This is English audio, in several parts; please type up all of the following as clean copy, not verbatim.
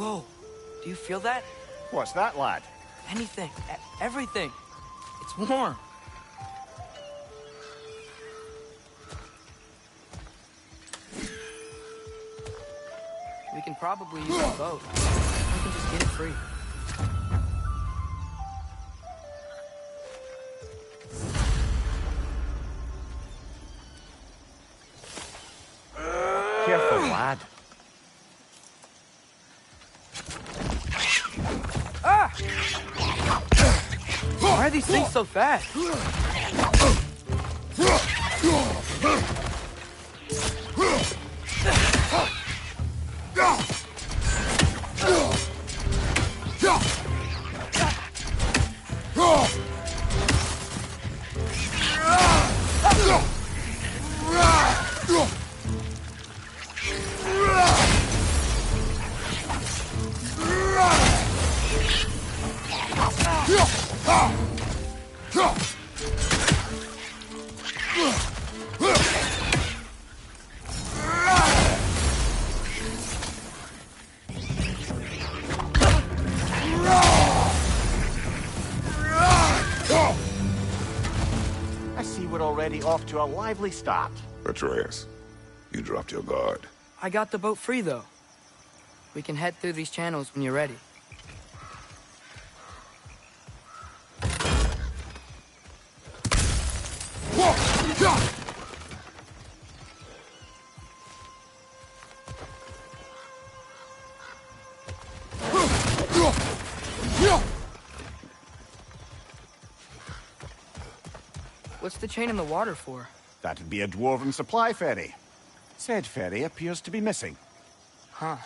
Whoa, do you feel that? What's that, lad? Anything, everything. It's warm. We can probably use a boat. We can just get it free. Careful, lad. Ah! Why are these things so fast? I see we're already off to a lively start. Atreus, you dropped your guard. I got the boat free, though. We can head through these channels when you're ready. What's the chain in the water for? That'd be a dwarven supply ferry. Said ferry appears to be missing. Huh.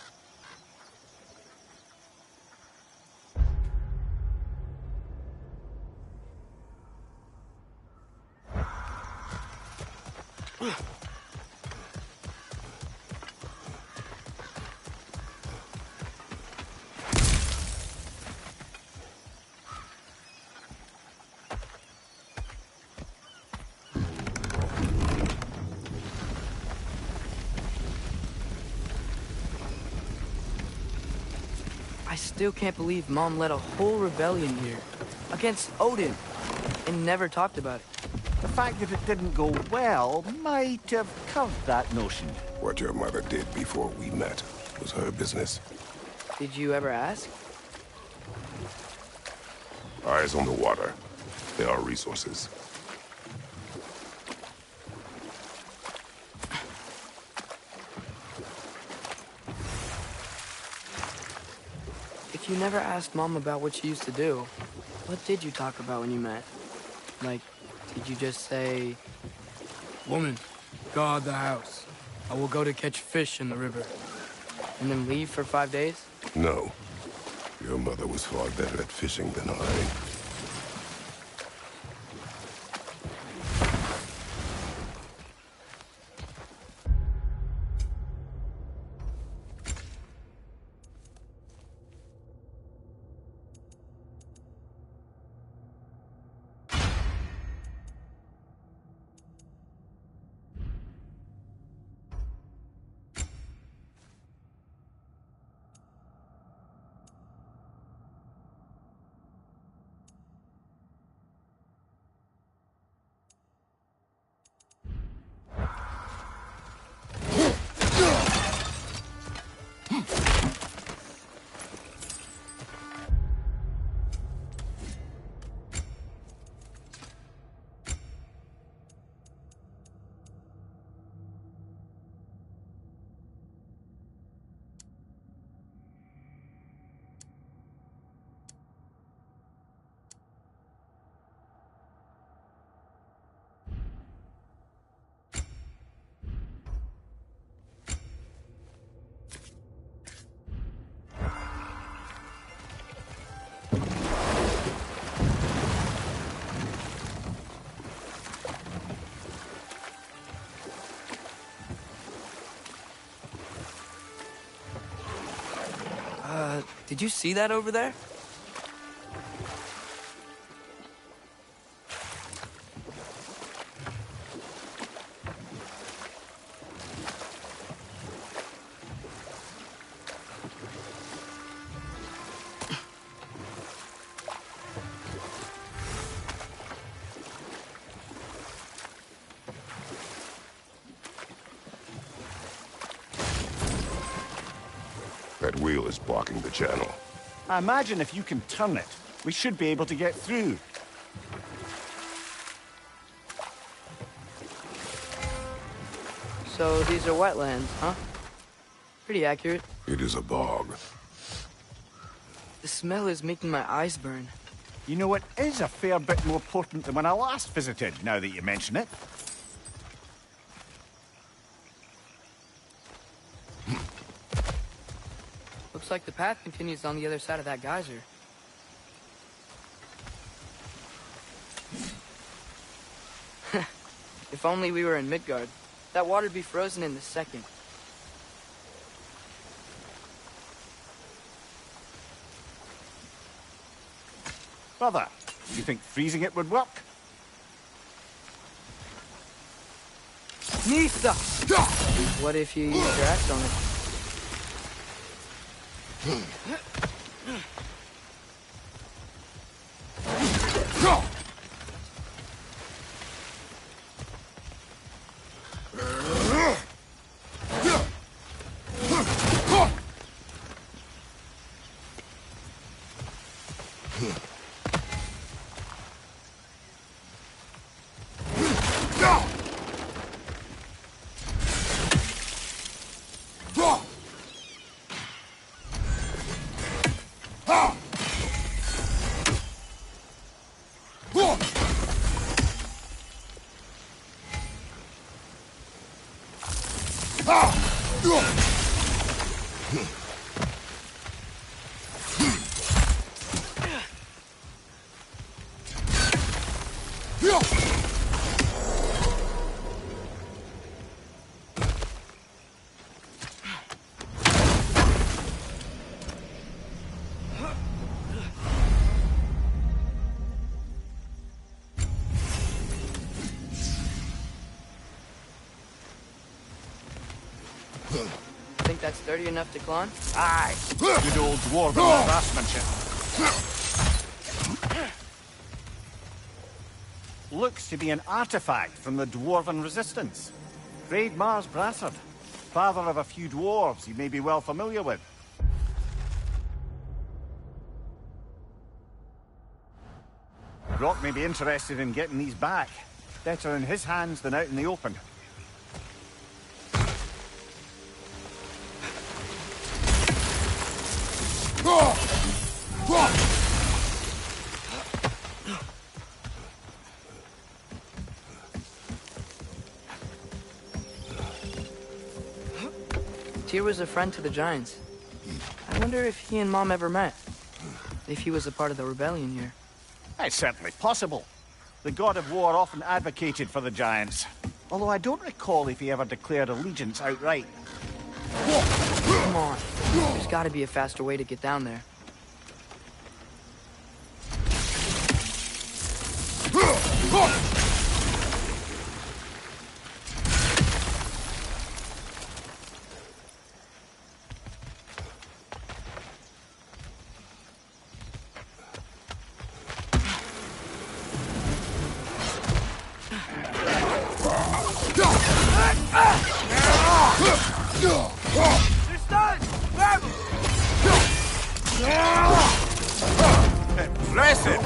I still can't believe Mom led a whole rebellion here against Odin and never talked about it. The fact that it didn't go well might have curved that notion. What your mother did before we met was her business. Did you ever ask? Eyes on the water. There are resources. If you never asked Mom about what she used to do, what did you talk about when you met? Like, did you just say, "Woman, guard the house. I will go to catch fish in the river," and then leave for 5 days? No. Your mother was far better at fishing than I. Did you see that over there? That wheel is blocking the channel. I imagine if you can turn it, we should be able to get through. So these are wetlands, huh? Pretty accurate. It is a bog. The smell is making my eyes burn. You know, it is a fair bit more potent than when I last visited, now that you mention it. Looks like the path continues on the other side of that geyser. If only we were in Midgard. That water'd be frozen in a second. Brother, you think freezing it would work? Nista! What if you use your axe on it? Think that's sturdy enough to climb? Aye. Good old dwarven craftsmanship. Looks to be an artifact from the dwarven resistance. Freyd Mars Brassard, father of a few dwarves you may be well familiar with. Brock may be interested in getting these back. Better in his hands than out in the open. Tyr was a friend to the Giants. I wonder if he and Mom ever met. If he was a part of the rebellion here. It's certainly possible. The god of war often advocated for the Giants. Although I don't recall if he ever declared allegiance outright. Come on. There's gotta be a faster way to get down there. They're stunned! Grab them! Impressive!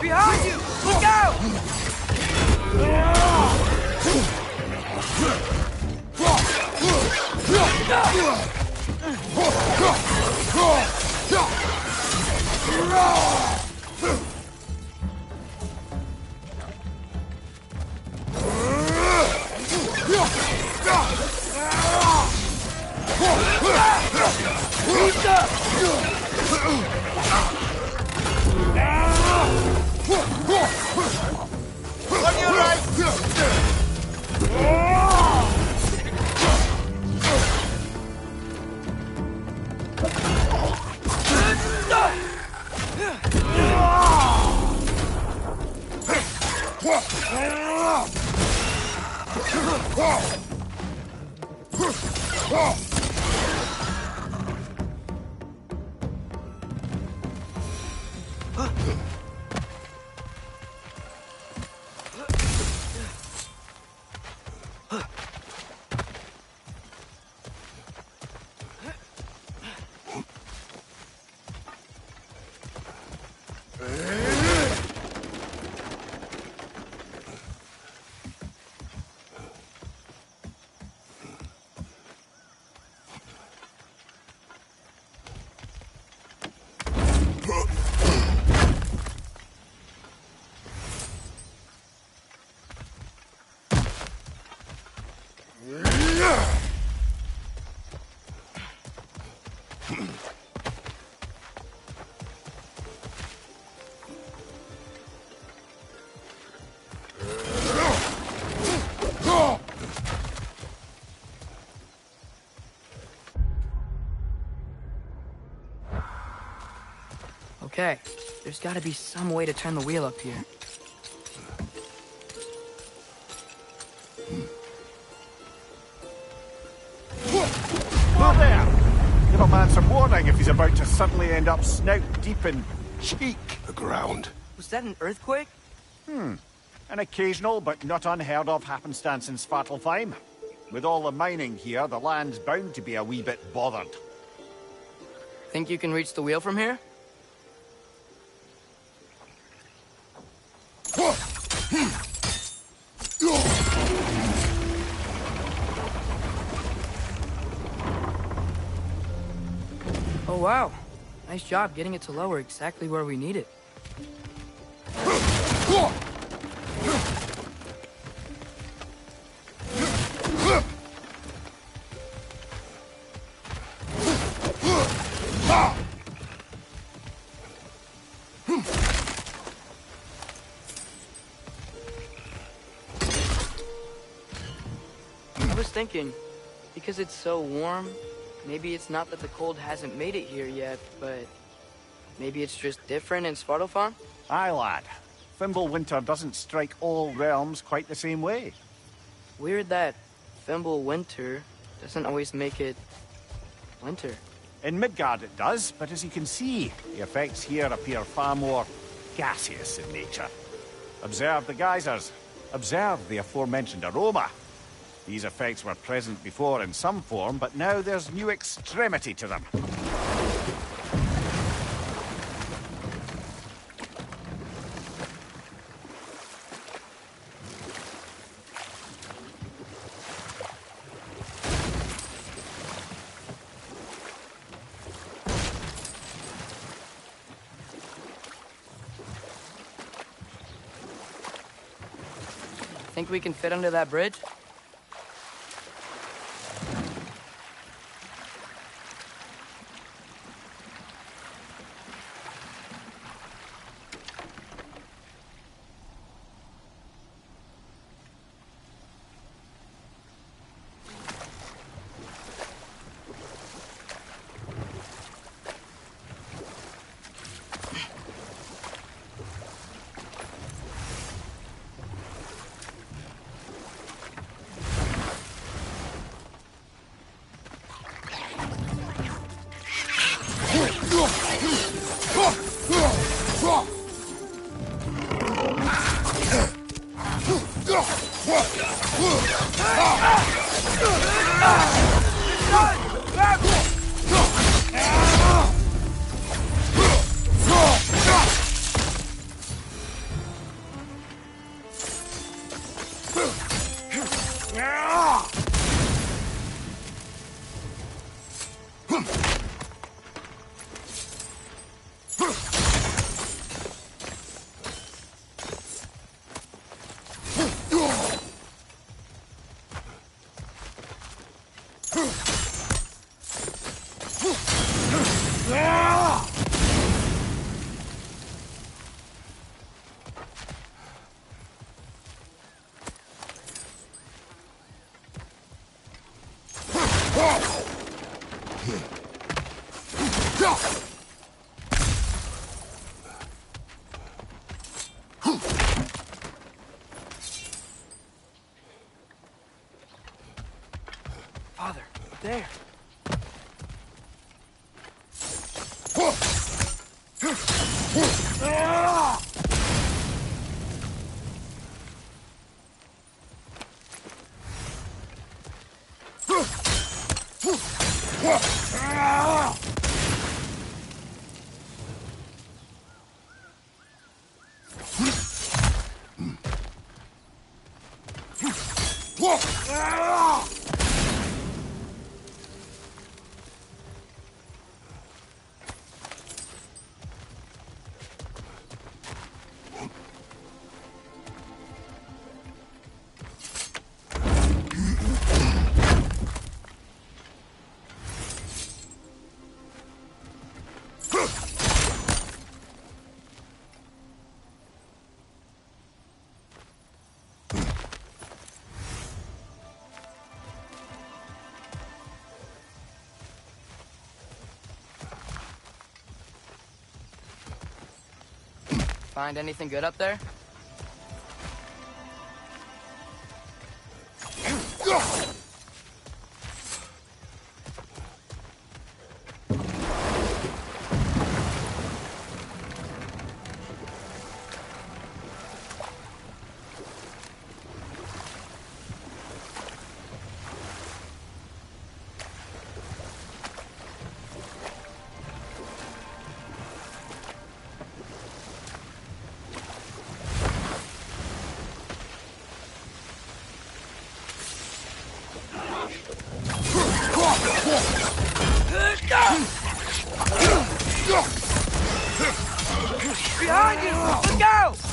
Behind you! Look out! Okay, there's gotta be some way to turn the wheel up here. Not there! Give a man some warning if he's about to suddenly end up snout deep in cheek. The ground. Was that an earthquake? An occasional but not unheard of happenstance in Svartalfheim. With all the mining here, the land's bound to be a wee bit bothered. Think you can reach the wheel from here? Oh wow, nice job getting it to lower exactly where we need it. I was thinking, because it's so warm, maybe it's not that the cold hasn't made it here yet, but maybe it's just different in Svartalfheim? Aye, lad. Fimbulwinter doesn't strike all realms quite the same way. Weird that Fimbulwinter doesn't always make it winter. In Midgard it does, but as you can see, the effects here appear far more gaseous in nature. Observe the geysers. Observe the aforementioned aroma. These effects were present before in some form, but now there's new extremity to them. Think we can fit under that bridge? there. Find anything good up there? Behind you! Let's go!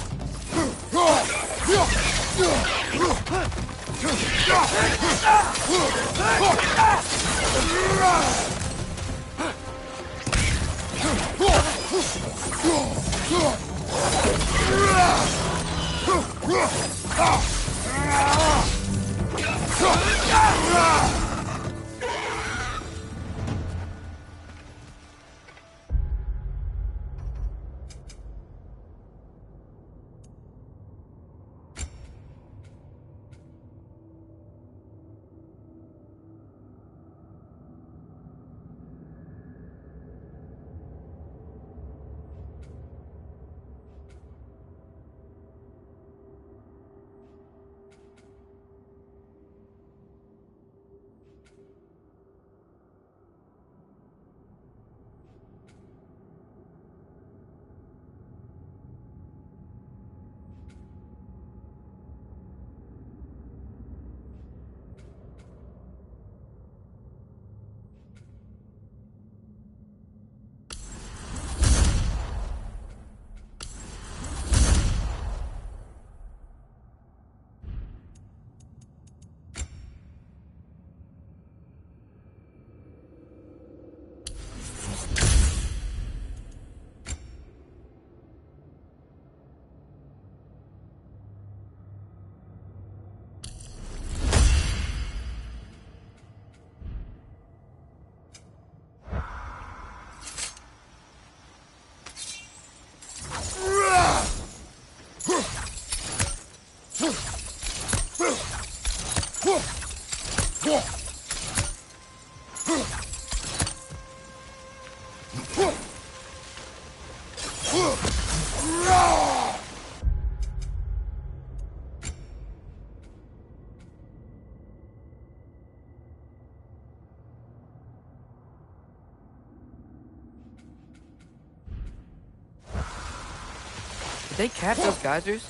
Did they catch those geysers?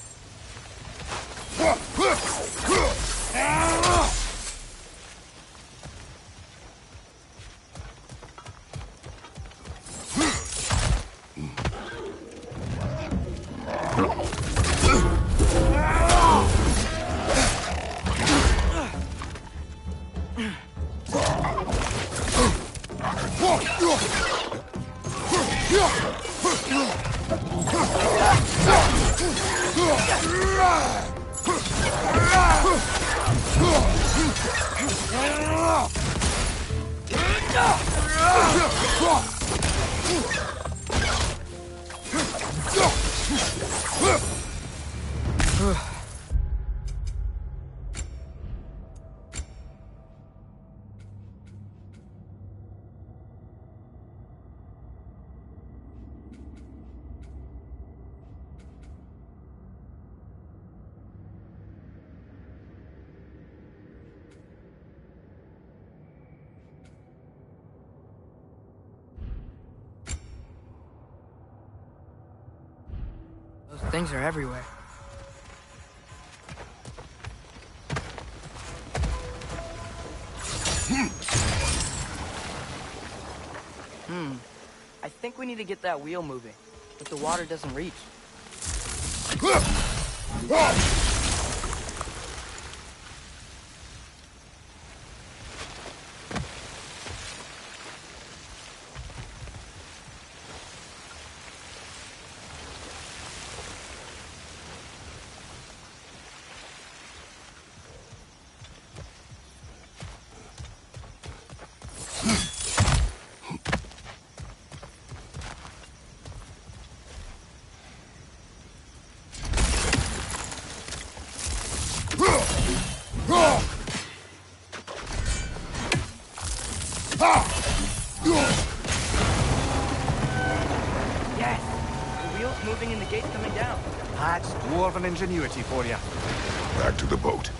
things are everywhere. I think we need to get that wheel moving, but the water doesn't reach. Yes! The wheel's moving and the gate's coming down. That's dwarven ingenuity for you. Back to the boat.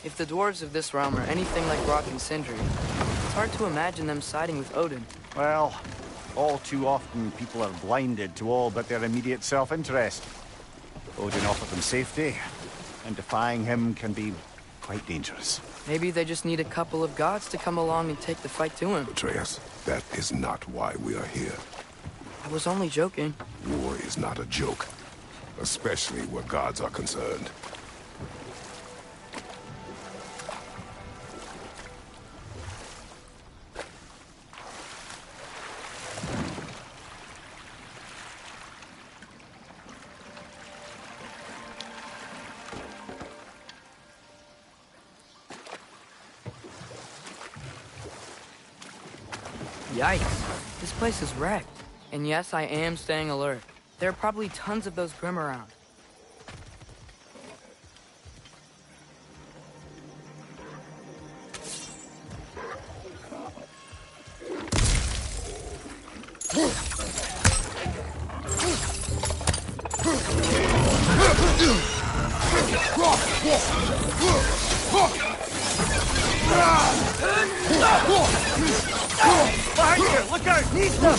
If the dwarves of this realm are anything like Rock and Sindri, it's hard to imagine them siding with Odin. Well, all too often people are blinded to all but their immediate self-interest. Odin offered them safety, and defying him can be quite dangerous. Maybe they just need a couple of gods to come along and take the fight to him. Atreus, that is not why we are here. I was only joking. War is not a joke, especially where gods are concerned. Yikes. This place is wrecked. And yes, I am staying alert. There are probably tons of those Grim around. Behind you! Look out! Need them!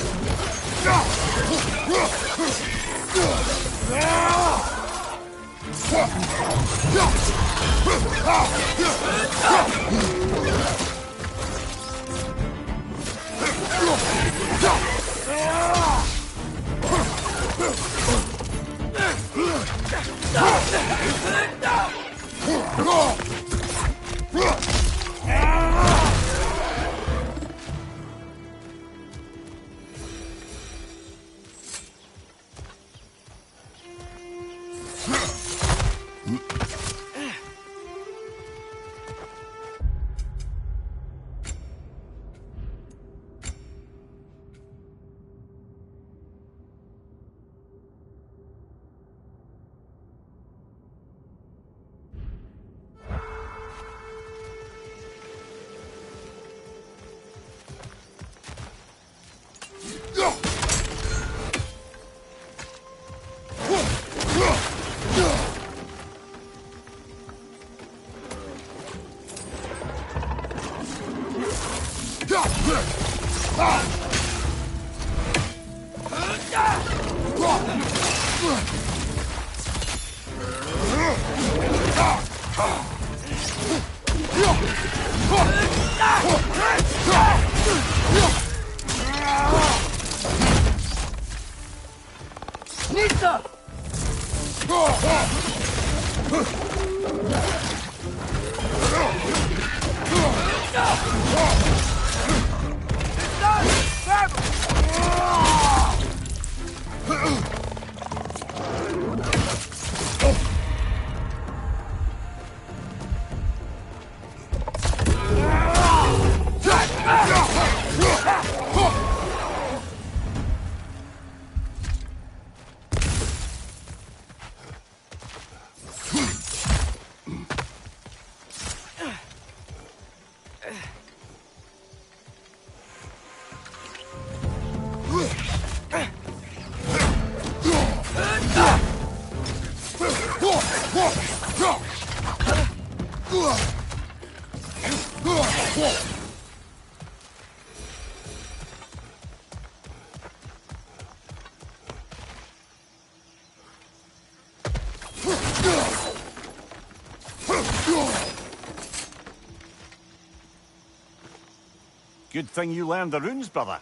Good thing you learned the runes, brother.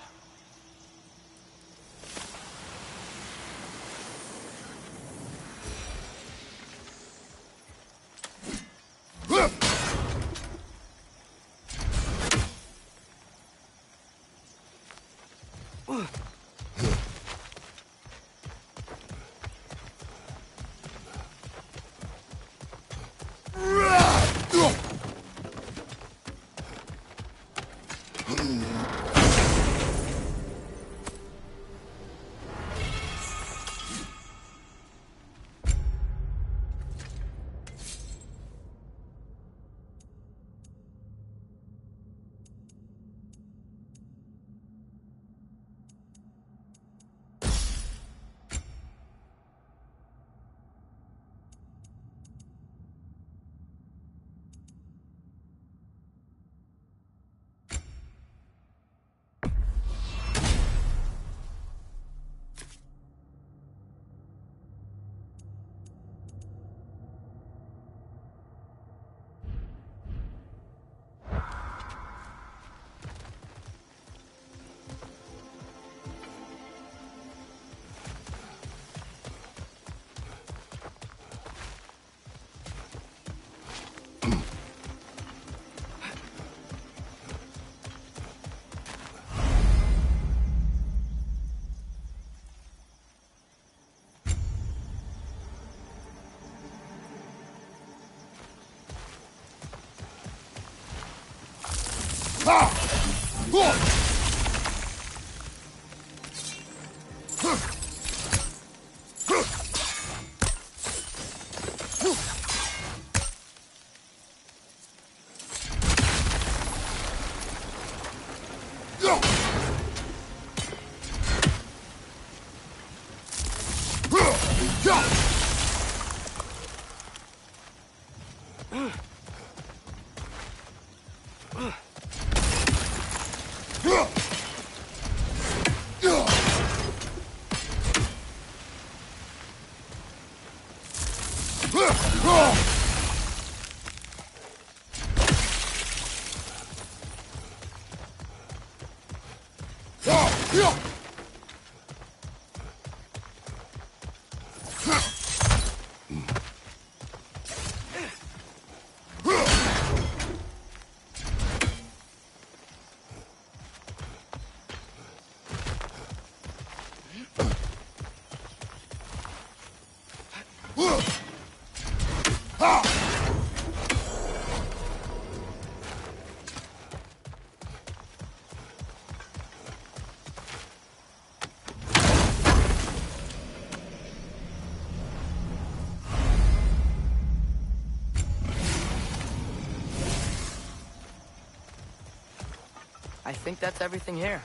I think that's everything here.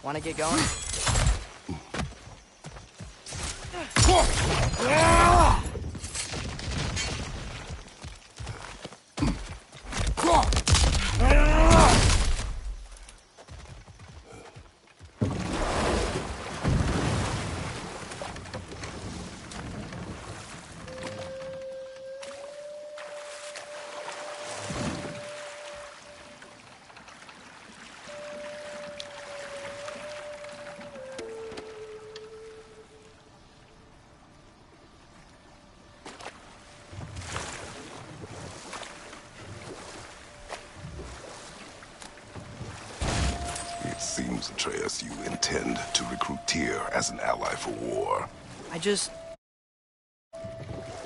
Want to get going? Seems, Atreus, you intend to recruit Tyr as an ally for war.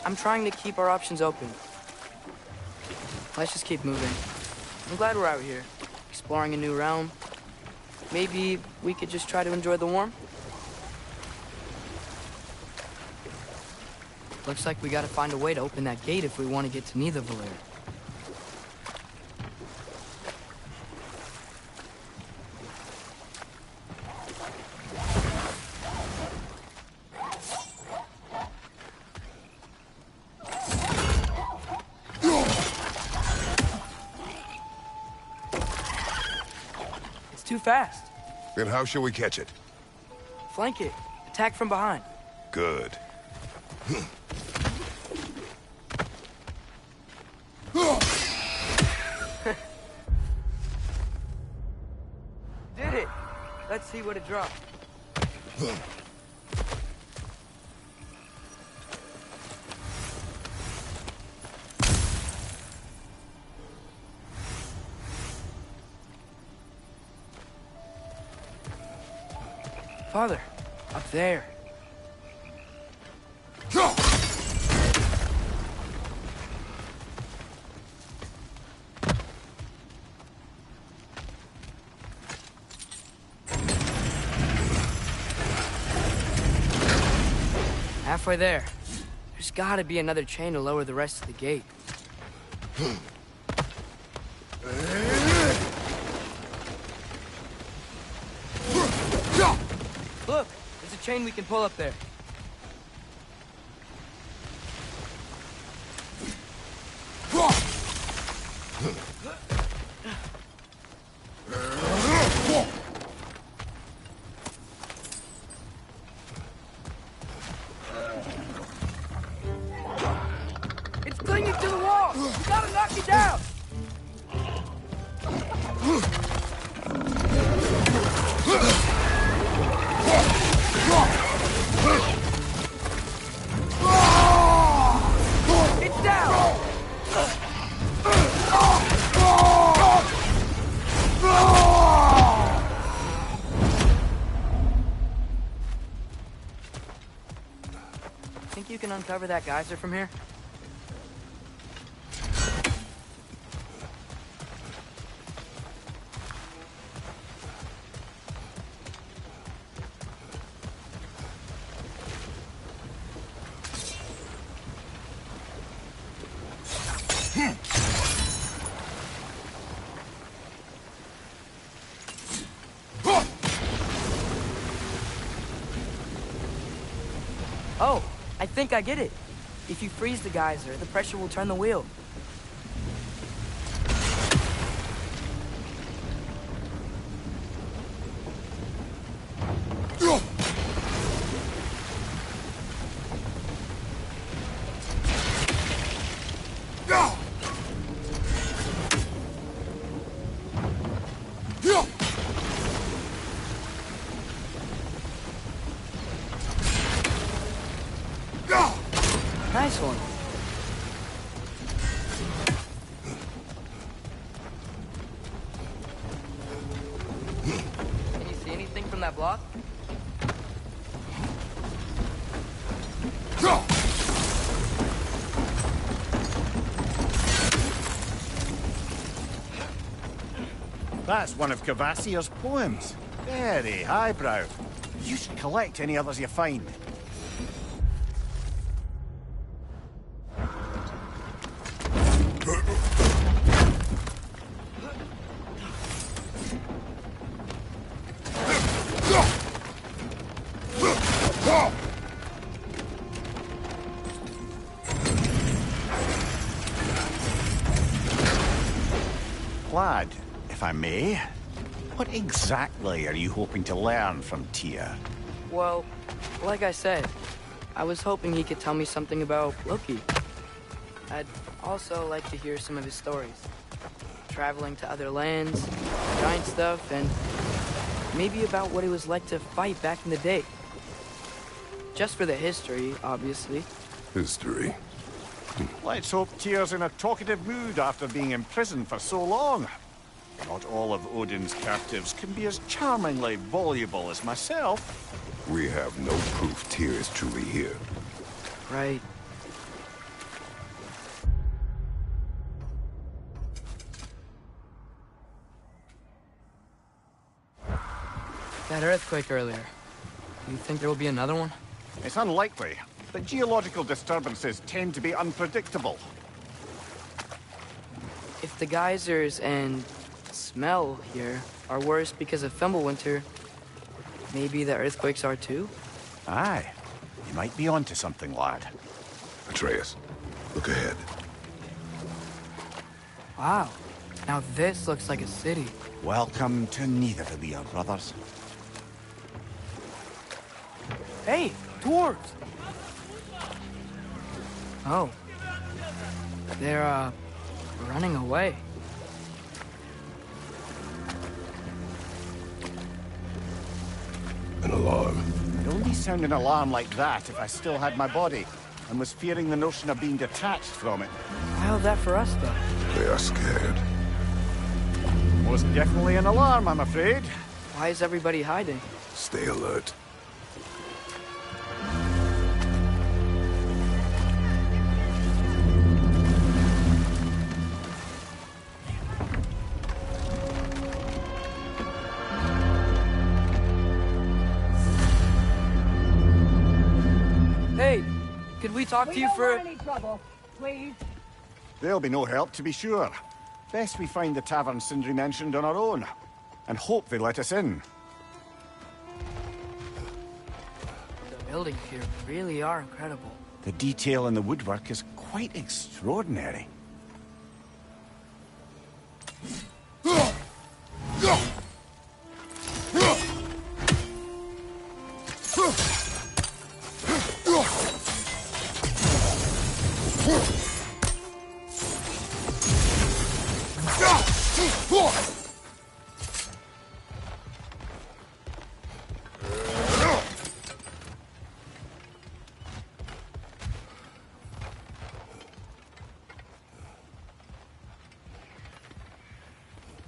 I'm trying to keep our options open. Let's just keep moving. I'm glad we're out here, exploring a new realm. Maybe we could just try to enjoy the warmth? Looks like we gotta find a way to open that gate if we want to get to Nidavellir. Too fast. Then how shall we catch it? Flank it. Attack from behind. Good. see what it dropped. Father, up there. Halfway there. There's gotta be another chain to lower the rest of the gate. Look, there's a chain we can pull up there. It's clinging to the wall! You gotta knock it down! It's down! Think you can uncover that geyser from here? Oh, I think I get it. If you freeze the geyser, the pressure will turn the wheel. Nice one. Can you see anything from that block? That's one of Cavassier's poems. Very highbrow. You should collect any others you find. Lad, if I may, what exactly are you hoping to learn from Tyr? Well, like I said, I was hoping he could tell me something about Loki. I'd also like to hear some of his stories. Traveling to other lands, giant stuff, and maybe about what it was like to fight back in the day. Just for the history, obviously. History. Let's hope Tyr's in a talkative mood after being imprisoned for so long. Not all of Odin's captives can be as charmingly voluble as myself. We have no proof Tyr is truly here. Right. That earthquake earlier. You think there will be another one? It's unlikely, but geological disturbances tend to be unpredictable. If the geysers and smell here are worse because of Fimbulwinter, maybe the earthquakes are too? Aye. You might be onto something, lad. Atreus, look ahead. Wow. Now this looks like a city. Welcome to Nidavellir, brothers. Hey, dwarves! Oh. They're, running away. An alarm. I'd only sound an alarm like that if I still had my body, and was fearing the notion of being detached from it. How's that for us, though? They are scared. Most definitely an alarm, I'm afraid. Why is everybody hiding? Stay alert. Hey, could we talk to you for... any trouble, please. There'll be no help, to be sure. Best we find the tavern Sindri mentioned on our own, and hope they let us in. The buildings here really are incredible. The detail in the woodwork is quite extraordinary.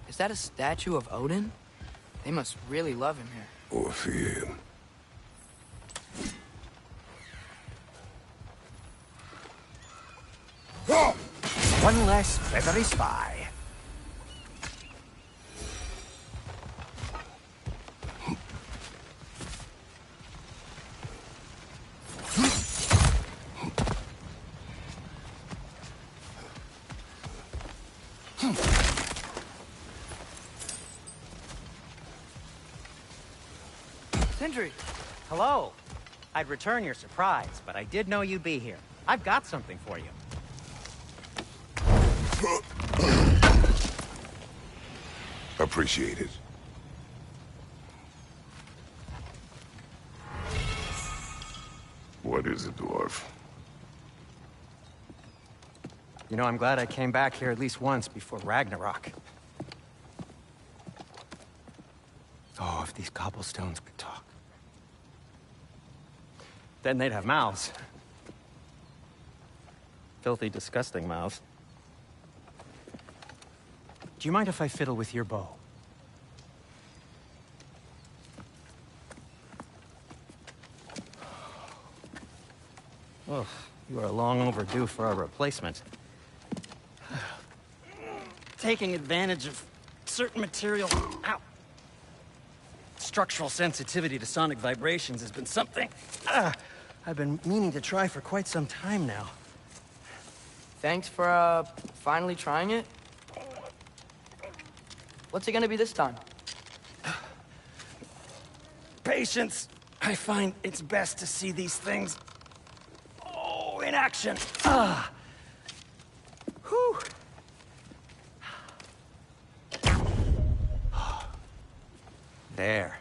Is that a statue of Odin? They must really love him here. Or fear him. One less feathery spy. Sindri! Hello. I'd return your surprise, but I did know you'd be here. I've got something for you. Appreciate it. What is it, dwarf? You know, I'm glad I came back here at least once before Ragnarok. Oh, if these cobblestones could talk. Then they'd have mouths. Filthy, disgusting mouths. Do you mind if I fiddle with your bow? Oh, you are long overdue for a replacement. Taking advantage of certain material... Ow! Structural sensitivity to sonic vibrations has been something I've been meaning to try for quite some time now. Thanks for, finally trying it. What's it gonna be this time? Patience. I find it's best to see these things... Oh, in action. Whew. There.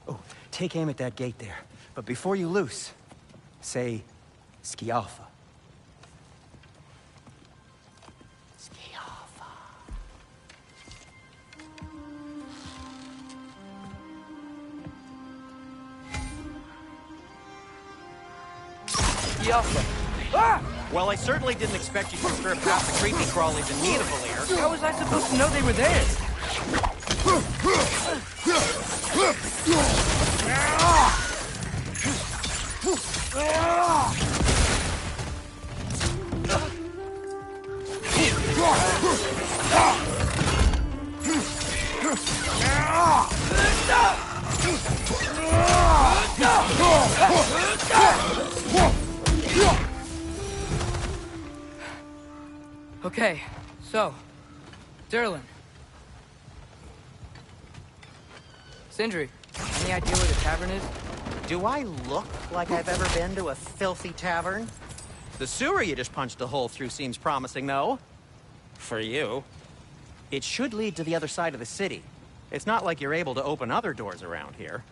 Oh, take aim at that gate there. But before you loose, say, Skialfa. Skialfa. Skialfa. Ah! Well, I certainly didn't expect you to strip half the creepy crawlies in need of a lair. How was I supposed to know they were there? Okay, so, Derlin. Sindri, any idea where the tavern is? Do I look like I've ever been to a filthy tavern? The sewer you just punched a hole through seems promising, though. For you. It should lead to the other side of the city. It's not like you're able to open other doors around here.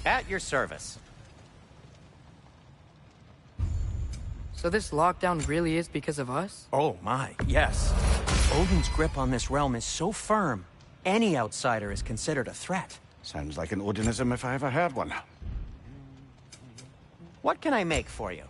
At your service. So this lockdown really is because of us? Oh my, yes. Odin's grip on this realm is so firm, any outsider is considered a threat. Sounds like an Odinism if I ever heard one. What can I make for you?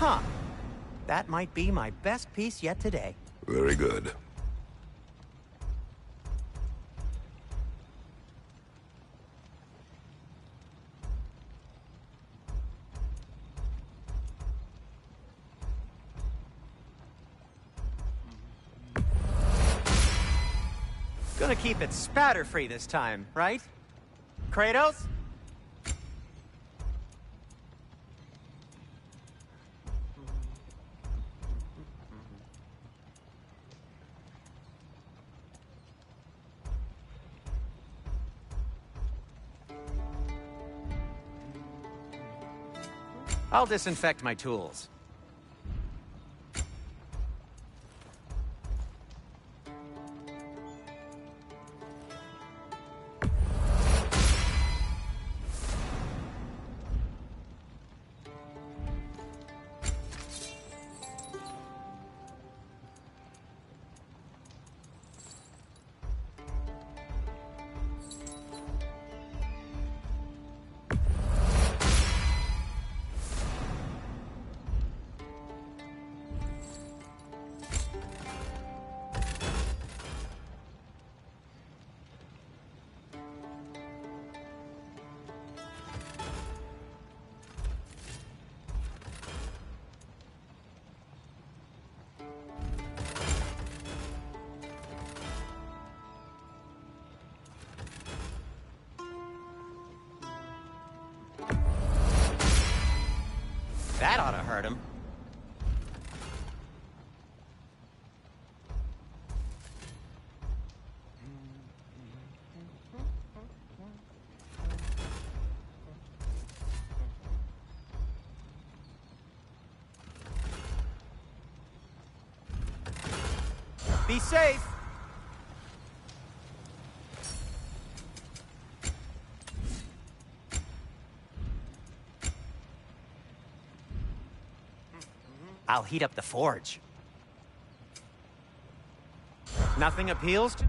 Huh. That might be my best piece yet today. Very good. Gonna keep it spatter-free this time, right? Kratos? I'll disinfect my tools. Be safe! I'll heat up the forge. Nothing appeals to...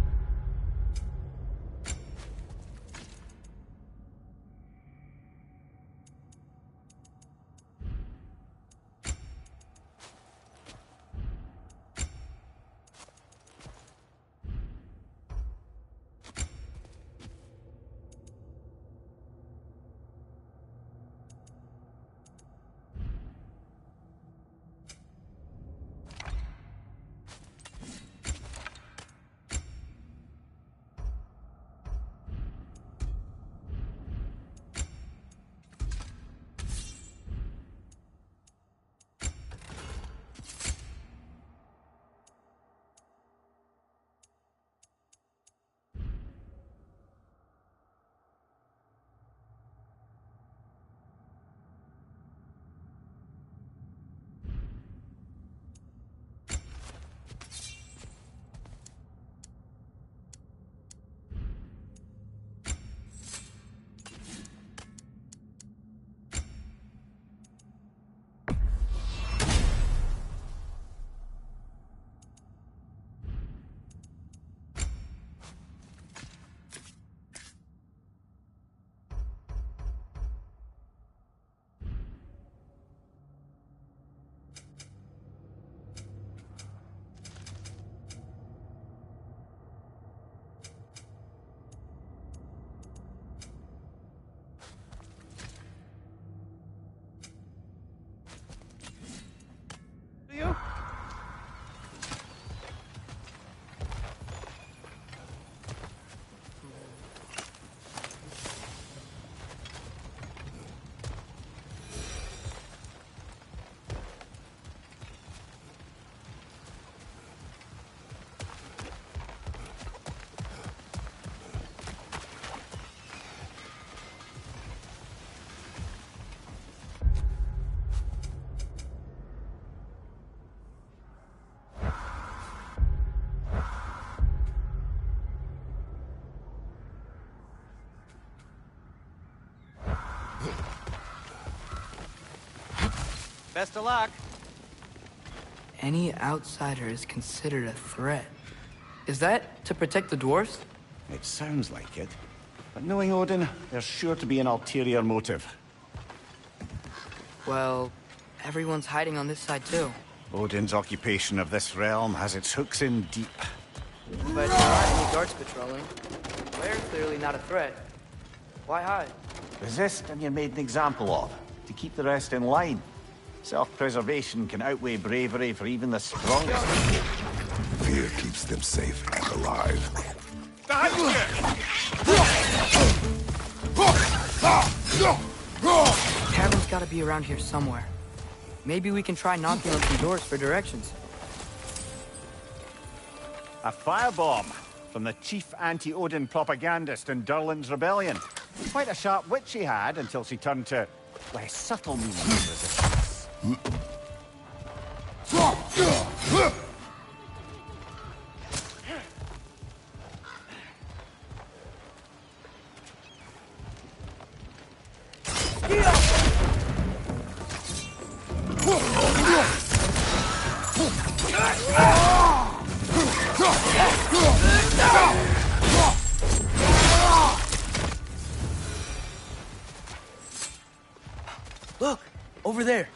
Best of luck. Any outsider is considered a threat. Is that to protect the dwarves? It sounds like it. But knowing Odin, there's sure to be an ulterior motive. Well, everyone's hiding on this side too. Odin's occupation of this realm has its hooks in deep. But there aren't any guards patrolling. They're clearly not a threat. Why hide? Resist and you're made an example of, to keep the rest in line. Self-preservation can outweigh bravery for even the strongest. Fear keeps them safe and alive. Tavern's gotta be around here somewhere. Maybe we can try knocking on some doors for directions. A firebomb from the chief anti-Odin propagandist in Durlin's rebellion. Quite a sharp wit she had until she turned to less subtle means of resistance. Look, over there.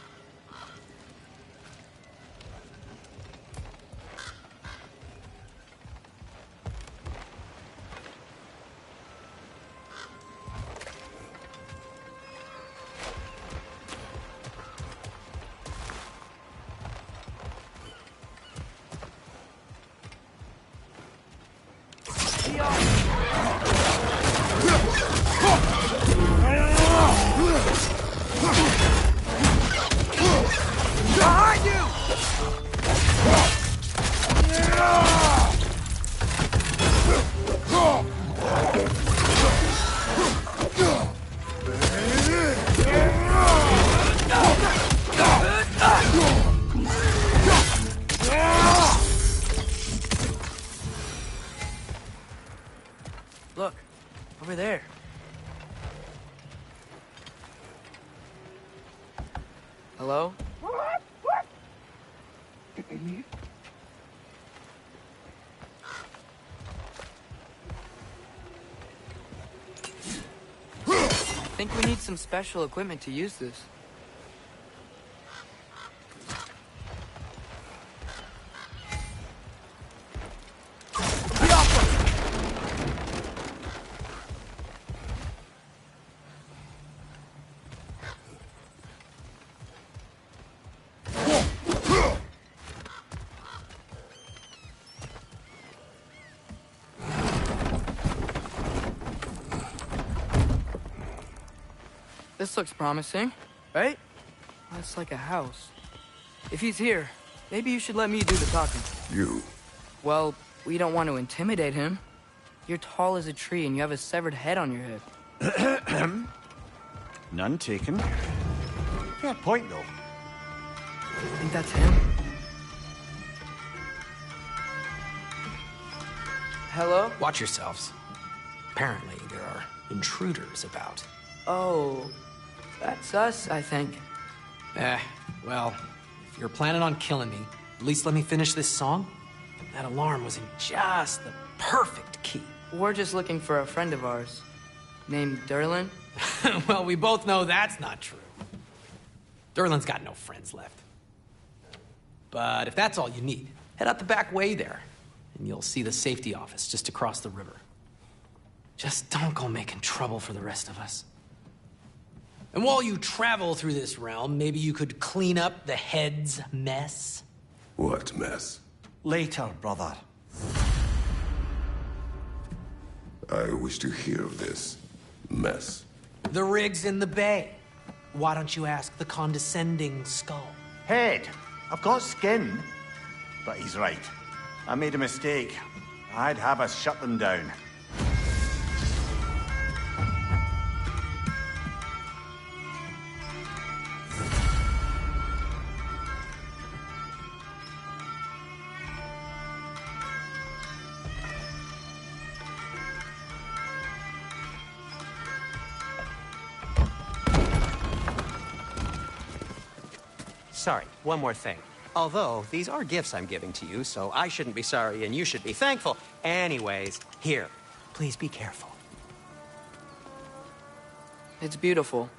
Behind you! think we need some special equipment to use this. This looks promising, right? That's like a house. If he's here, maybe you should let me do the talking. You? Well, we don't want to intimidate him. You're tall as a tree and you have a severed head on your head. None taken. Fair point, though. I think that's him. Hello? Watch yourselves. Apparently, there are intruders about. Oh, that's us, I think. Well, if you're planning on killing me, at least let me finish this song. That alarm was in just the perfect key. We're just looking for a friend of ours, named Derlin. Well, we both know that's not true. Derlin's got no friends left. But if that's all you need, head out the back way there, and you'll see the safety office just across the river. Just don't go making trouble for the rest of us. And while you travel through this realm, maybe you could clean up the head's mess? What mess? Later, brother. I wish to hear of this mess. The rig's in the bay. Why don't you ask the condescending skull? Head. I've got skin. But he's right. I made a mistake. I'd have us shut them down. Sorry, one more thing. Although, these are gifts I'm giving to you, so I shouldn't be sorry and you should be thankful. Anyways, here, please be careful. It's beautiful.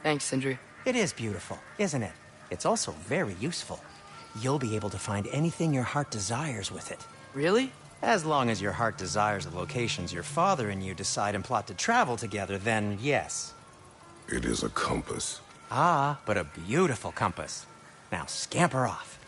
Thanks, Sindri. It is beautiful, isn't it? It's also very useful. You'll be able to find anything your heart desires with it. Really? As long as your heart desires the locations your father and you decide and plot to travel together, then yes. It is a compass. Ah, but a beautiful compass. Now scamper off.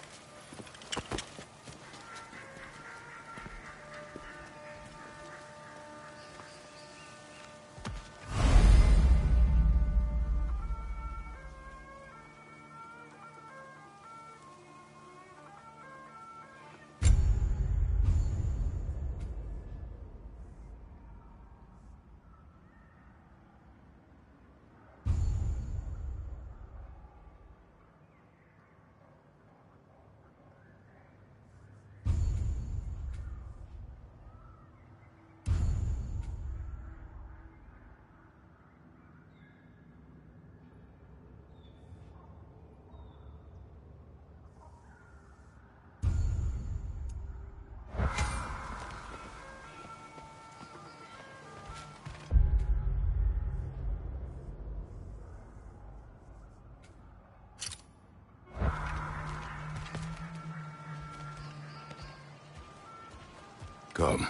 Come.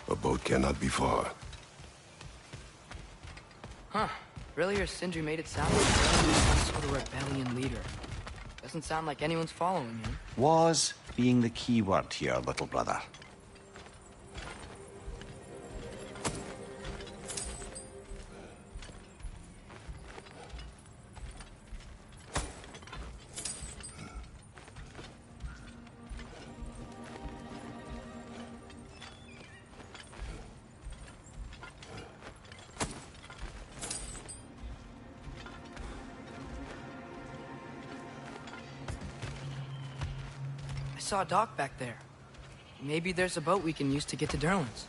A boat cannot be far. Huh. Earlier, Sindri made it sound like some sort of rebellion leader. Doesn't sound like anyone's following him. Was being the key word here, little brother. I saw a dock back there. Maybe there's a boat we can use to get to Derlin's.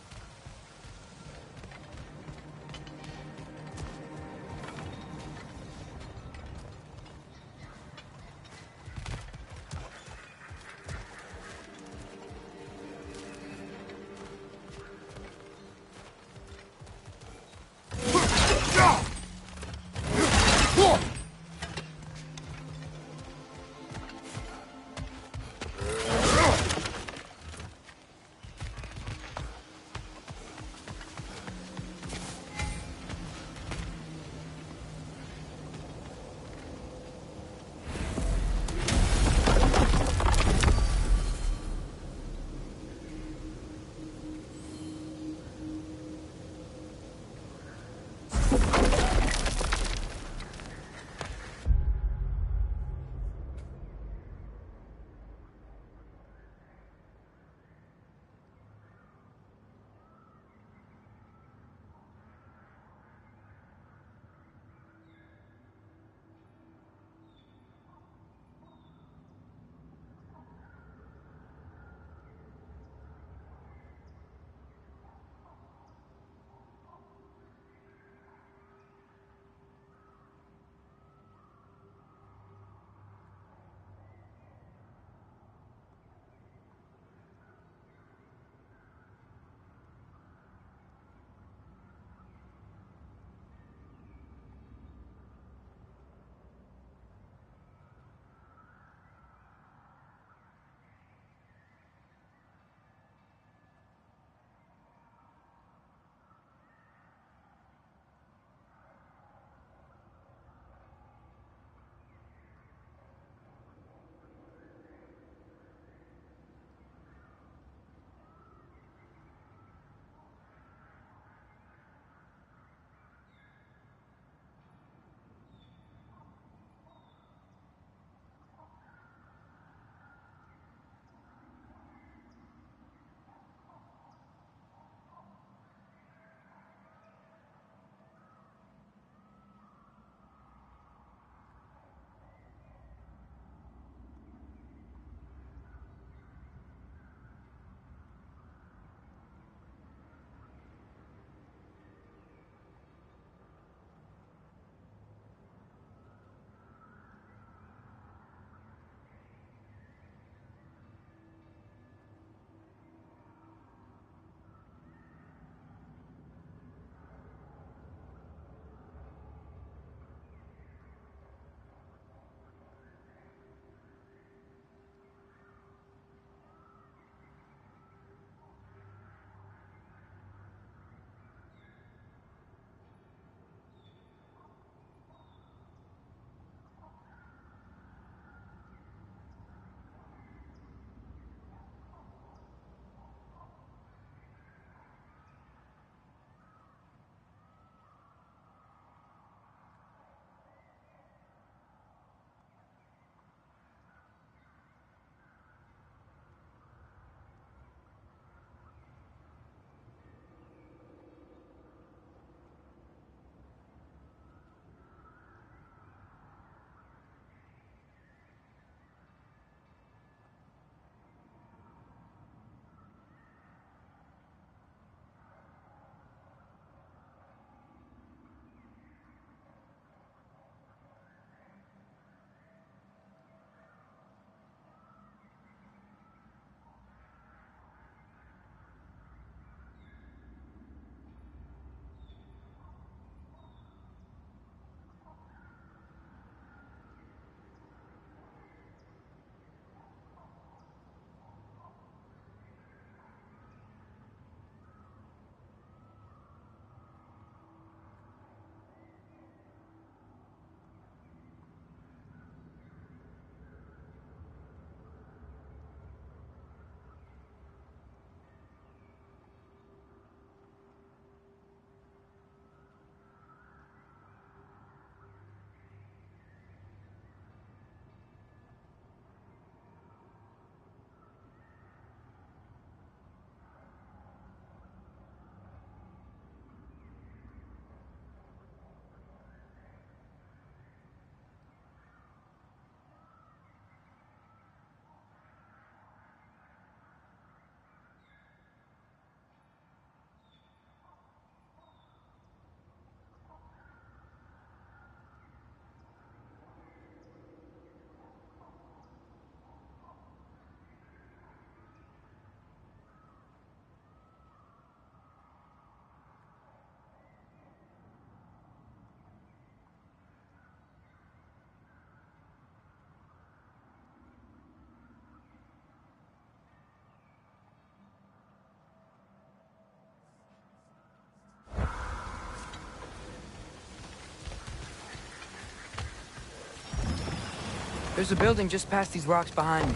There's a building just past these rocks behind me.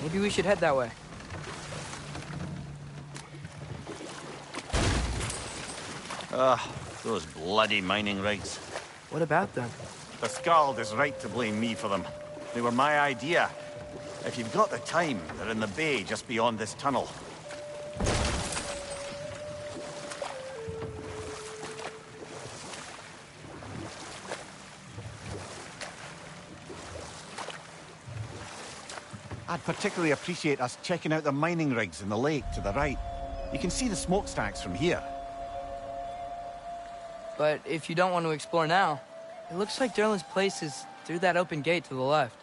Maybe we should head that way. Those bloody mining rigs. What about them? The Skald is right to blame me for them. They were my idea. If you've got the time, they're in the bay just beyond this tunnel. I'd particularly appreciate us checking out the mining rigs in the lake to the right. You can see the smokestacks from here. But if you don't want to explore now, it looks like Derlin's place is through that open gate to the left.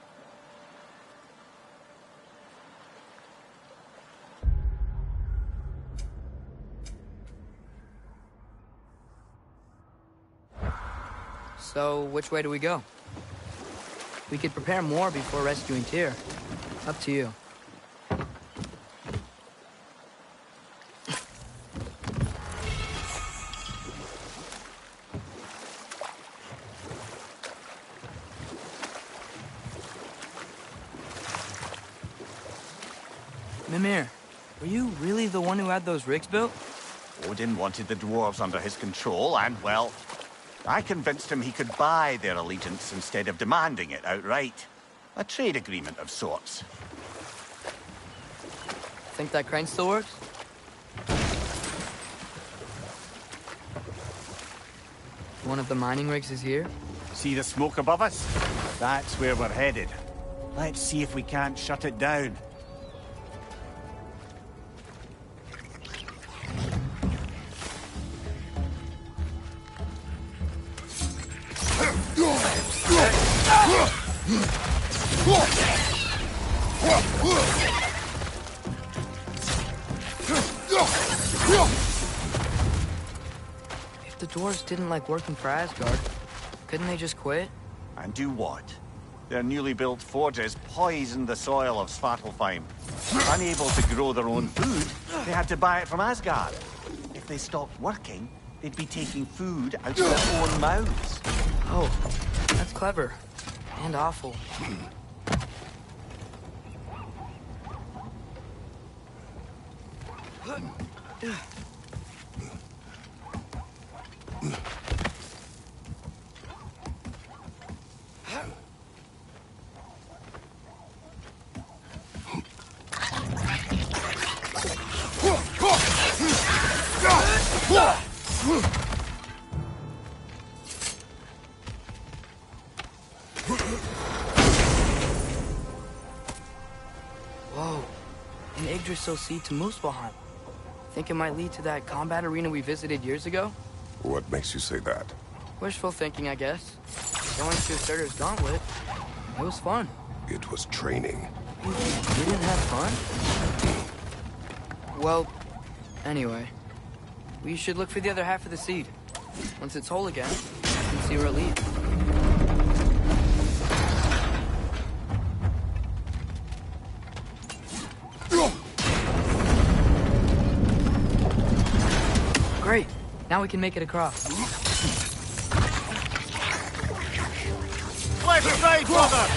So, which way do we go? We could prepare more before rescuing Tyr. Up to you. Mimir, were you really the one who had those rigs built? Odin wanted the dwarves under his control, and, well, I convinced him he could buy their allegiance instead of demanding it outright. A trade agreement of sorts. Think that crane still works? One of the mining rigs is here? See the smoke above us? That's where we're headed. Let's see if we can't shut it down. If the dwarves didn't like working for Asgard, couldn't they just quit? And do what? Their newly built forges poisoned the soil of Svartalfheim. Unable to grow their own food, they had to buy it from Asgard. If they stopped working, they'd be taking food out of their own mouths. Oh, that's clever. And awful. Whoa, an Yggdrasil seed to Muspelheim. Think it might lead to that combat arena we visited years ago? What makes you say that? Wishful thinking, I guess. Going through Surtur's gauntlet. It was fun. It was training. You didn't have fun? Well, anyway. We should look for the other half of the seed. Once it's whole again, we can see where it leads. Great. Now we can make it across. Left side, brother!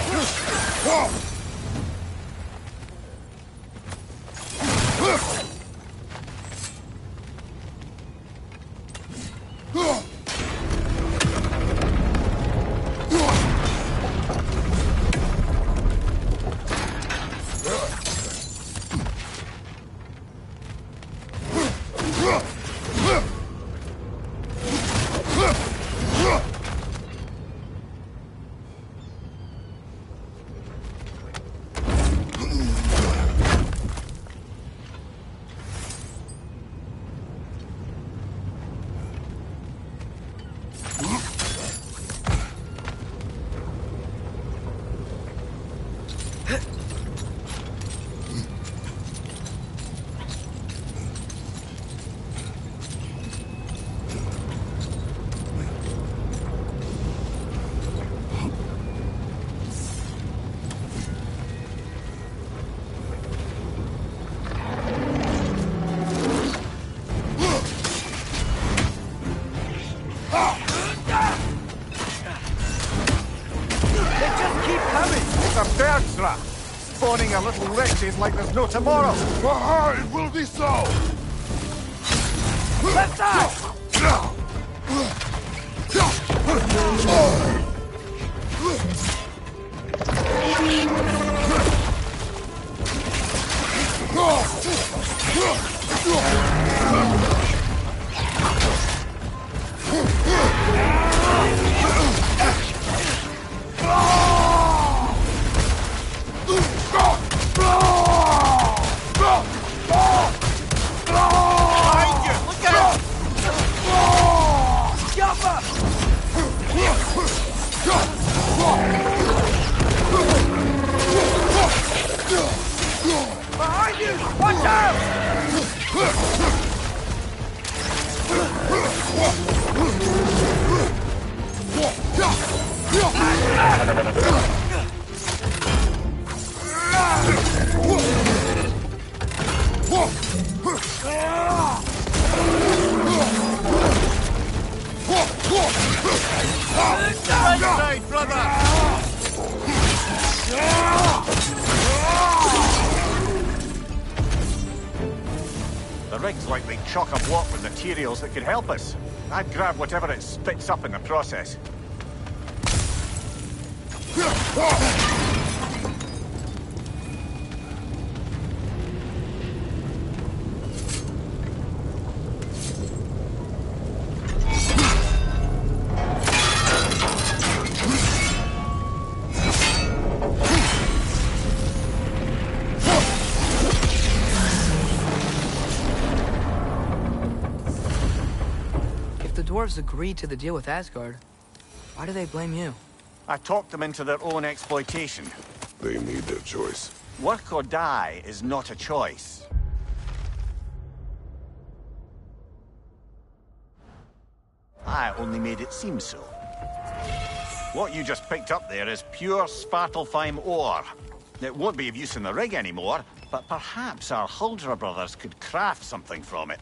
forces like there's no tomorrow. For her, it will be so! Left side! Behind you! Watch out! Right side, brother! The rig's likely chock-a-block with materials that could help us. I'd grab whatever it spits up in the process. The dwarves agreed to the deal with Asgard. Why do they blame you? I talked them into their own exploitation. They made their choice. Work or die is not a choice. I only made it seem so. What you just picked up there is pure Svartalfheim ore. It won't be of use in the rig anymore, but perhaps our Huldra brothers could craft something from it.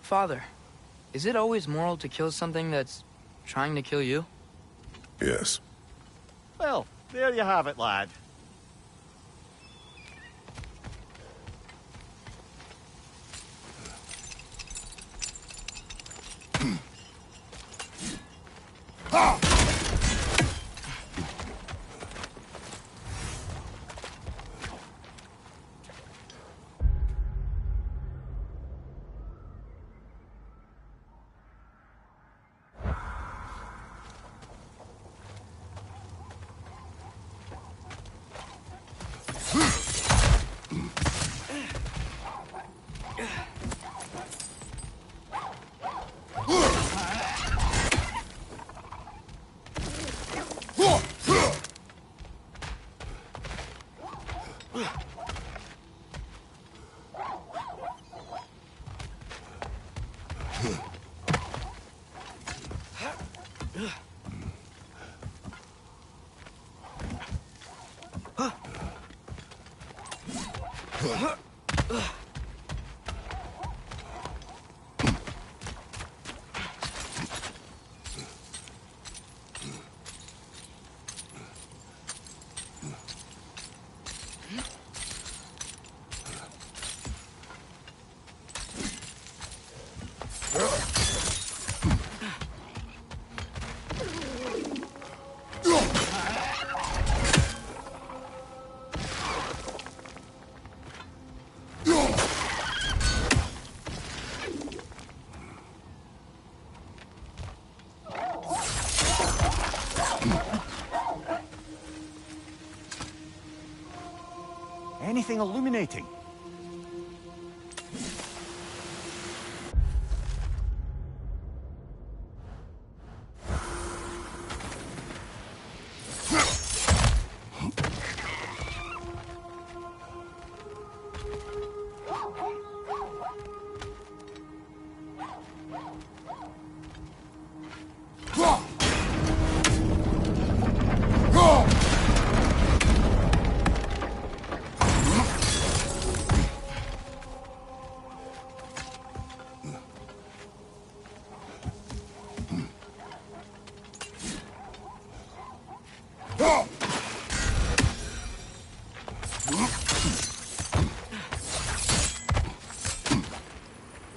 Father, is it always moral to kill something that's trying to kill you? Yes. Well, there you have it, lad. Anything illuminating?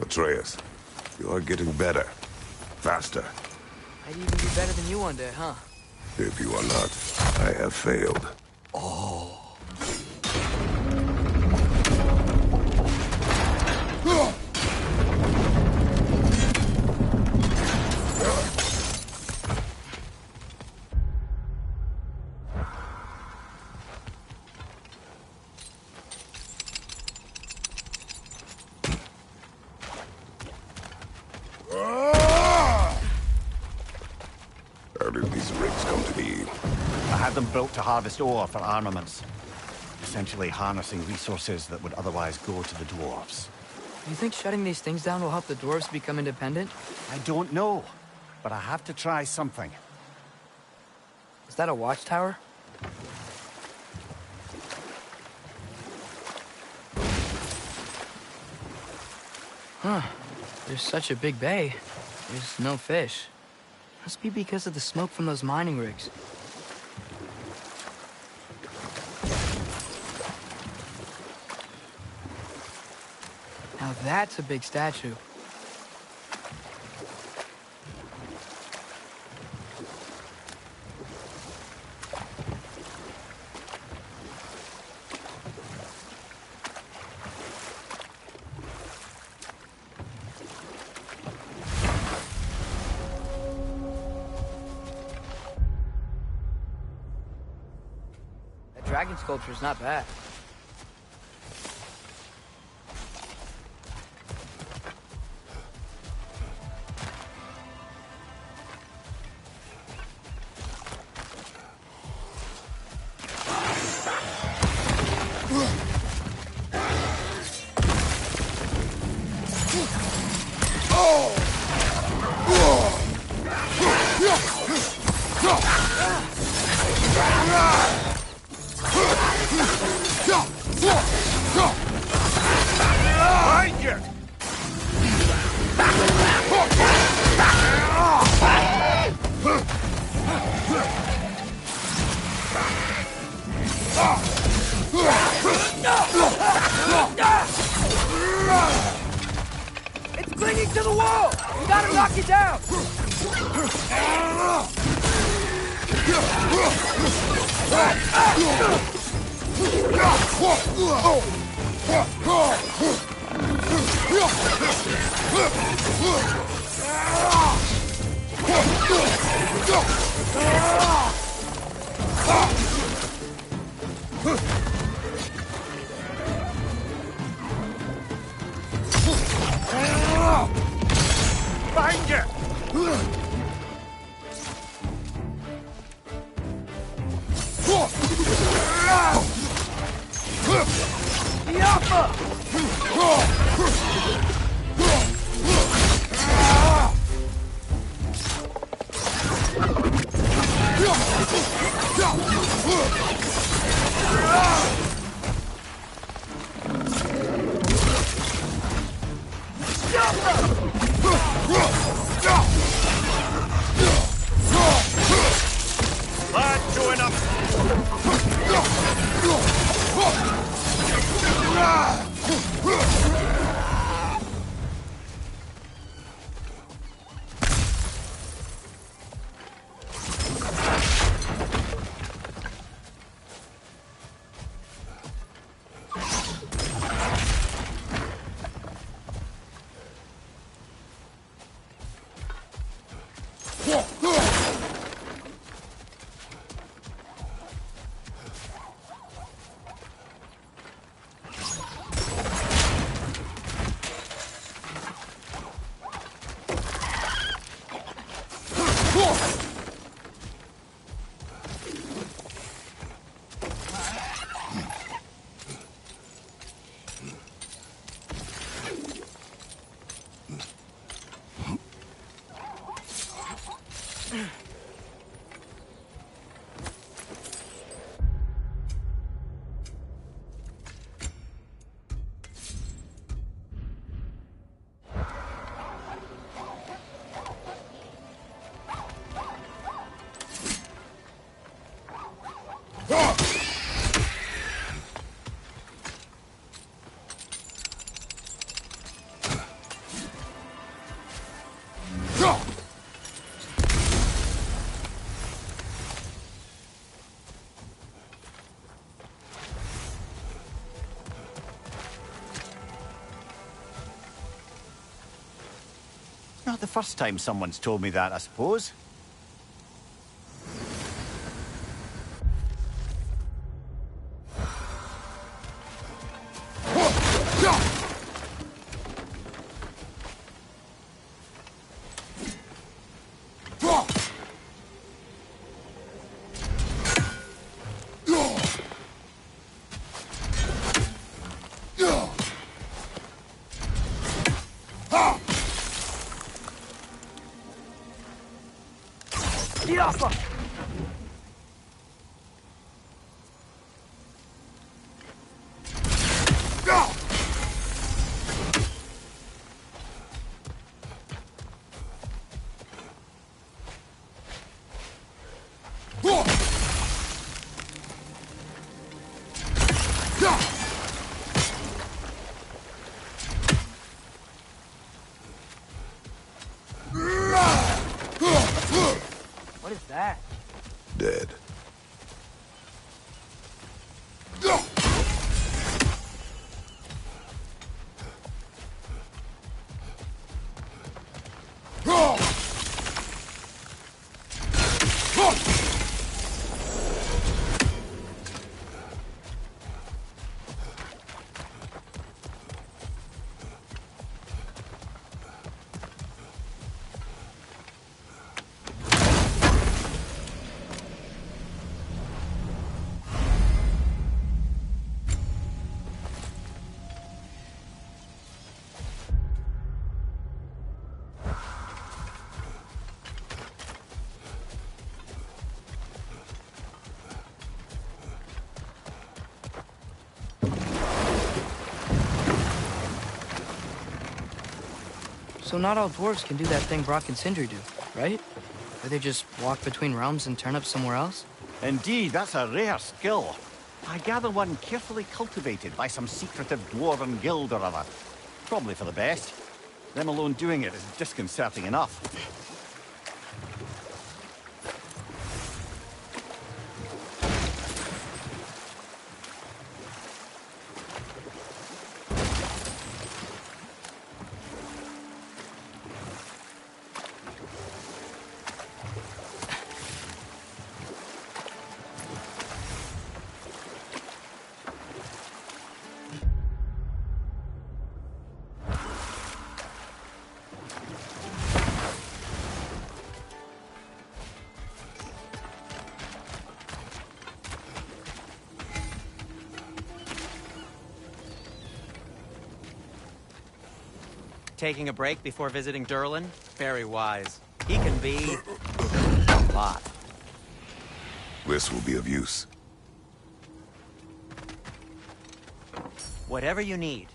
Atreus, you are getting better. Faster. I'd even be better than you one day, huh? If you are not, I have failed. How did these rigs come to be? I had them built to harvest ore for armaments. Essentially harnessing resources that would otherwise go to the dwarves. You think shutting these things down will help the dwarves become independent? I don't know, but I have to try something. Is that a watchtower? Huh. There's such a big bay. There's no fish. Must be because of the smoke from those mining rigs. Now that's a big statue. That dragon sculpture's not bad. It's clinging to the wall! You gotta knock it down! Find you! Lad, join up! Not the first time someone's told me that, I suppose. What is that? Dead. So not all dwarves can do that thing Brock and Sindri do, right? Where they just walk between realms and turn up somewhere else? Indeed, that's a rare skill. I gather one carefully cultivated by some secretive dwarven guild or other. Probably for the best. Them alone doing it is disconcerting enough. Taking a break before visiting Durlin? Very wise. He can be... hot. This will be of use. Whatever you need.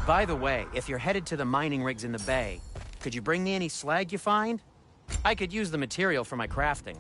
By the way, if you're headed to the mining rigs in the bay, could you bring me any slag you find? I could use the material for my crafting.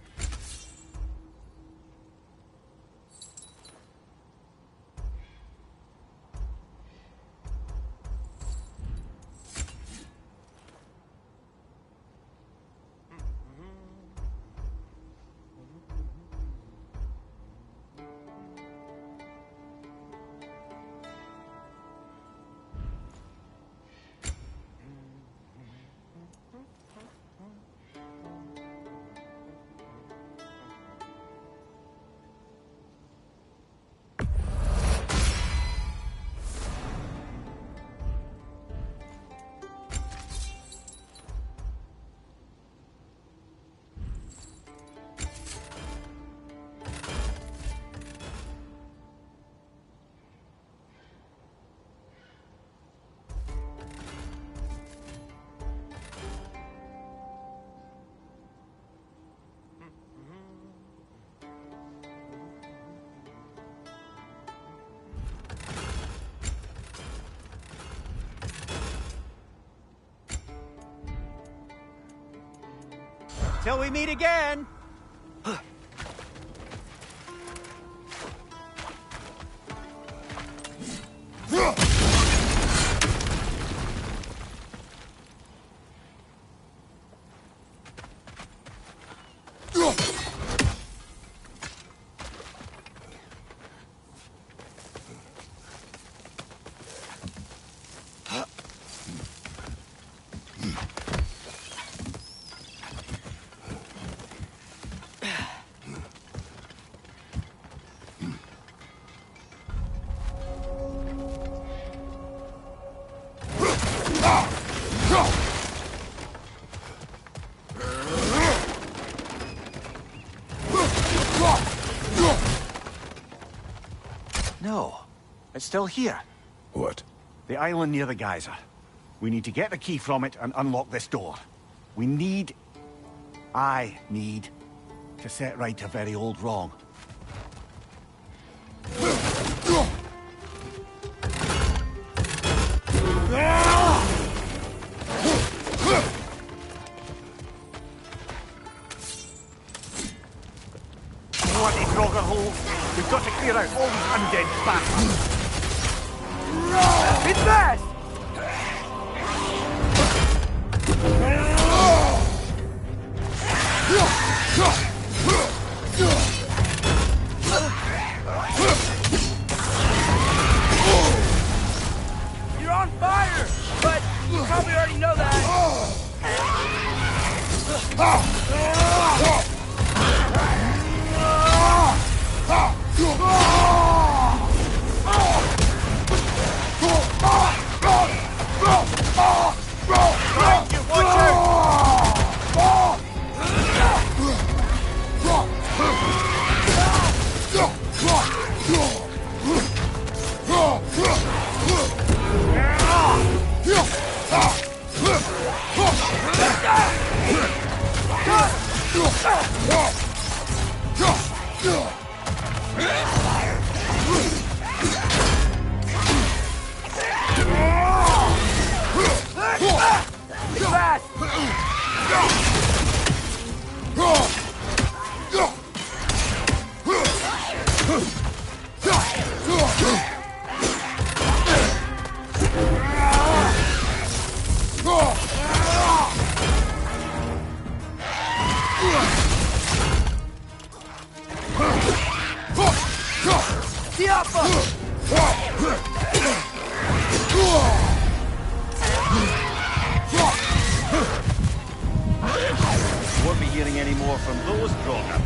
Till we meet again! No, it's still here. What? The island near the geyser. We need to get the key from it and unlock this door. I need to set right a very old wrong. Bloody grogger holes! We've got to clear out all these undead bastards! It's fast! You're on fire! But you probably already know that. Won't be hearing any more from those Drogon.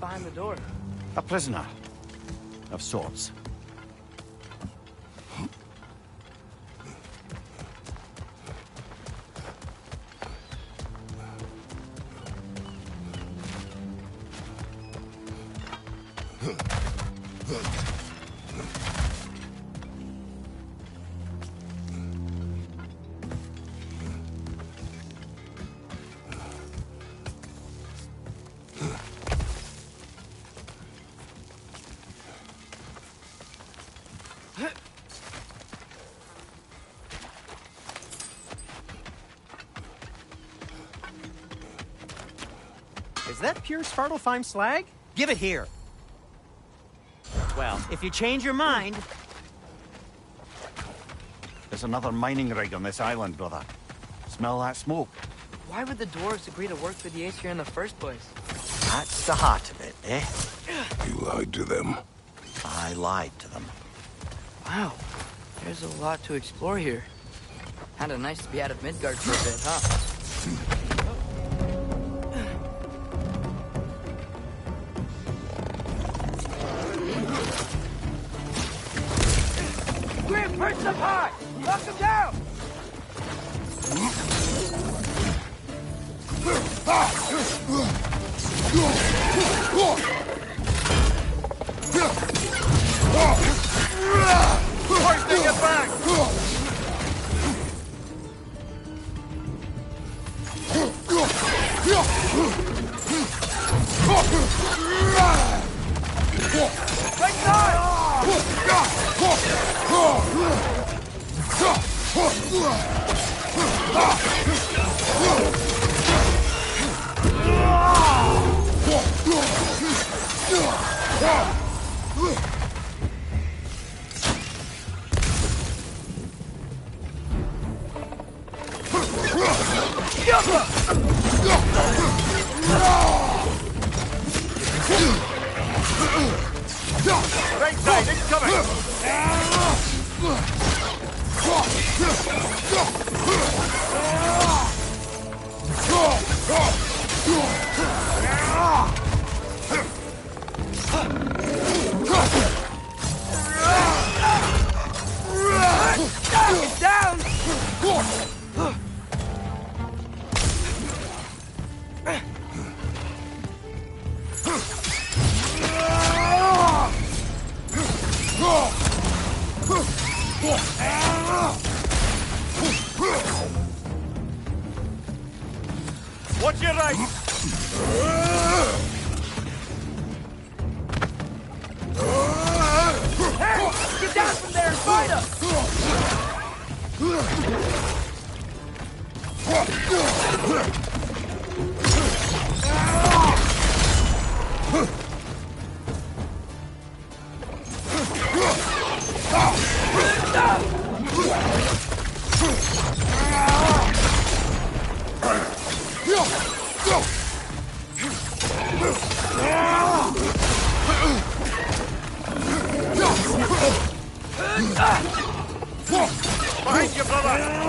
Behind the door. A prisoner. Of sorts. Is that pure Svartalfheim slag? Give it here. Well, if you change your mind... There's another mining rig on this island, brother. Smell that smoke? Why would the dwarves agree to work for the Ace here in the first place? That's the heart of it, eh? You lied to them. I lied to them. Wow, there's a lot to explore here. Kinda nice to be out of Midgard for a bit, huh? Grim, perch up high! Knock him down! Hoisting it back! Right side! Right side, incoming! Get down! Watch your right! Hey! Get down from there and fight us! Behind you, brother!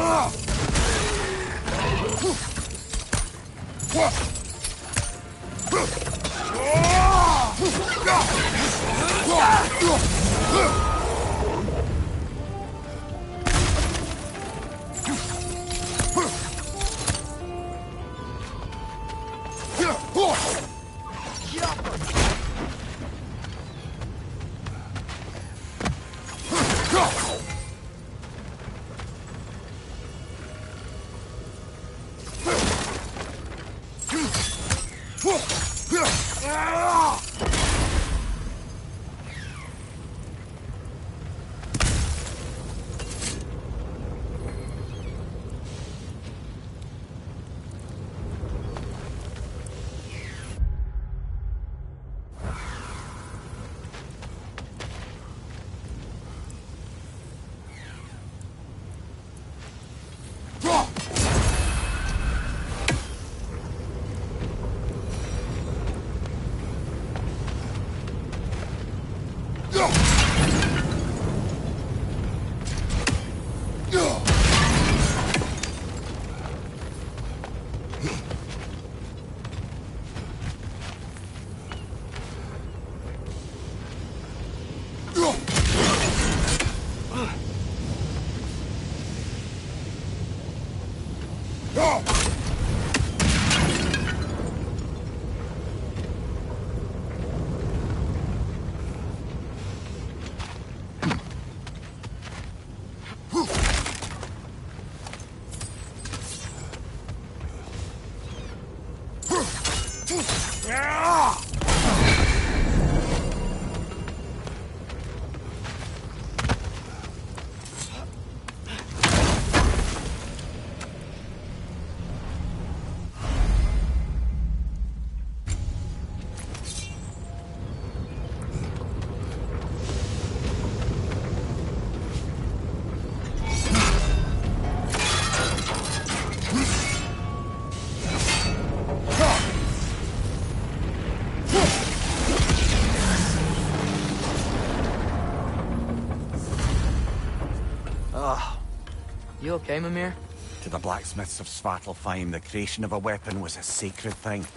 You okay, Mimir? To the blacksmiths of Svartalfheim, the creation of a weapon was a sacred thing.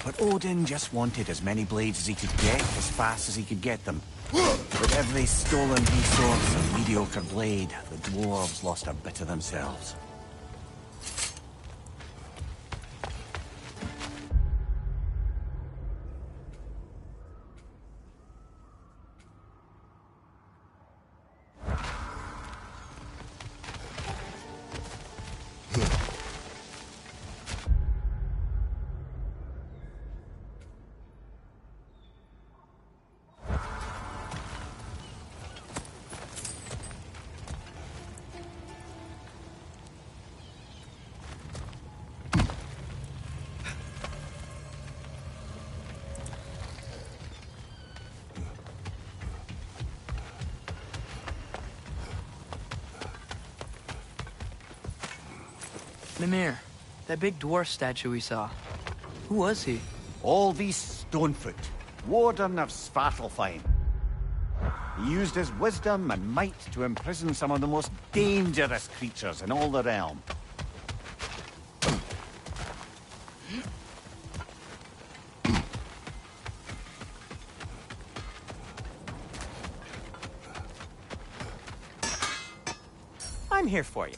But Odin just wanted as many blades as he could get, as fast as he could get them. With every stolen resource and mediocre blade, the dwarves lost a bit of themselves. Mimir, that big dwarf statue we saw. Who was he? All these Stonefoot, warden of Svartalfheim. He used his wisdom and might to imprison some of the most dangerous creatures in all the realm. I'm here for you.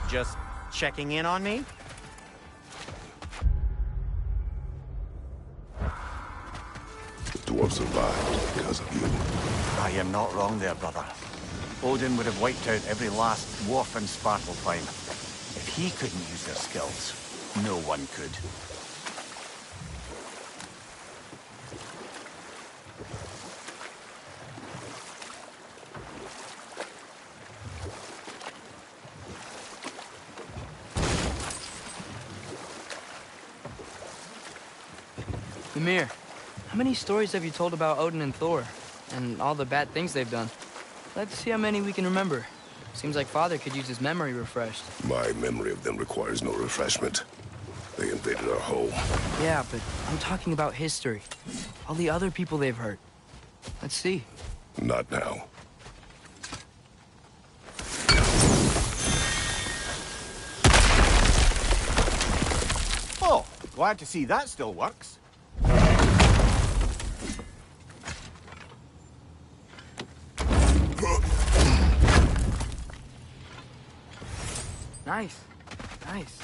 Just checking in on me? The dwarf survived because of you. I am not wrong there, brother. Odin would have wiped out every last dwarf in Svartalfheim. If he couldn't use their skills, no one could. Ymir, how many stories have you told about Odin and Thor? And all the bad things they've done? Let's see how many we can remember. Seems like Father could use his memory refreshed. My memory of them requires no refreshment. They invaded our home. Yeah, but I'm talking about history. All the other people they've hurt. Let's see. Not now. Oh, glad to see that still works. Nice. Nice.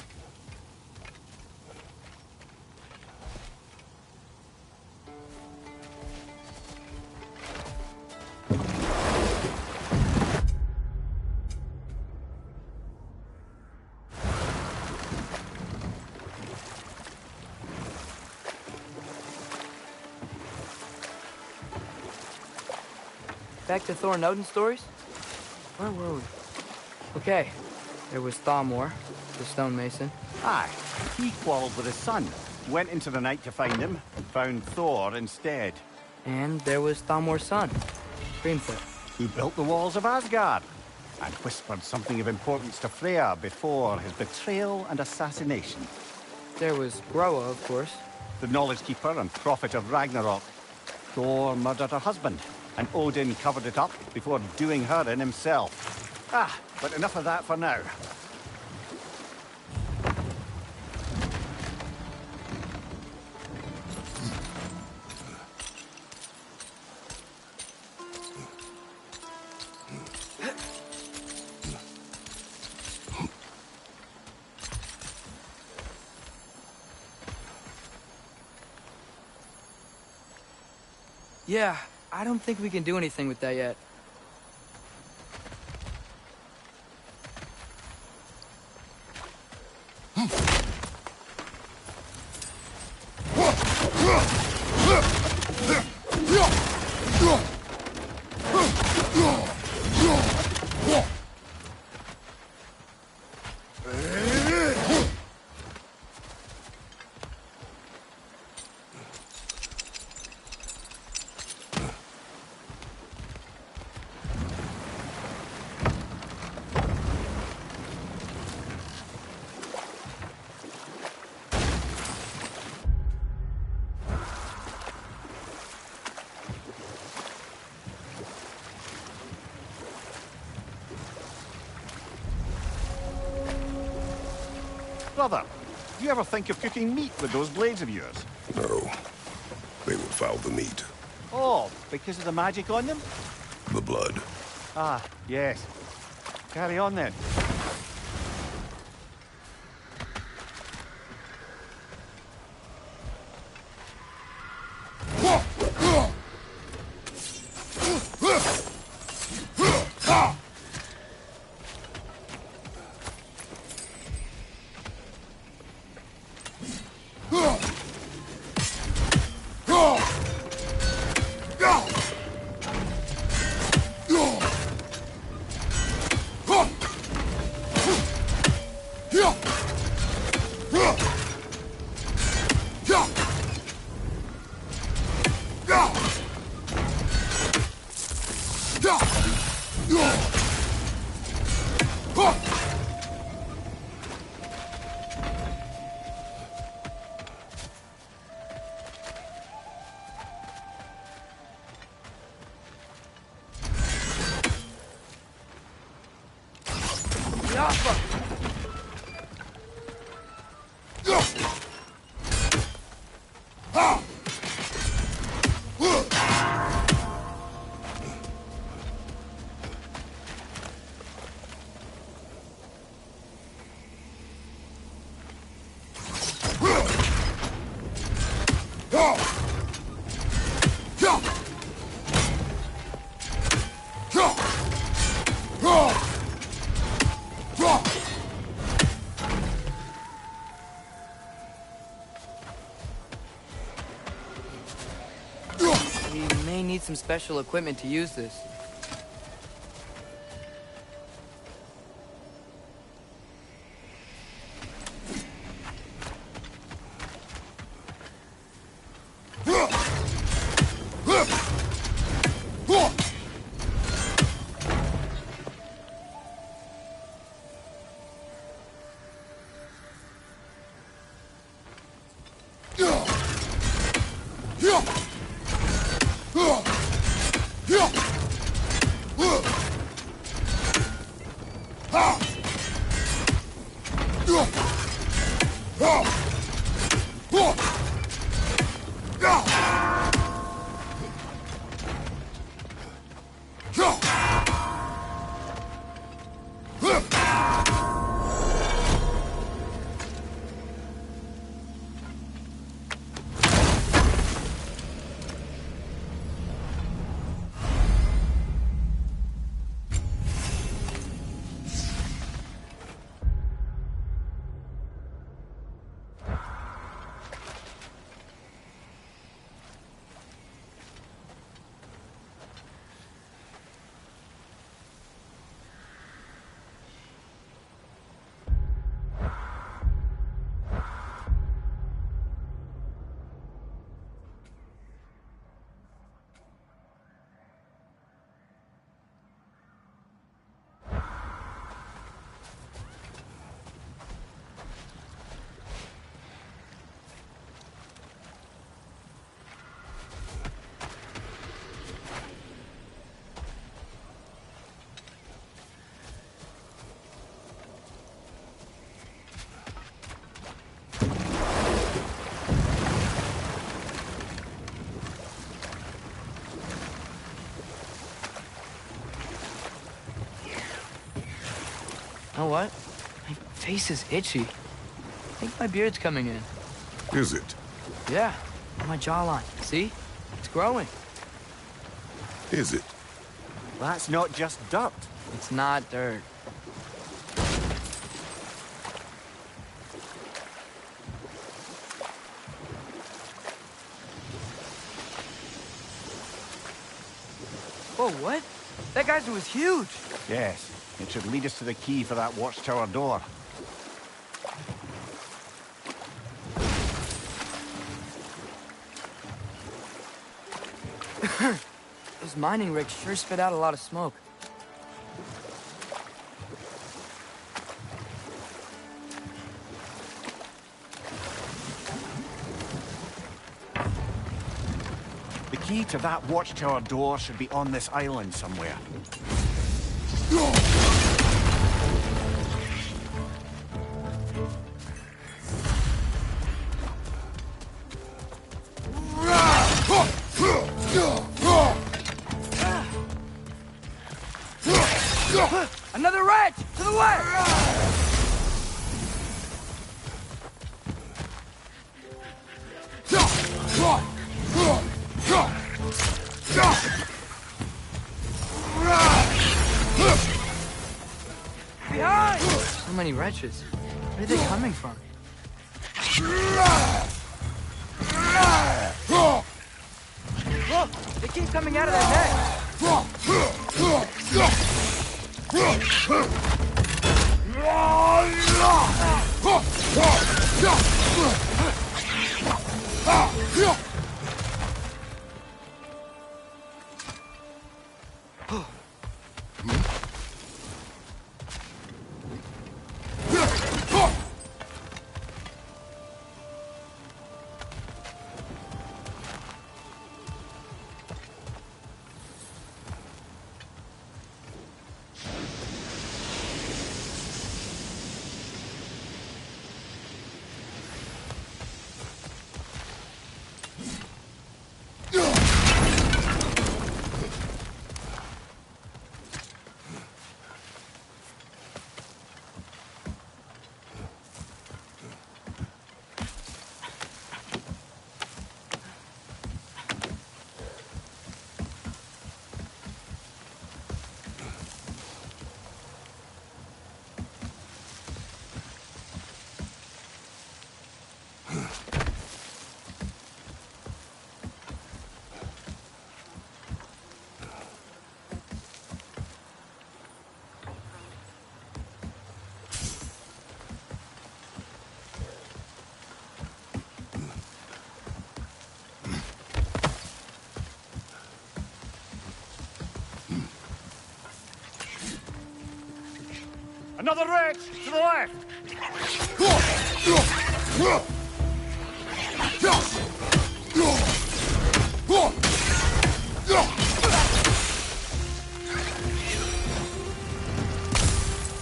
Back to Thor and Odin stories? Where were we? Okay, there was Thamor, the stonemason. Aye, he quarreled with his son, went into the night to find him, and found Thor instead. And there was Thamor's son, Grimthor. Who built the walls of Asgard, and whispered something of importance to Freya before his betrayal and assassination. There was Groa, of course. The knowledge keeper and prophet of Ragnarok. Thor murdered her husband, and Odin covered it up before doing her in himself. Ah, but enough of that for now. Yeah, I don't think we can do anything with that yet. Brother, do you ever think of cooking meat with those blades of yours? No. They would foul the meat. Oh, because of the magic on them? The blood. Ah, yes. Carry on then. We may need some special equipment to use this. You know what? My face is itchy. I think my beard's coming in. Is it? Yeah, on my jawline. See? It's growing. Is it? That's not just dirt. It's not dirt. Whoa, what? That geyser was huge. Yes, it should lead us to the key for that watchtower door. Those mining rigs sure spit out a lot of smoke. The key to that watchtower door should be on this island somewhere. Another wrench! To the left! Behind! So many wrenches. Where are they coming from? Look! They keep coming out of that net! Another wreck! To the left!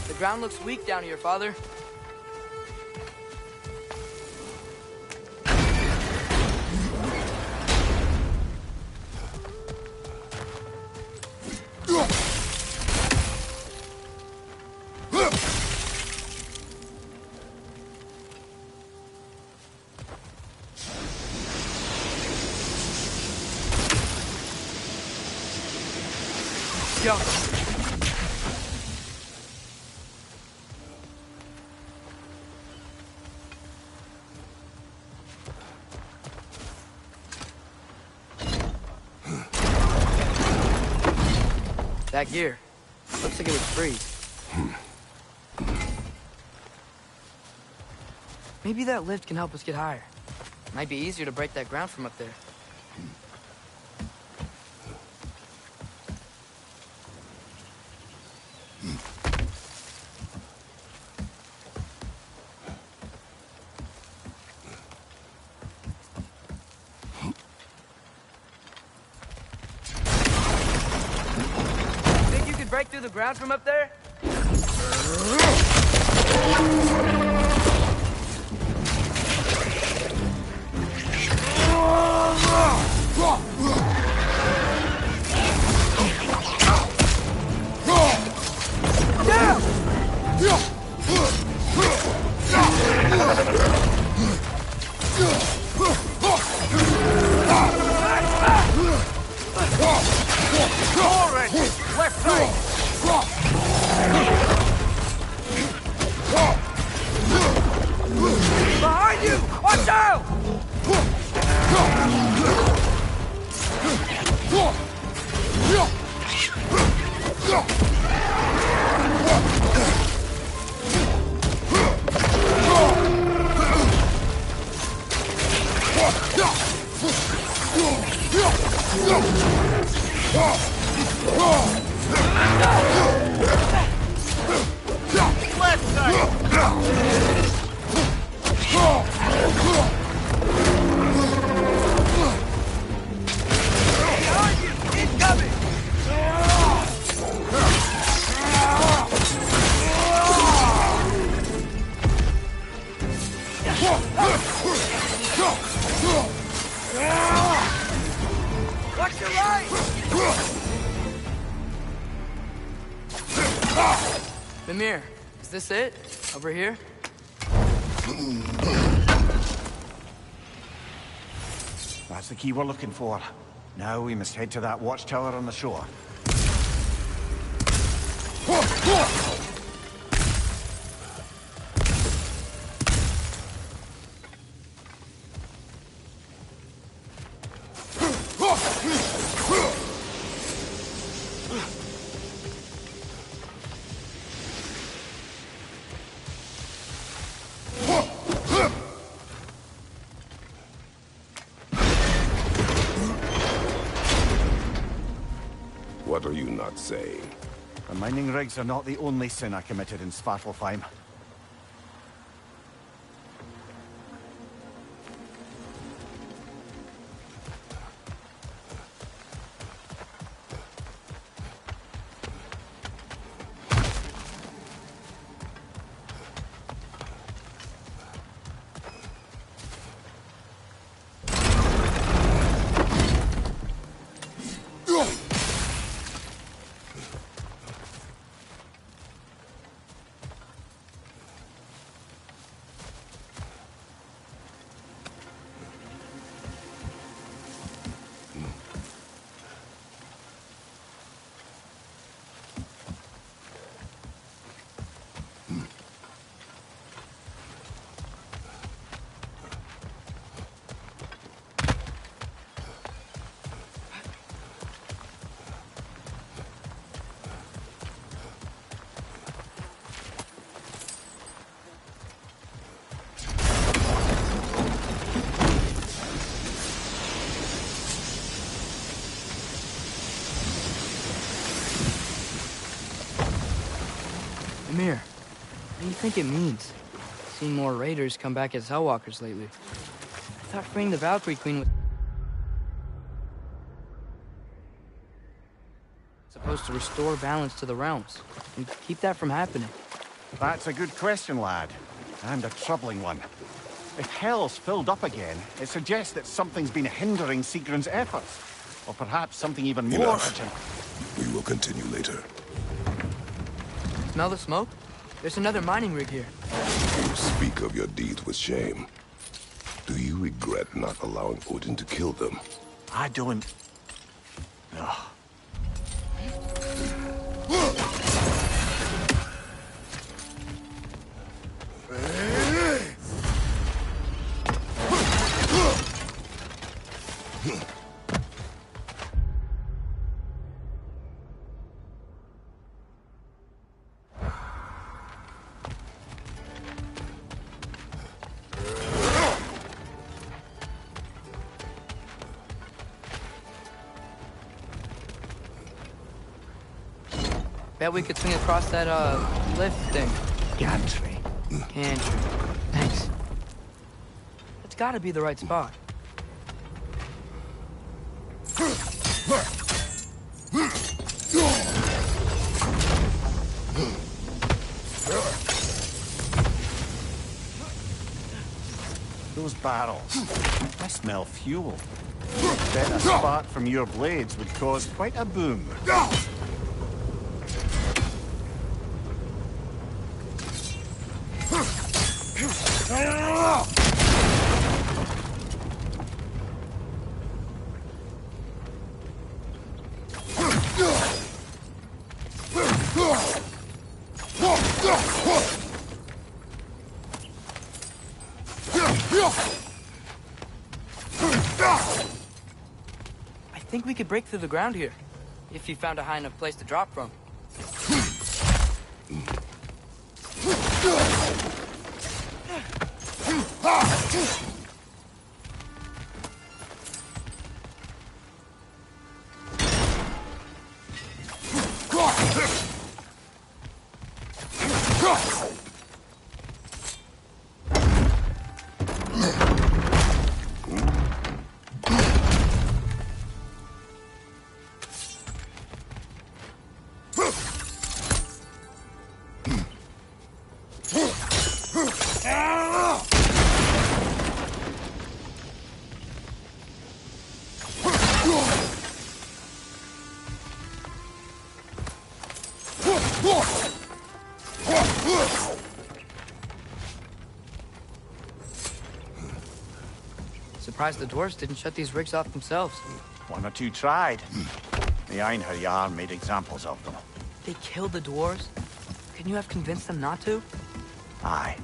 The ground looks weak down here, Father. Go. That gear. Looks like it would freeze. Maybe that lift can help us get higher. Might be easier to break that ground from up there. Break through the ground from up there? Left side! Behind you! Watch out! Left side! Behind you! Incoming! Watch your right! Mimir, is this it? Over here? That's the key we're looking for. Now we must head to that watchtower on the shore. What are you not saying? The mining rigs are not the only sin I committed in Svartalfheim. think it means? Seen more raiders come back as Hellwalkers lately. I thought freeing the Valkyrie Queen was supposed to restore balance to the realms and keep that from happening. That's a good question, lad. And a troubling one. If Hell's filled up again, it suggests that something's been hindering Sigrun's efforts. Or perhaps something even more Enough. urgent. We will continue later. Smell the smoke? There's another mining rig here. You speak of your deeds with shame. Do you regret not allowing Odin to kill them? I don't... Ugh. Bet we could swing across that, lift thing. Gantry. Gantry. Thanks. It's gotta be the right spot. Those barrels. I smell fuel. Bet a spark from your blades would cause quite a boom. I think we could break through the ground here, if you found a high enough place to drop from. Surprised the dwarves didn't shut these rigs off themselves. One or two tried. The Einherjar made examples of them. They killed the dwarves? Couldn't you have convinced them not to? Aye.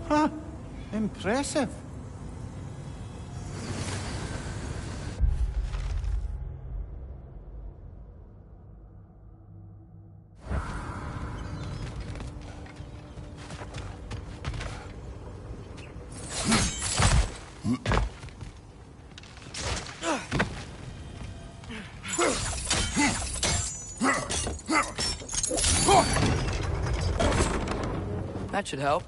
Huh. Impressive. That should help.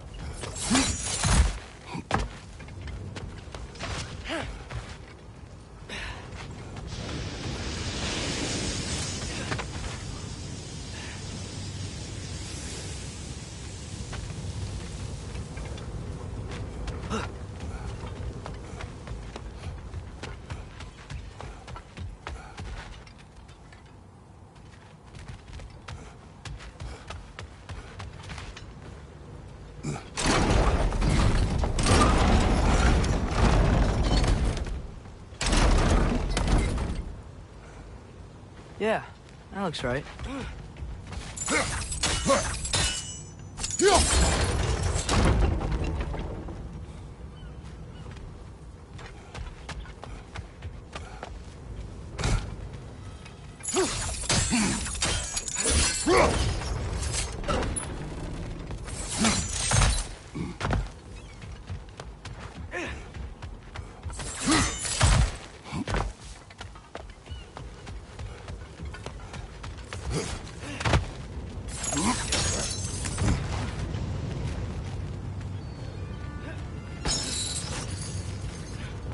Yeah, that looks right.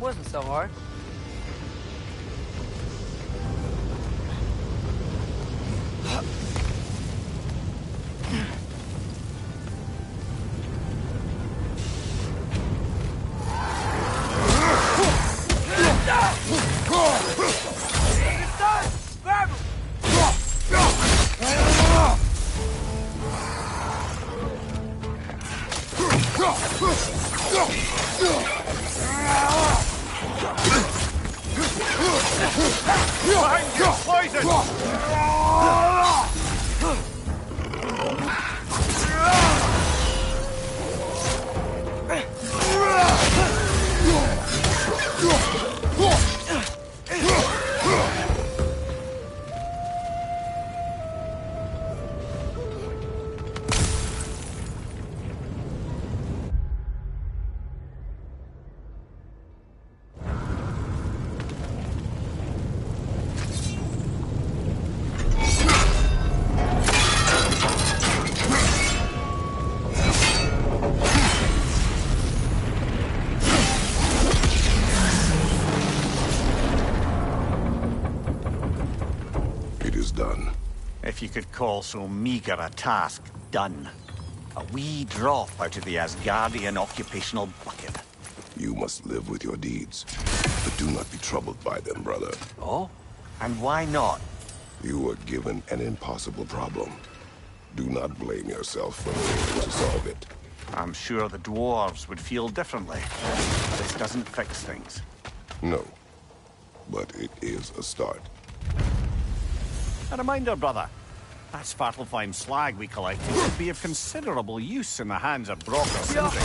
Wasn't so hard. It's done! Grab him! Behind you, poison! It is done. If you could call so meager a task done. A wee drop out of the Asgardian occupational bucket. You must live with your deeds, but do not be troubled by them, brother. Oh? And why not? You were given an impossible problem. Do not blame yourself for failing to solve it. I'm sure the dwarves would feel differently. This doesn't fix things. No, but it is a start. A reminder, brother. That Svartalfheim slag we collected would be of considerable use in the hands of Brock or Sindri.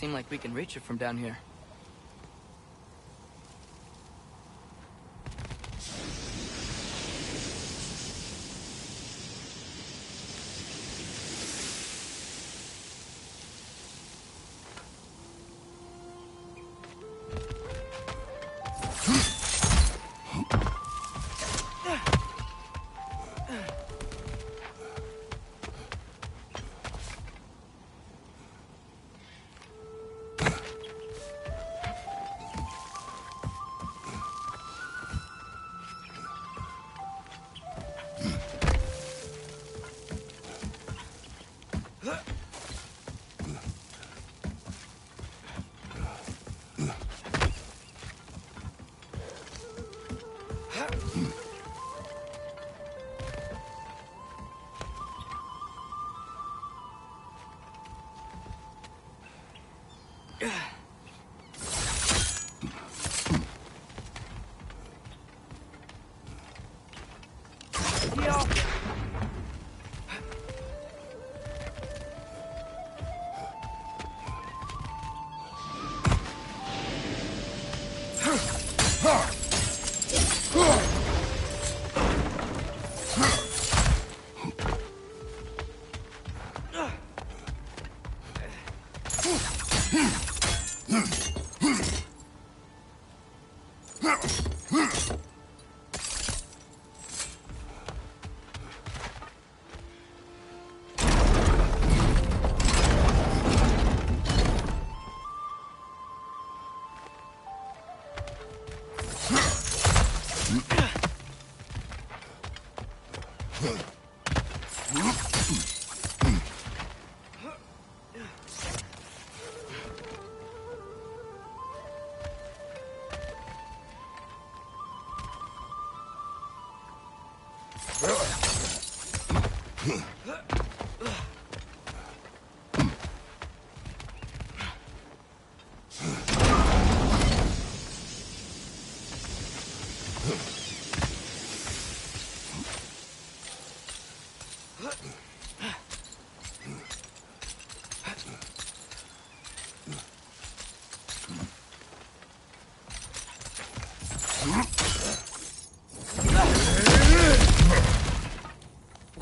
seem like we can reach it from down here.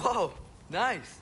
Whoa, nice.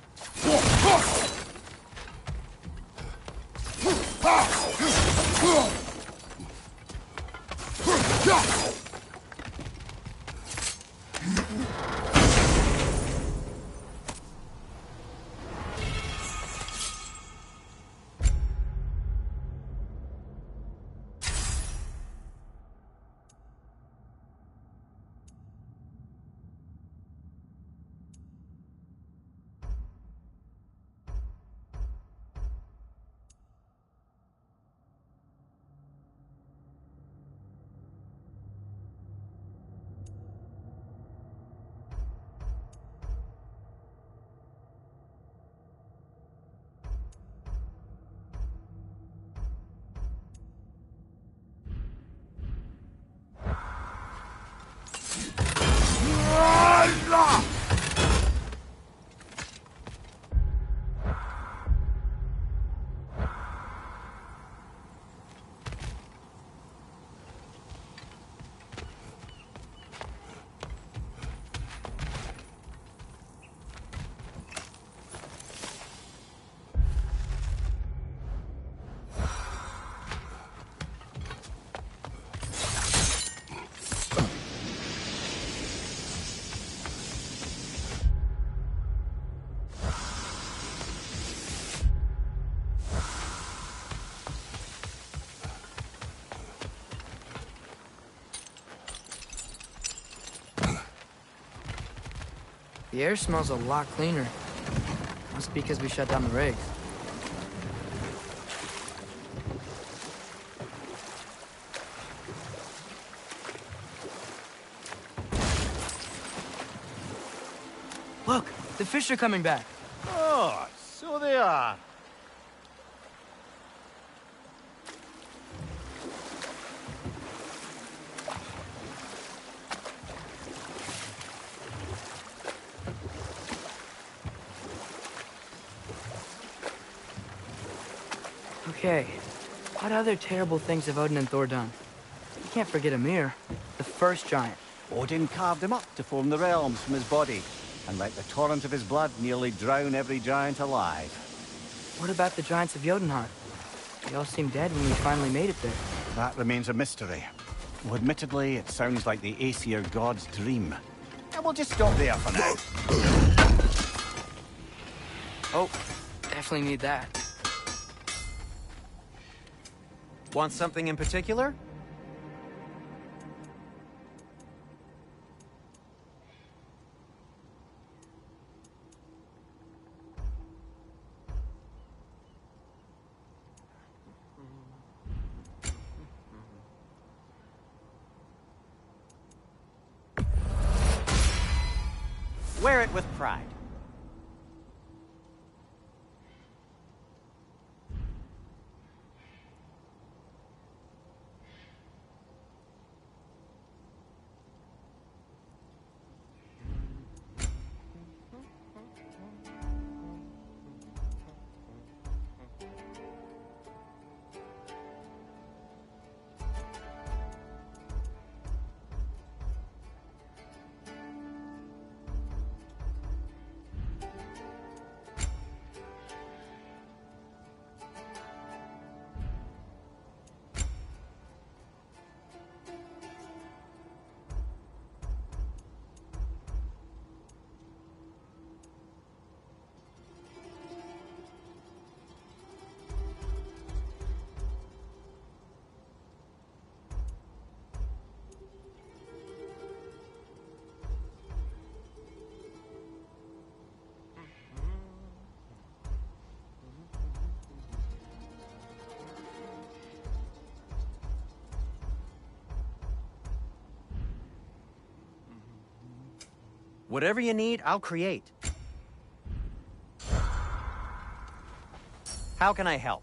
The air smells a lot cleaner. Must be because we shut down the rigs. Look, the fish are coming back. Oh, so they are. Okay, What other terrible things have Odin and Thor done? You can't forget Ymir, the first giant. Odin carved him up to form the realms from his body, and let the torrent of his blood nearly drown every giant alive. What about the giants of Jotunheim? They all seemed dead when we finally made it there. That remains a mystery. Well, admittedly, it sounds like the Aesir god's dream. And we'll just stop there for now. Oh, definitely need that. Want something in particular? Wear it with pride. Whatever you need, I'll create. How can I help?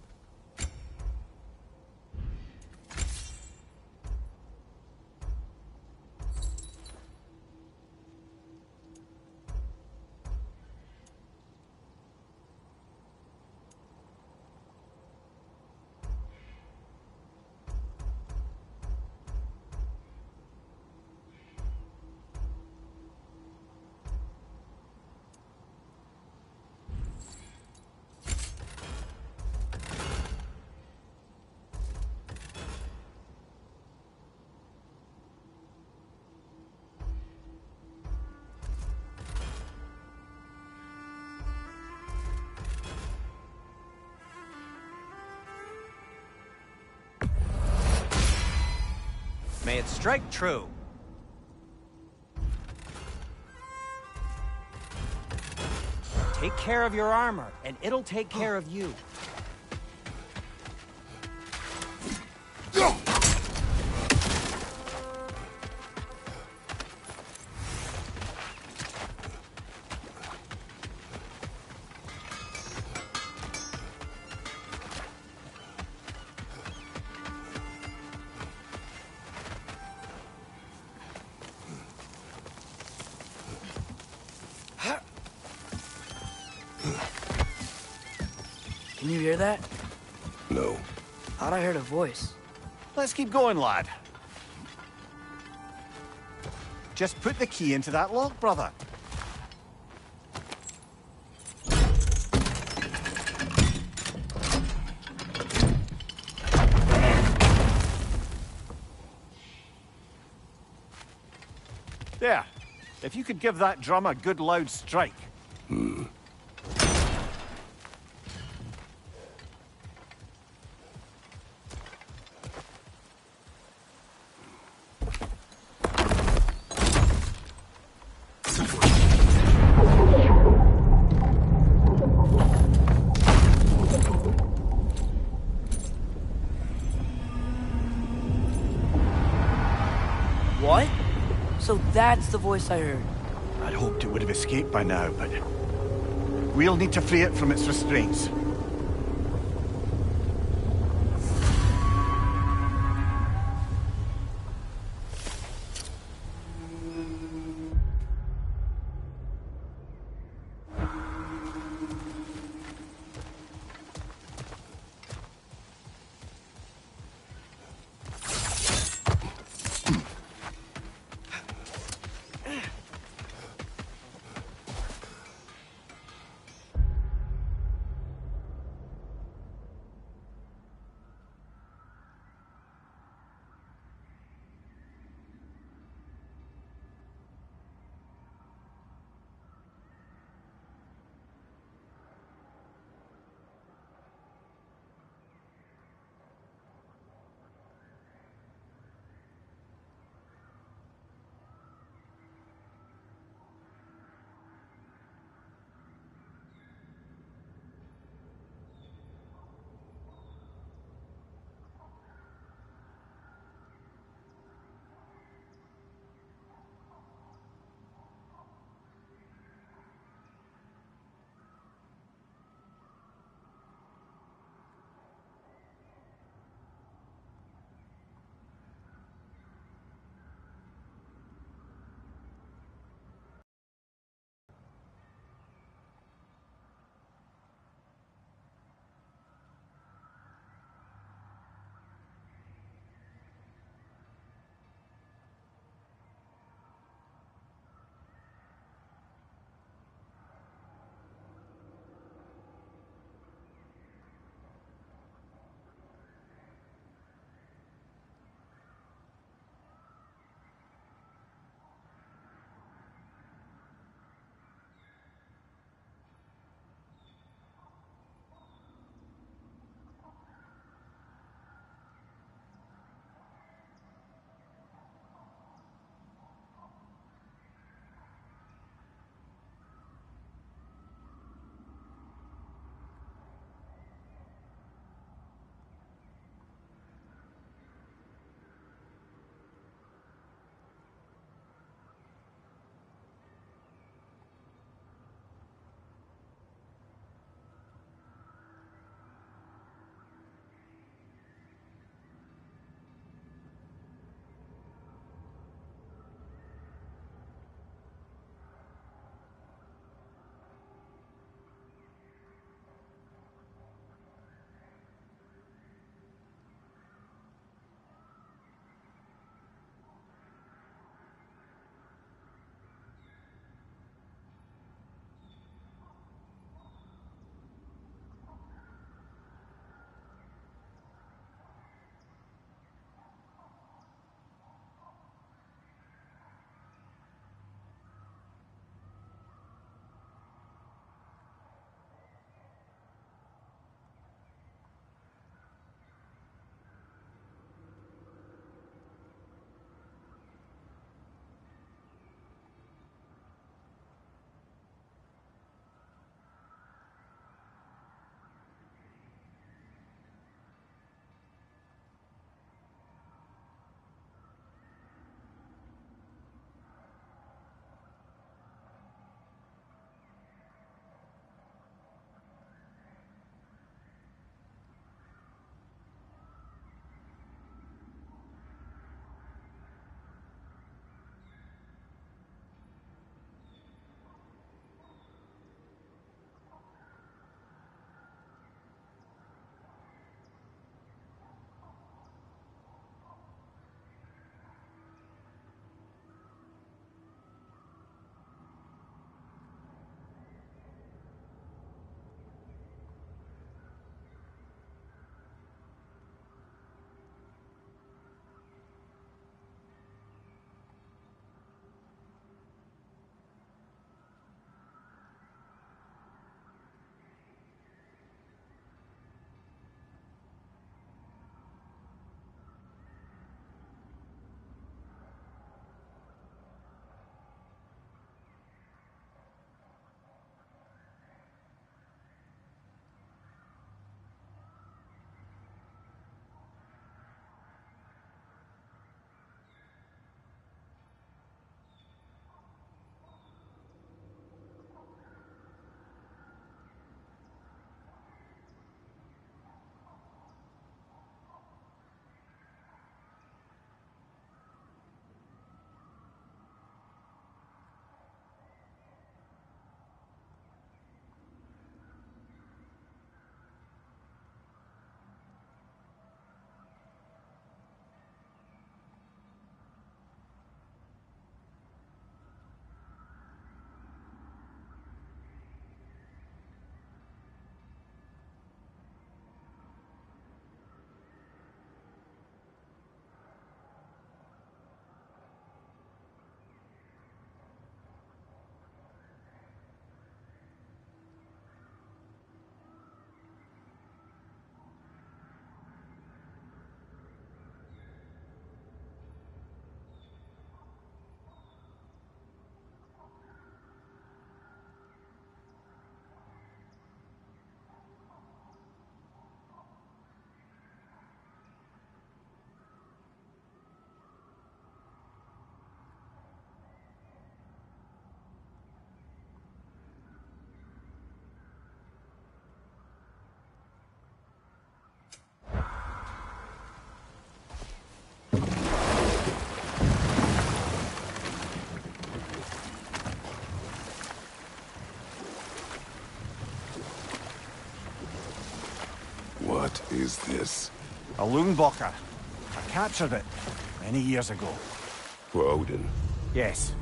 May it strike true. Take care of your armor, and it'll take care of you. Can you hear that? No. Thought I heard a voice. Let's keep going, lad. Just put the key into that lock, brother. There. If you could give that drum a good loud strike. What? So that's the voice I heard. I'd hoped it would have escaped by now, but we'll need to free it from its restraints. What is this? A loonbocker. I captured it many years ago. For Odin? Yes.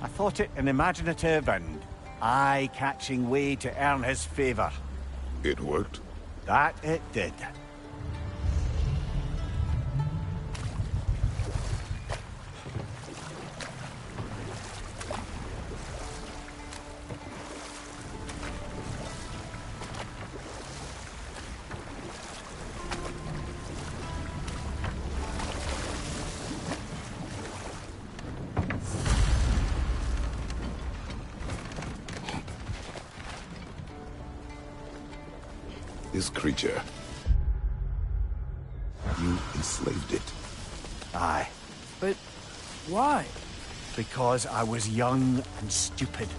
I thought it an imaginative and eye-catching way to earn his favor. It worked? That it did. This creature. You enslaved it. Aye. But why? Because I was young and stupid.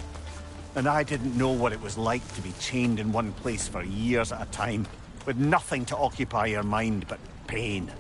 And I didn't know what it was like to be chained in one place for years at a time, with nothing to occupy your mind but pain.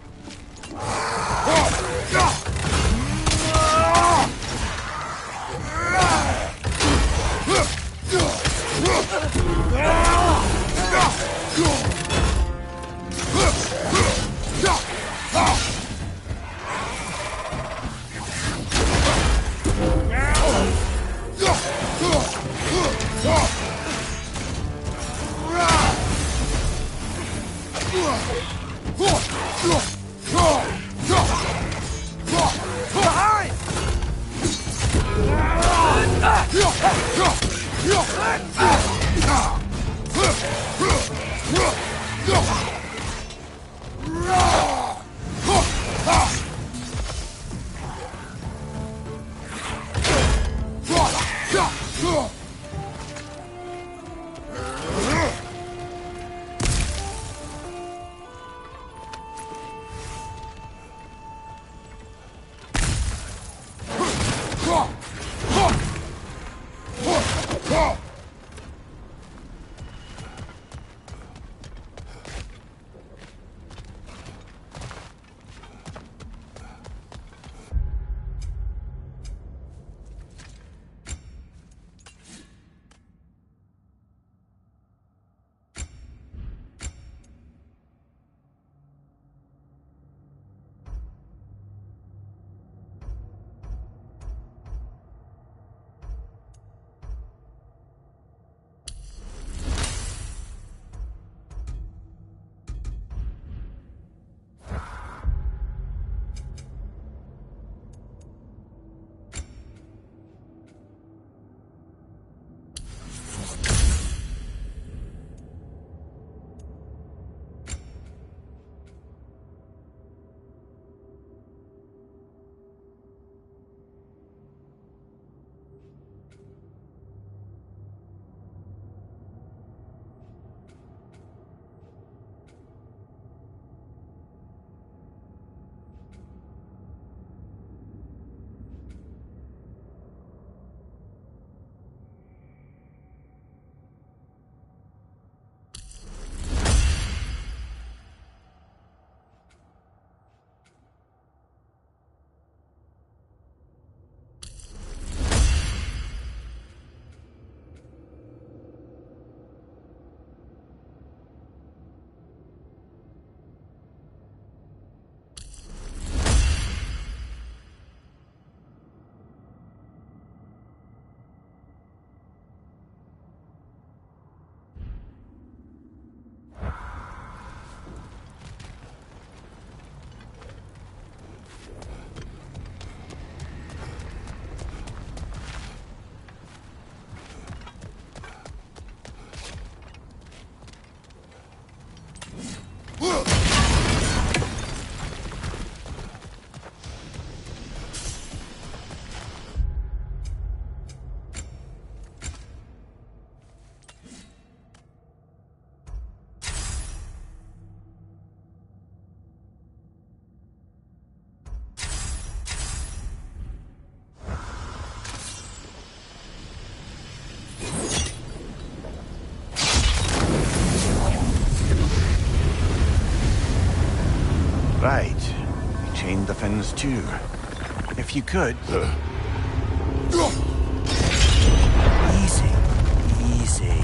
Right. You chained the fins too. If you could... Easy. Easy.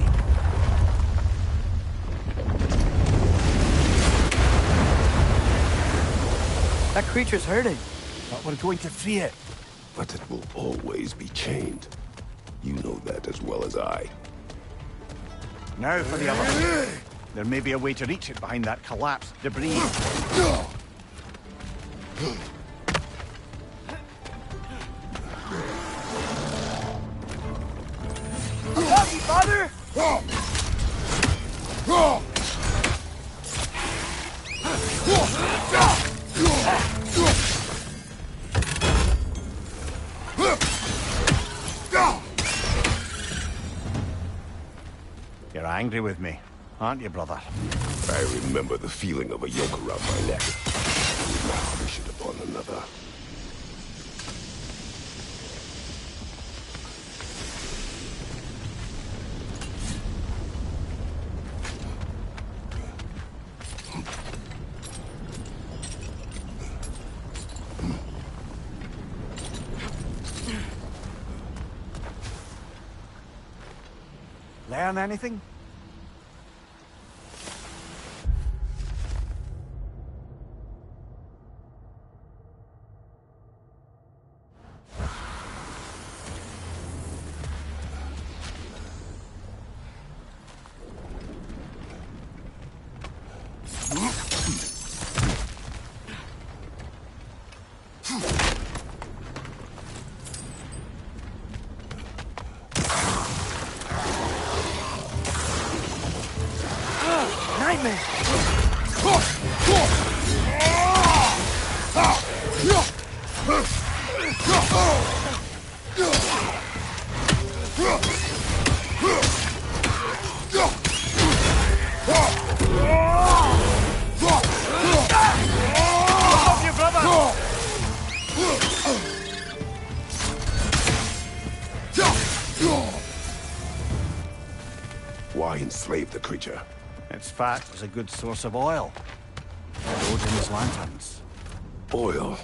creature's hurting. But we're going to free it. But it will always be chained. You know that as well as I. Now for the other. There may be a way to reach it behind that collapsed debris. Lucky, father! You're angry with me, aren't you, brother? I remember the feeling of a yoke around my neck. We now wish it upon another. Learn anything? Nightmare! Why enslave the creature? Its fat was a good source of oil. For Odin's lanterns. Oil.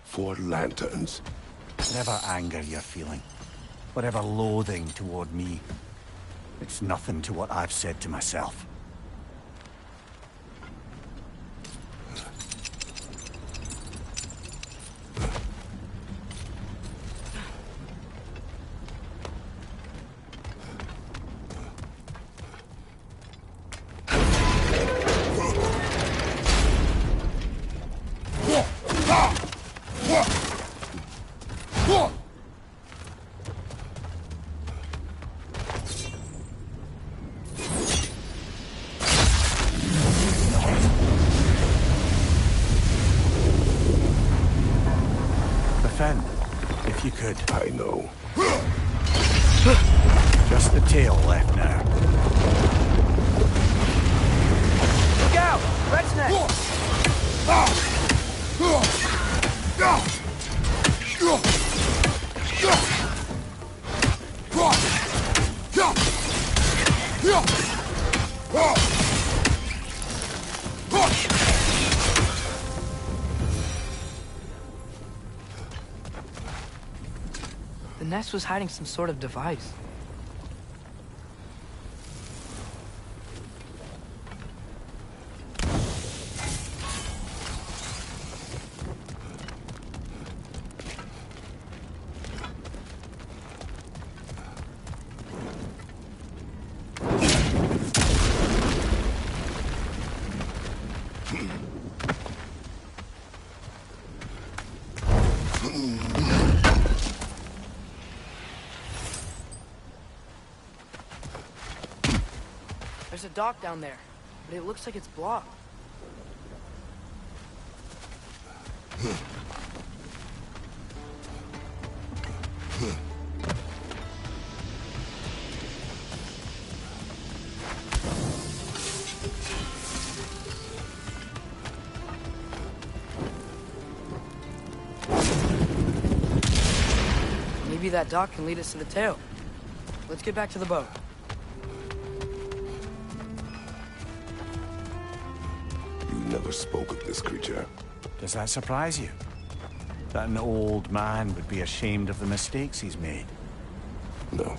For lanterns. Whatever anger you're feeling, whatever loathing toward me, it's nothing to what I've said to myself. Defend, if you could. I know. Just the tail left now. Look out! Red's next! The nest was hiding some sort of device. There's a dock down there, but it looks like it's blocked. Maybe that dock can lead us to the tail. Let's get back to the boat. Never spoke of this creature. Does that surprise you? That an old man would be ashamed of the mistakes he's made? No.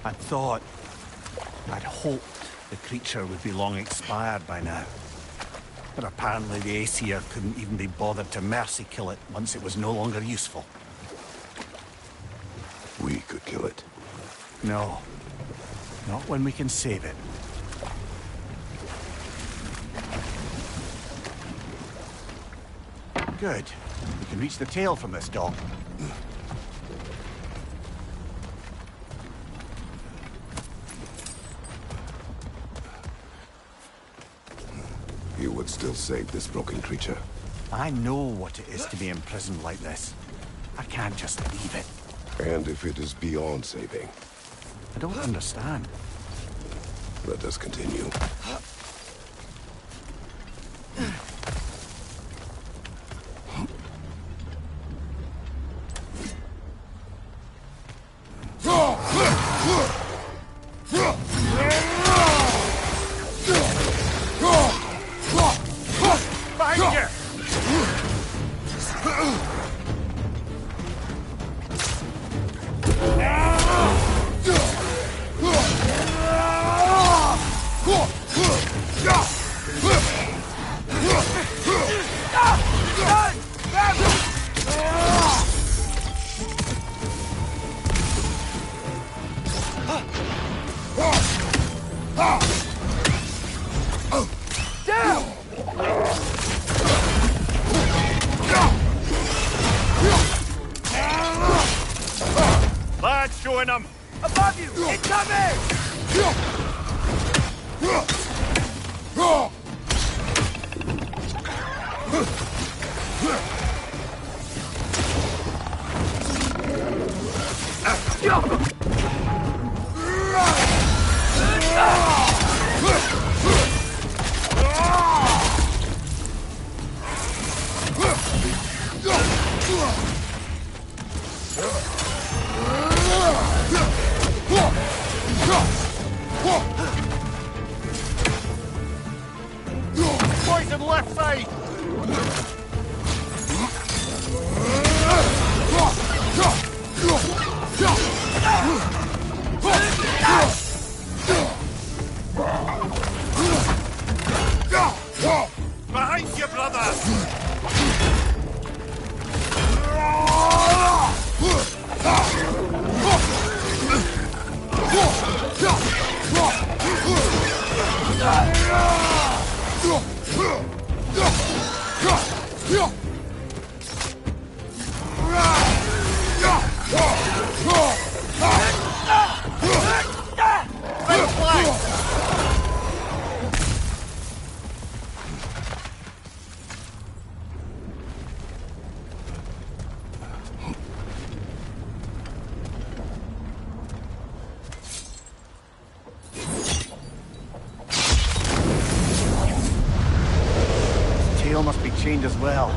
I'd hoped the creature would be long expired by now. But apparently the Aesir couldn't even be bothered to mercy kill it once it was no longer useful. We could kill it. No. Not when we can save it. Good. We can reach the tail from this dock. You would still save this broken creature. I know what it is to be imprisoned like this. I can't just leave it. And if it is beyond saving, I don't understand. let us continue. Lads, join them! Above you! Incoming! Poison left side! Behind you, brother! Tail must be chained as well.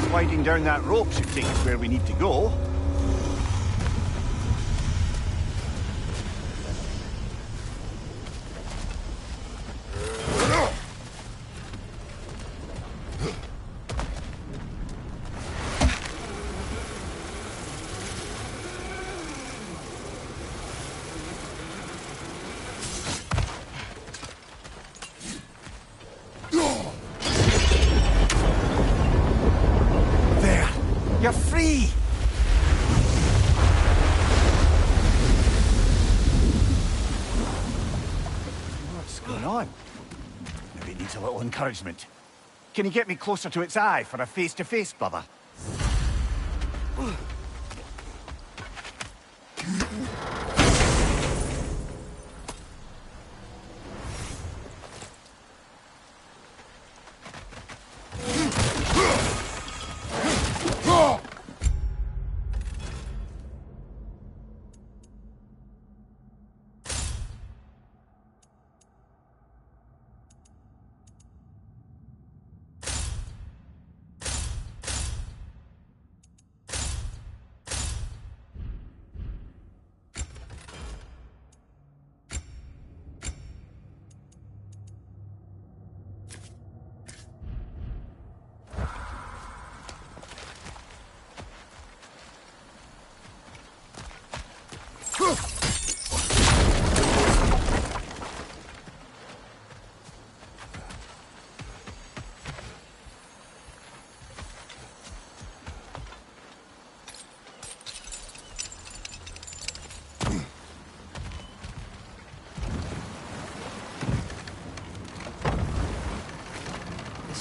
Sliding down that rope should take us where we need to go. You're free! What's going on? Maybe it needs a little encouragement. Can you get me closer to its eye for a face-to-face, brother?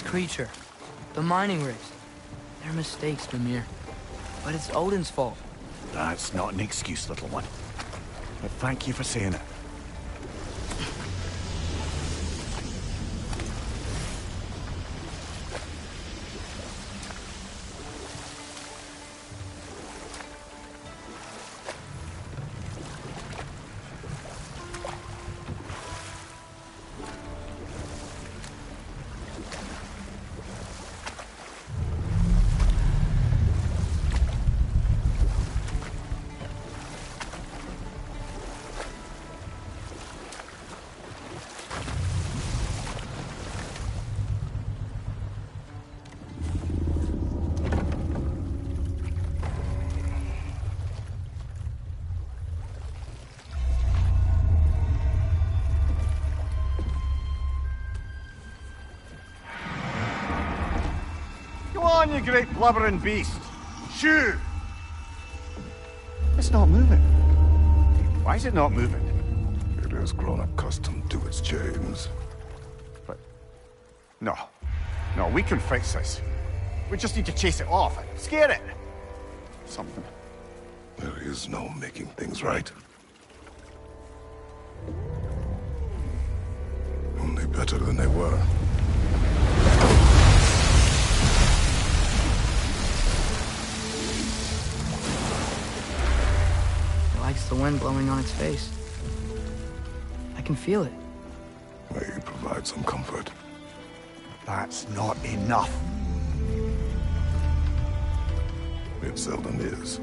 creature, the mining rigs. They're mistakes, Mimir. But it's Odin's fault. That's not an excuse, little one. But thank you for saying it. Come on, you great blubbering beast! Shoo! It's not moving. Why is it not moving? It has grown accustomed to its chains. But... No. No, we can fix this. We just need to chase it off and scare it. Something. There is no making things right. Only better than they were. It likes the wind blowing on its face. I can feel it. May provide some comfort. That's not enough. It seldom is.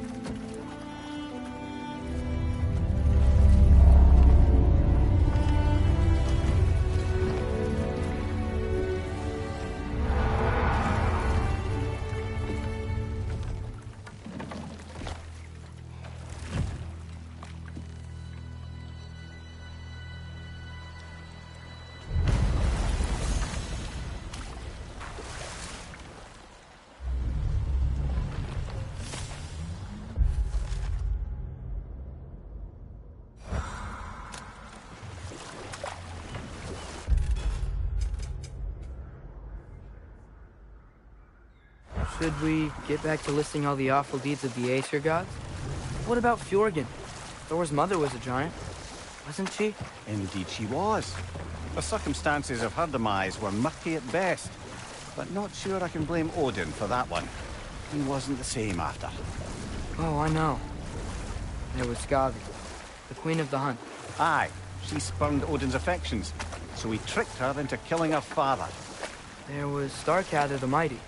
Should we get back to listing all the awful deeds of the Aesir gods? What about Fjorgyn? Thor's mother was a giant, wasn't she? Indeed she was. The circumstances of her demise were murky at best. But not sure I can blame Odin for that one. He wasn't the same after. Oh, I know. There was Skavi, the queen of the Hun. Aye, she spurned Odin's affections, so he tricked her into killing her father. There was Starkadr the Mighty,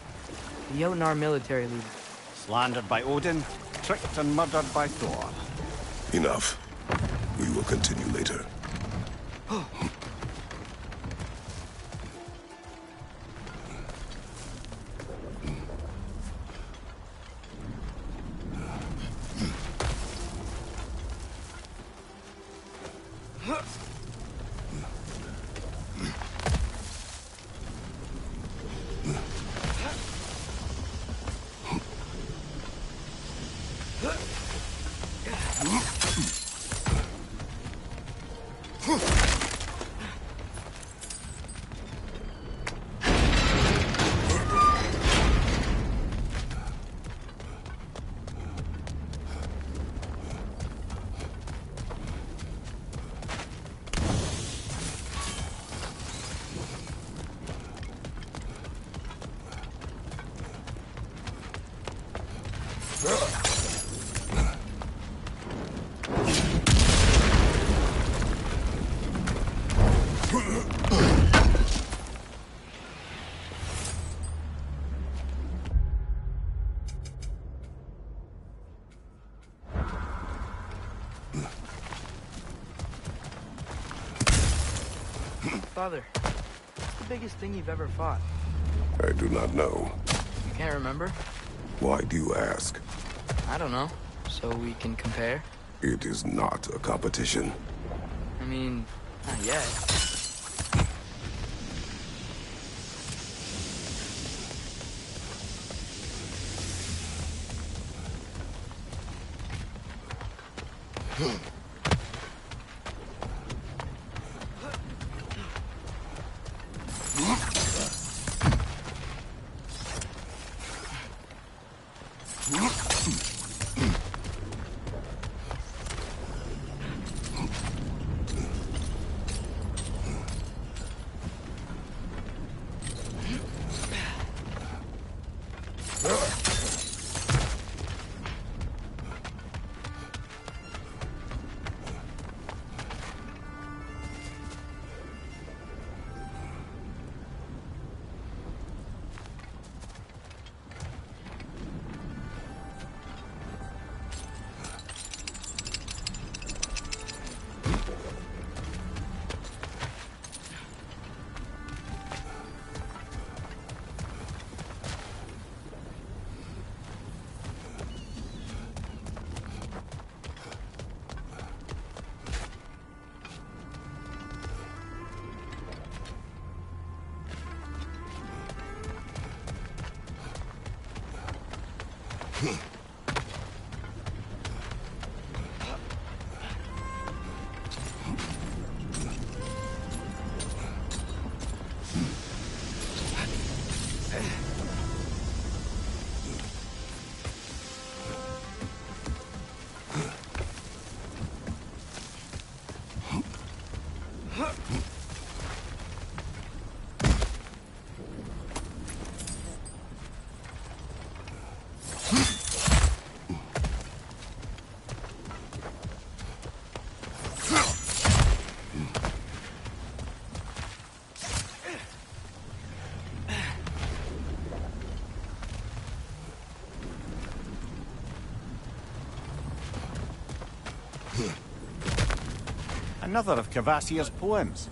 the Jotnar military leader. Slandered by Odin, tricked and murdered by Thor. Enough. We will continue later. Father, what's the biggest thing you've ever fought? I do not know. You can't remember? Why do you ask? I don't know. So we can compare? It is not a competition. I mean, not yet. Another of Cavassier's poems.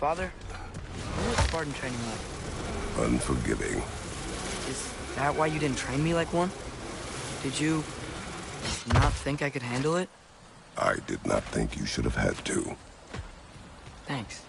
Father, what was Spartan training like? Unforgiving. Is that why you didn't train me like one? Did you not think I could handle it? I did not think you should have had to. Thanks.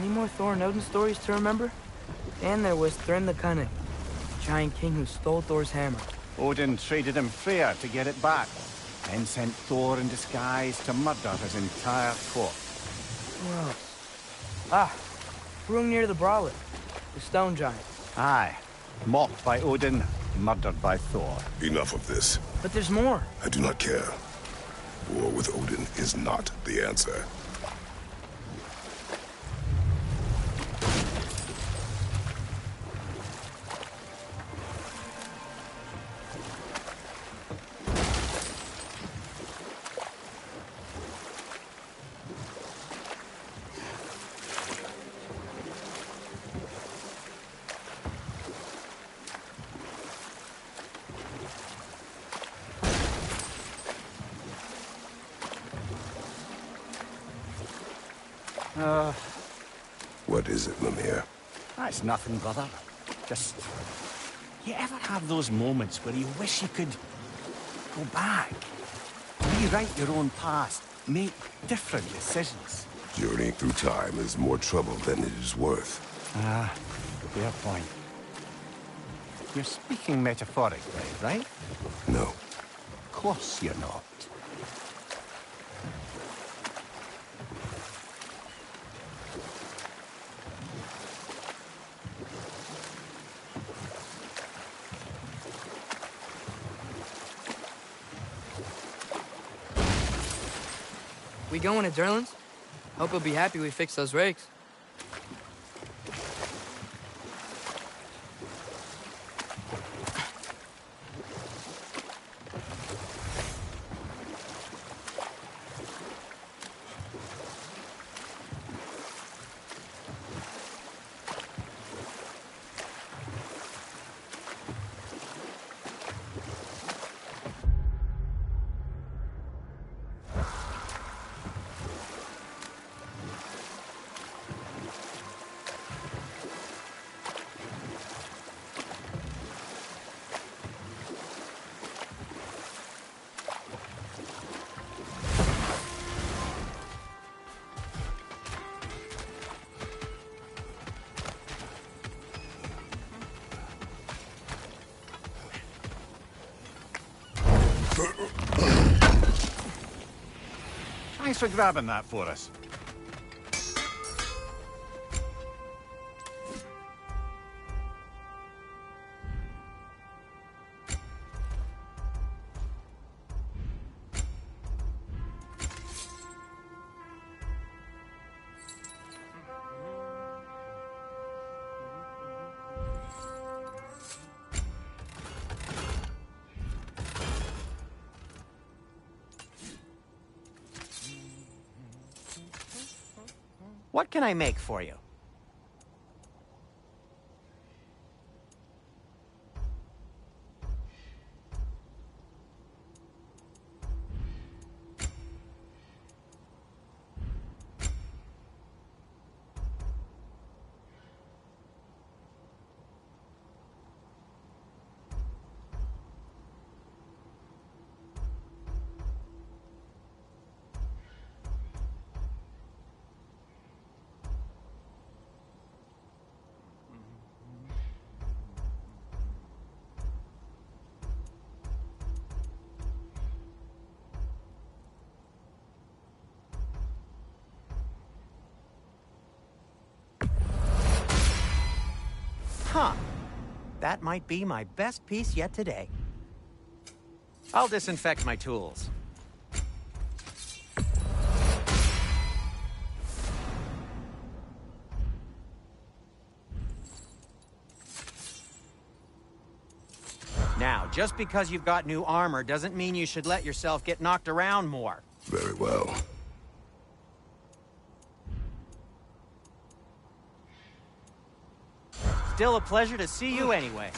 Any more Thor and Odin stories to remember? And there was Thrym the Cunning, giant king who stole Thor's hammer. Odin traded him Freyr to get it back, then sent Thor in disguise to murder his entire court. Who else? Ah, Hrungnir the Brawler, the stone giant. Aye. Mocked by Odin, murdered by Thor. Enough of this. But there's more. I do not care. War with Odin is not the answer. What is it, Mimir? That's nothing, brother. Just... You ever have those moments where you wish you could... go back? Rewrite your own past. Make different decisions. Journeying through time is more trouble than it is worth. Ah, fair point. You're speaking metaphorically, right? No. Of course you're not. We going to Durlin's? Hope he'll be happy we fixed those rakes. Thanks for grabbing that for us. What can I make for you? Huh. That might be my best piece yet today. I'll disinfect my tools. Now, just because you've got new armor doesn't mean you should let yourself get knocked around more. Very well. Still a pleasure to see you anyway.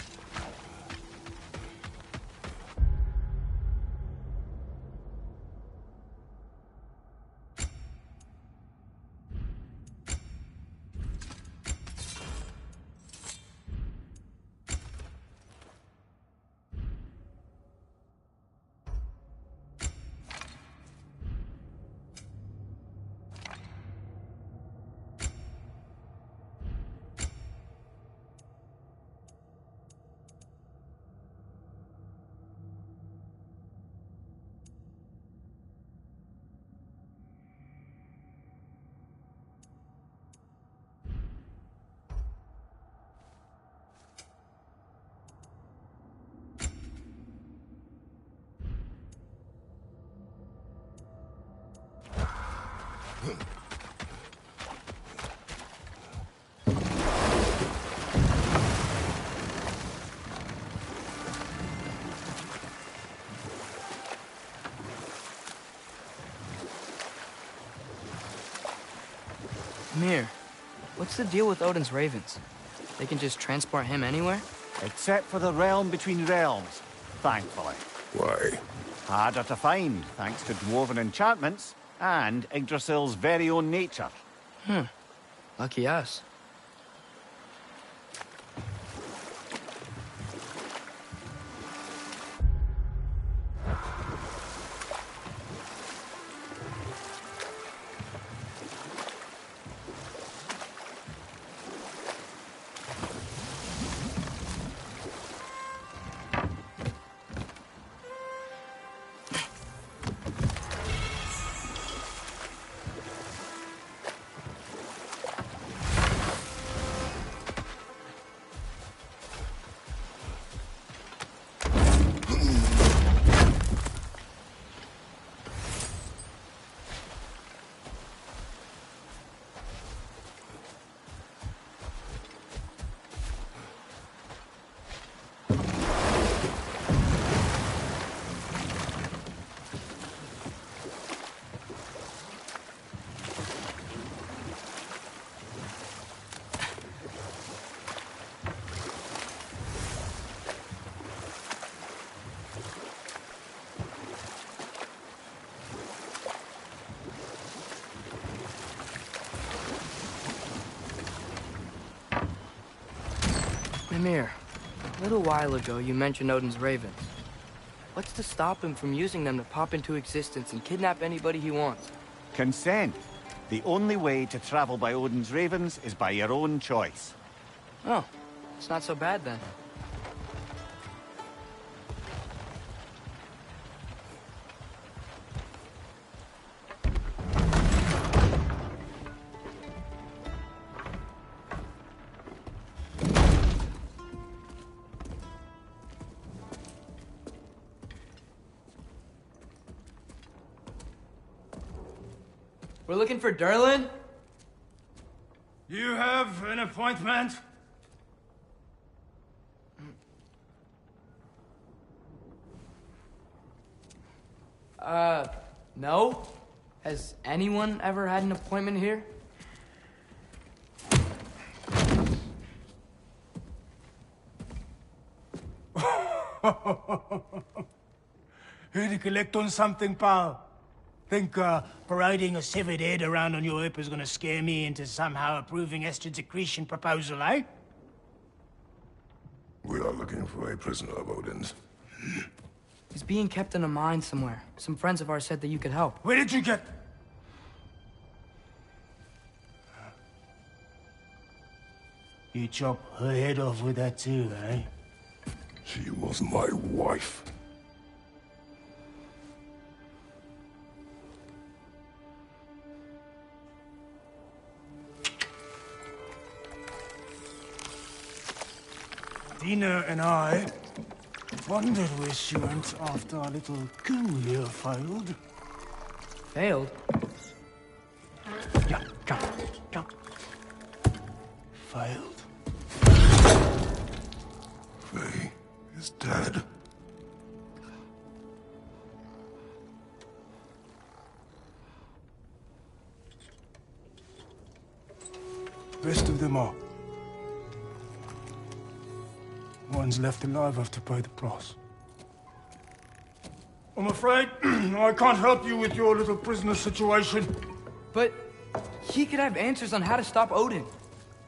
Mir, what's the deal with Odin's ravens? They can just transport him anywhere? Except for the realm between realms, thankfully. Why? Harder to find, thanks to dwarven enchantments and Yggdrasil's very own nature. Lucky us. Mimir, a little while ago you mentioned Odin's ravens. What's to stop him from using them to pop into existence and kidnap anybody he wants? Consent. The only way to travel by Odin's ravens is by your own choice. Oh, it's not so bad then. We're looking for Durlin? You have an appointment? No? Has anyone ever had an appointment here? Here to collect on something, pal? Think, parading a severed head around on your hip is gonna scare me into somehow approving Estrid's accretion proposal, eh? We are looking for a prisoner of Odin's. He's being kept in a mine somewhere. Some friends of ours said that you could help. Where did you get... You chop her head off with that too, eh? She was my wife. Dina and I wondered where she went after our little coup here failed. Failed? Yeah, come. Failed. Faye is dead. Rest of them are. One's left alive have to pay the price. I'm afraid I can't help you with your little prisoner situation. But he could have answers on how to stop Odin.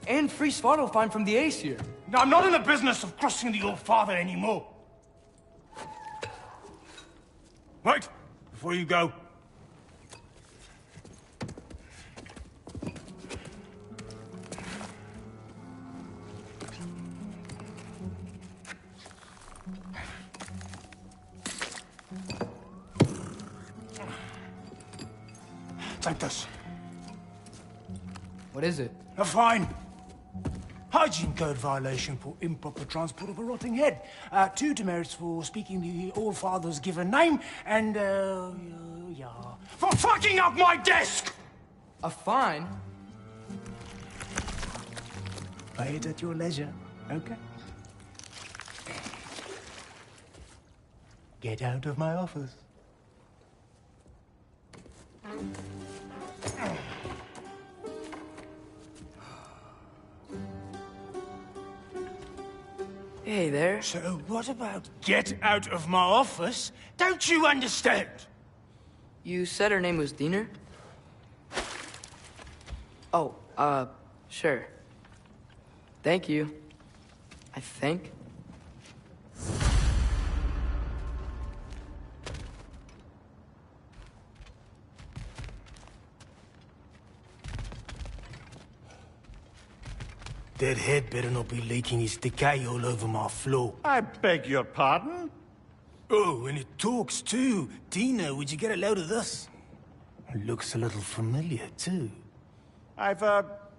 And free Svartalfheim from the Aesir. Now, I'm not in the business of crossing the old father anymore. Right, before you go. Take this. What is it? A fine. Hygiene code violation for improper transport of a rotting head. 2 demerits for speaking the All-Father's given name, and, yeah. For fucking up my desk! A fine? Pay it at your leisure, okay? Get out of my office. Hey there. So what about get out of my office? Don't you understand? You said her name was Diener? Oh, sure. Thank you. I think. That head better not be leaking his decay all over my floor. I beg your pardon? Oh, and it talks too. Dina, would you get a load of this? It looks a little familiar too. I've,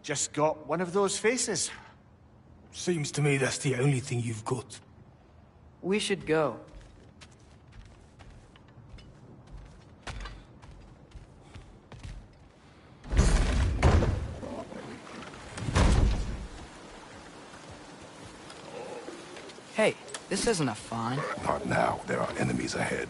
just got one of those faces. Seems to me that's the only thing you've got. We should go. Hey, this isn't a fine. Not now. There are enemies ahead.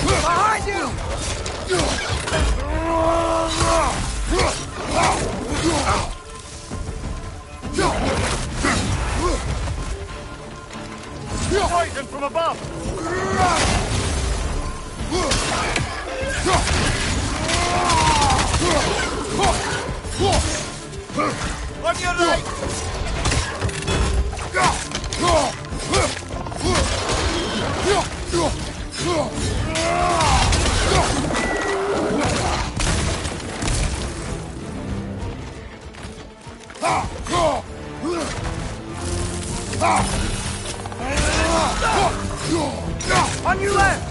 Behind you! Poison from above! On your right! On your left!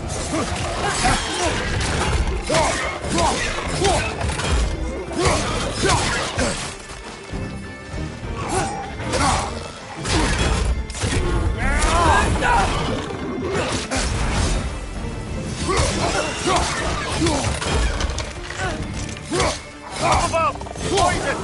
Above! Poison!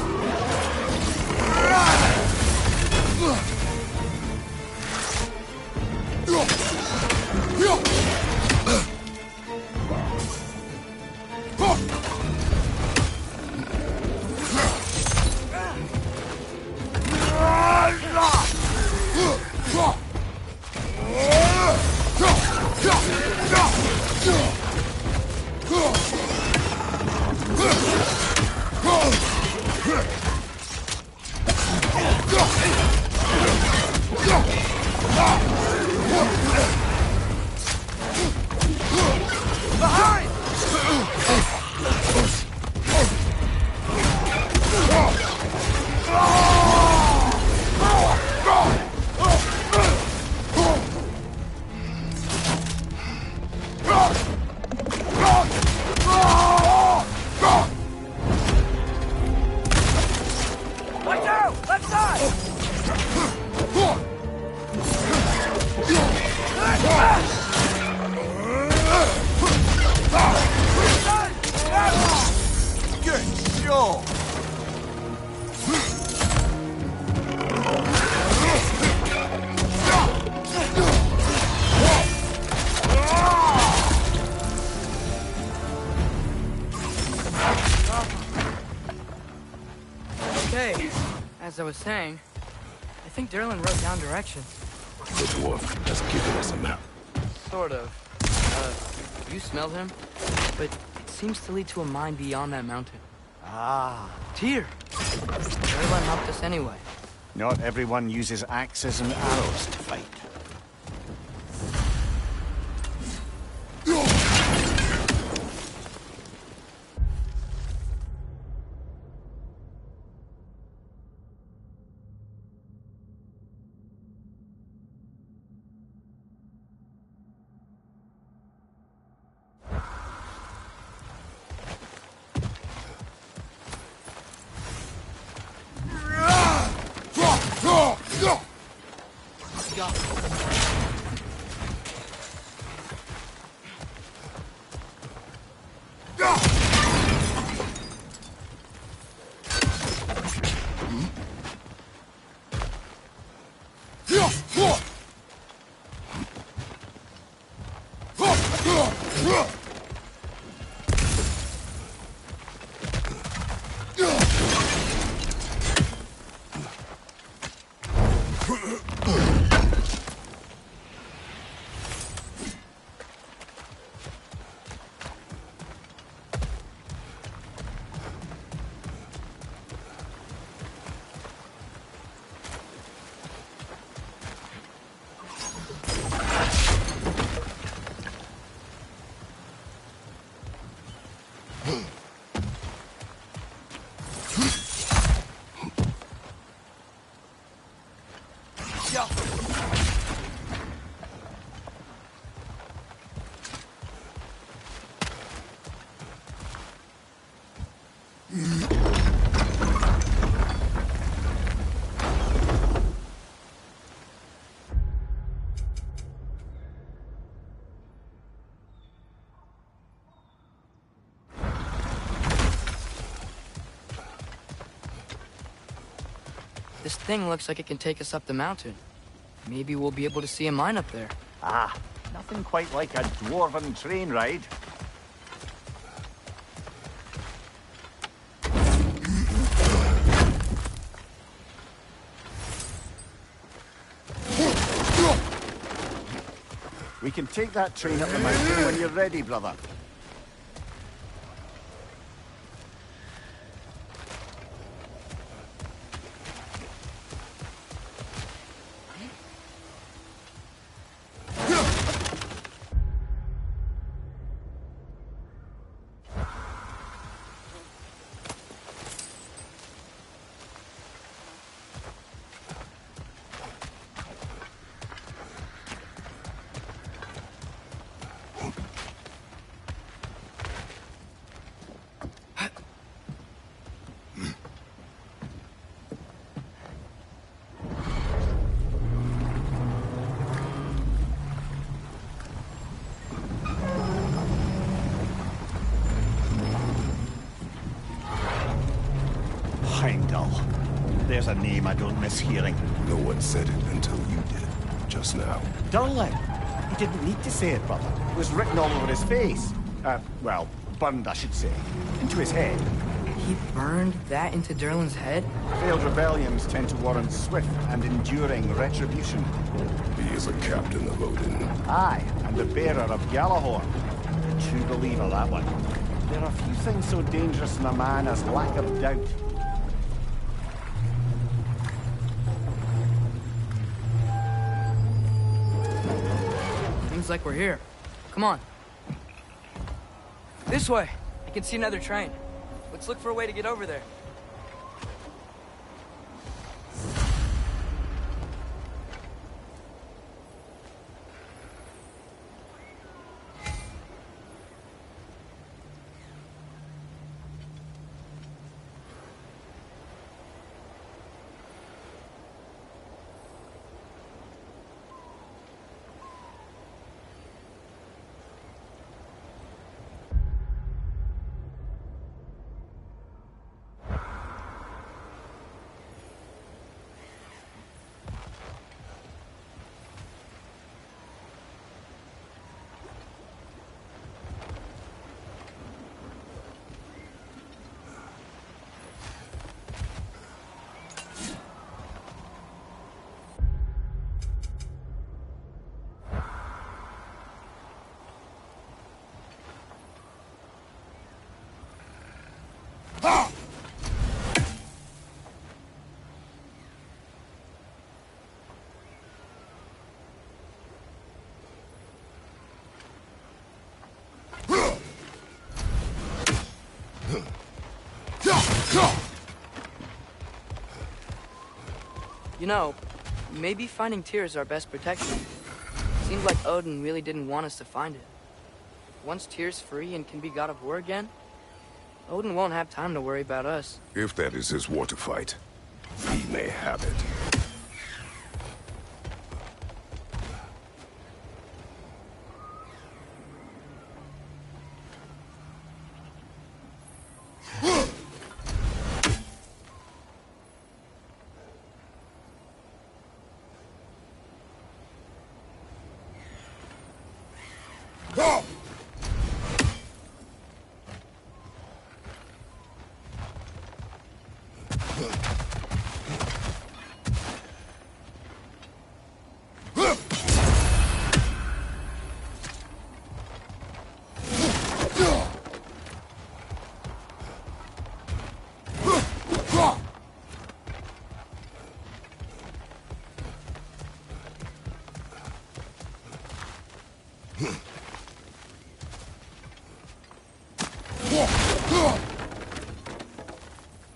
Watch out! Left side! Good show! Okay, as I was saying, I think Derlin wrote down directions. The dwarf has given us a map. Sort of. You smelled him? But it seems to lead to a mine beyond that mountain. Ah. Tyr! Derlin helped us anyway. Not everyone uses axes and arrows to fight. This thing looks like it can take us up the mountain. Maybe we'll be able to see a mine up there. Ah, nothing quite like a dwarven train ride. We can take that train up the mountain when you're ready, brother. There's a name I don't miss hearing. No one said it until you did, just now. Durlin. He didn't need to say it, brother. It was written all over his face. Well, burned, I should say. Into his head. He burned that into Durlin's head? Failed rebellions tend to warrant swift and enduring retribution. He is a captain of Odin. Aye, and the bearer of Gjallarhorn. A true believer, that one. There are few things so dangerous in a man as lack of doubt. Seems like we're here. Come on. This way. I can see another train. Let's look for a way to get over there. You know, maybe finding Tyr is our best protection. Seems like Odin really didn't want us to find it. Once Tyr's free and can be god of war again, Odin won't have time to worry about us. If that is his war to fight, he may have it.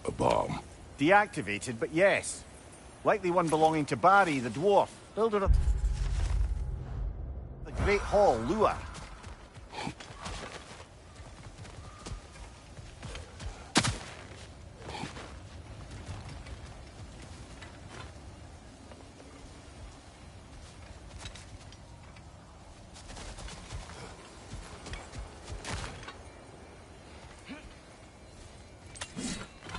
A bomb. Deactivated, but yes. Likely one belonging to Barry, the dwarf, builder of the Great Hall lure.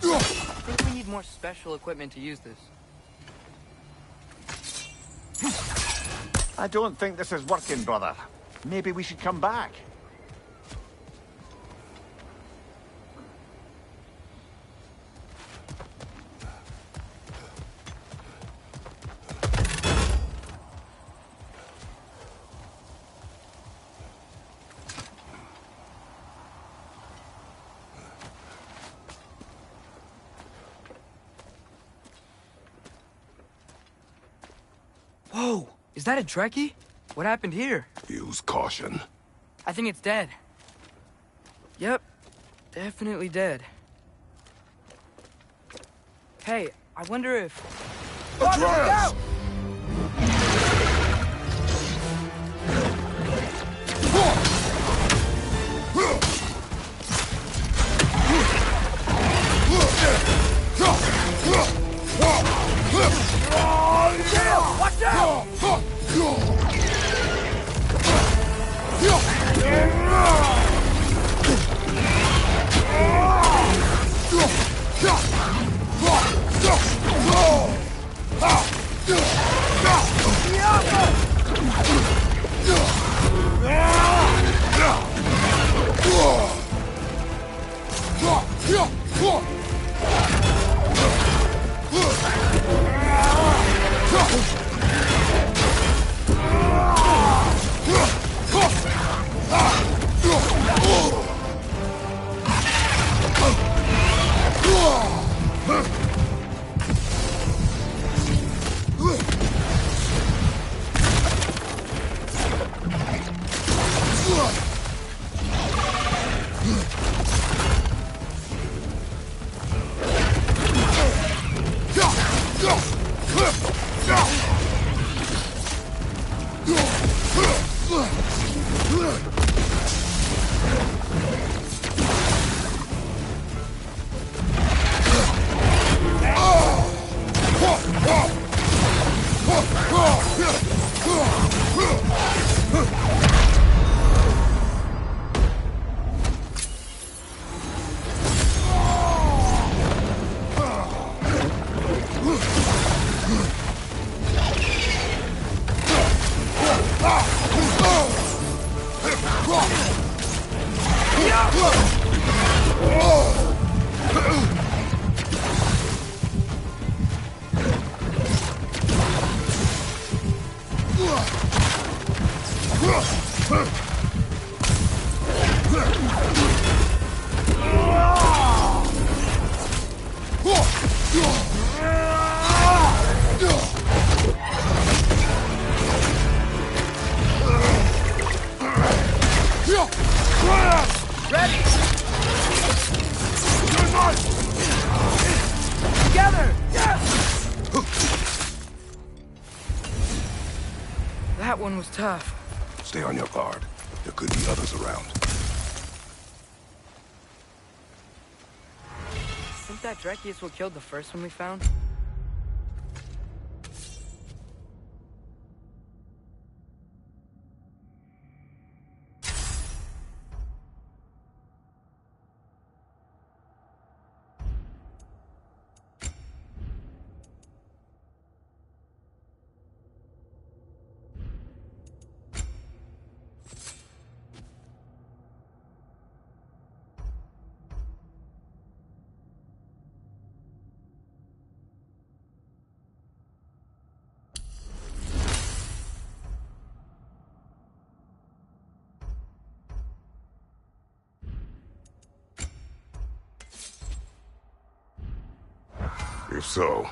I think we need more special equipment to use this. I don't think this is working, brother. Maybe we should come back. Whoa! Is that a Trekkie? What happened here? Use caution. I think it's dead. Yep. Definitely dead. Hey, I wonder if... Atreus! Watch out! Ready! Together! Yes! That one was tough. Stay on your guard. There could be others around. Think that Trekkie is what killed the first one we found? If so,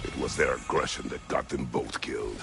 it was their aggression that got them both killed.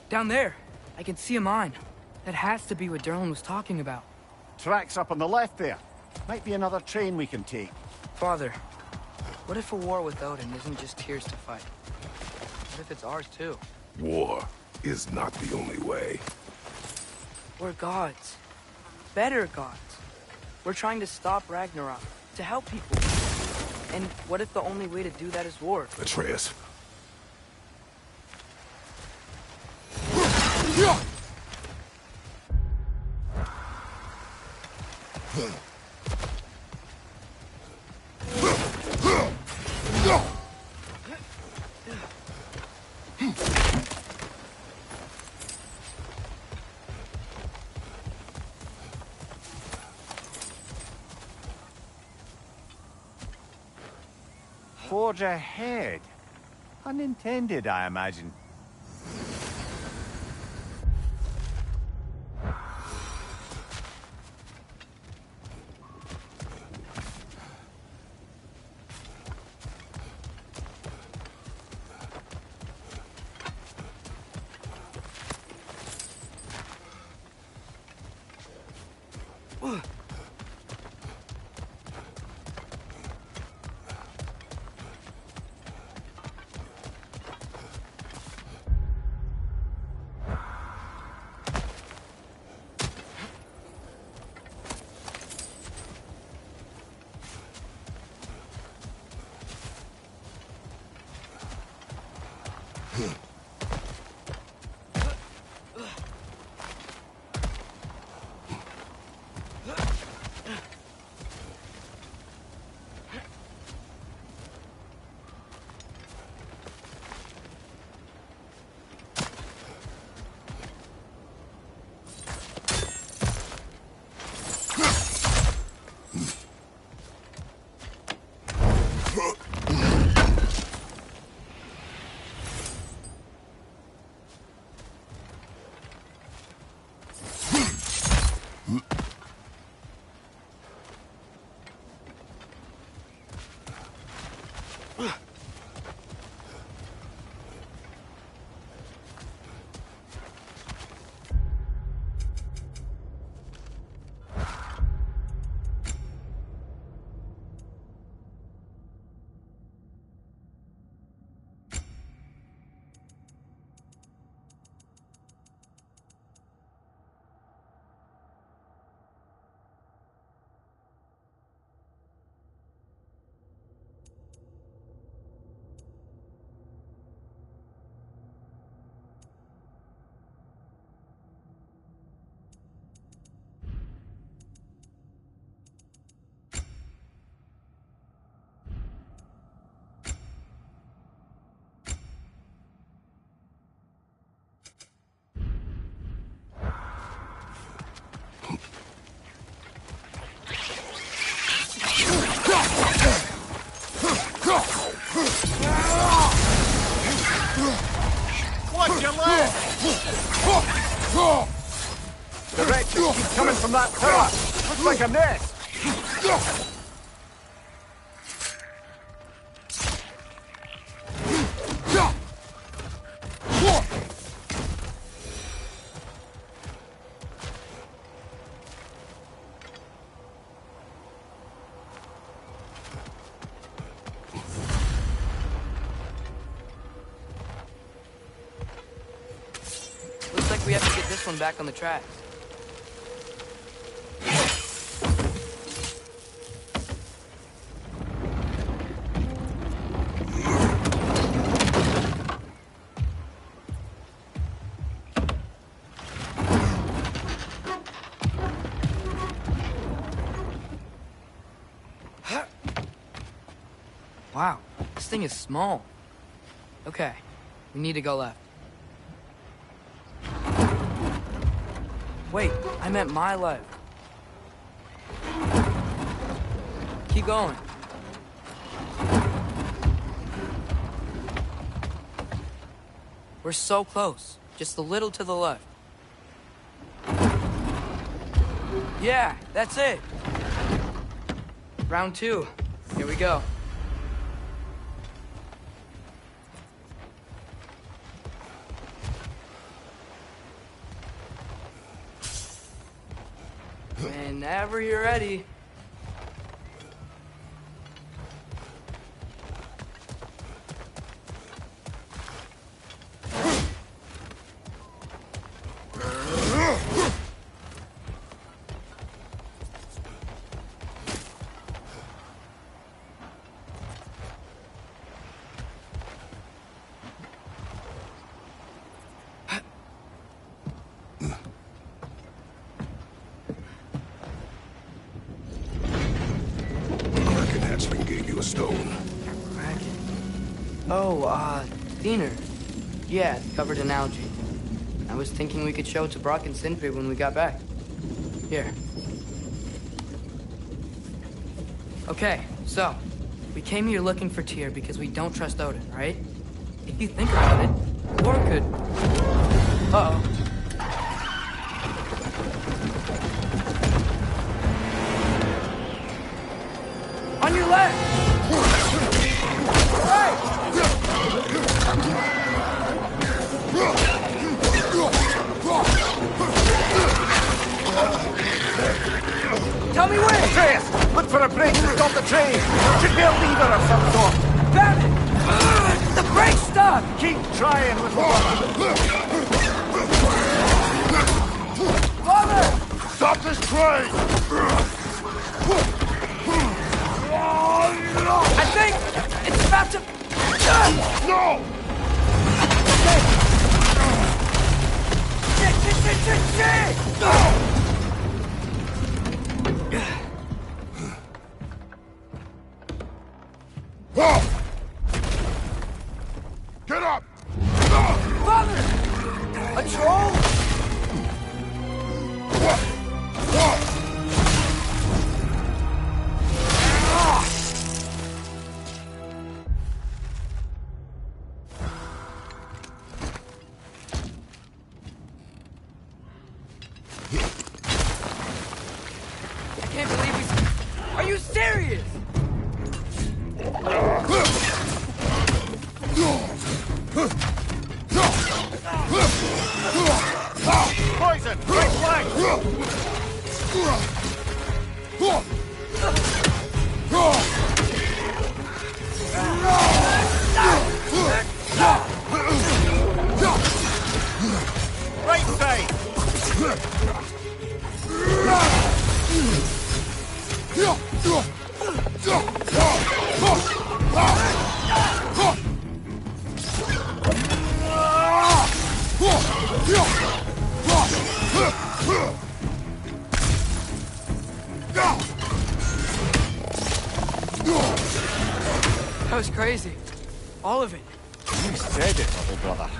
Down there. I can see a mine. That has to be what Derlin was talking about. Tracks up on the left there. Might be another train we can take. Father, what if a war with Odin isn't just Tyr's to fight? What if it's ours too? War is not the only way. We're gods. Better gods. We're trying to stop Ragnarok, to help people. And what if the only way to do that is war? Atreus. Forge ahead. Unintended, I imagine. Watch your leg! Direction keeps coming from that tower. Looks like a nest. Looks like we have to get this one back on the tracks. Wow, this thing is small. Okay, we need to go left. Wait, I meant my left. Keep going. We're so close. Just a little to the left. Yeah, that's it. Round 2. Here we go. Whenever you're ready. A stone. Oh, thinner. Yeah, it's covered in algae. I was thinking we could show it to Brock and Sindri when we got back. Here. Okay, so, we came here looking for Tyr because we don't trust Odin, right? If you think about it, War could... Uh-oh. On your left! Tell me where! Atreus! Look for a brake to stop the train! Should be a lever of some sort! Found it! The brake's stuck! Keep trying, little one! Father! Stop this train! I think it's about to... No! Shit! Get up! Father! A troll? I can't believe we... Are you serious? Poison! Right flank! Right side! That was crazy. All of it. You said it, little brother.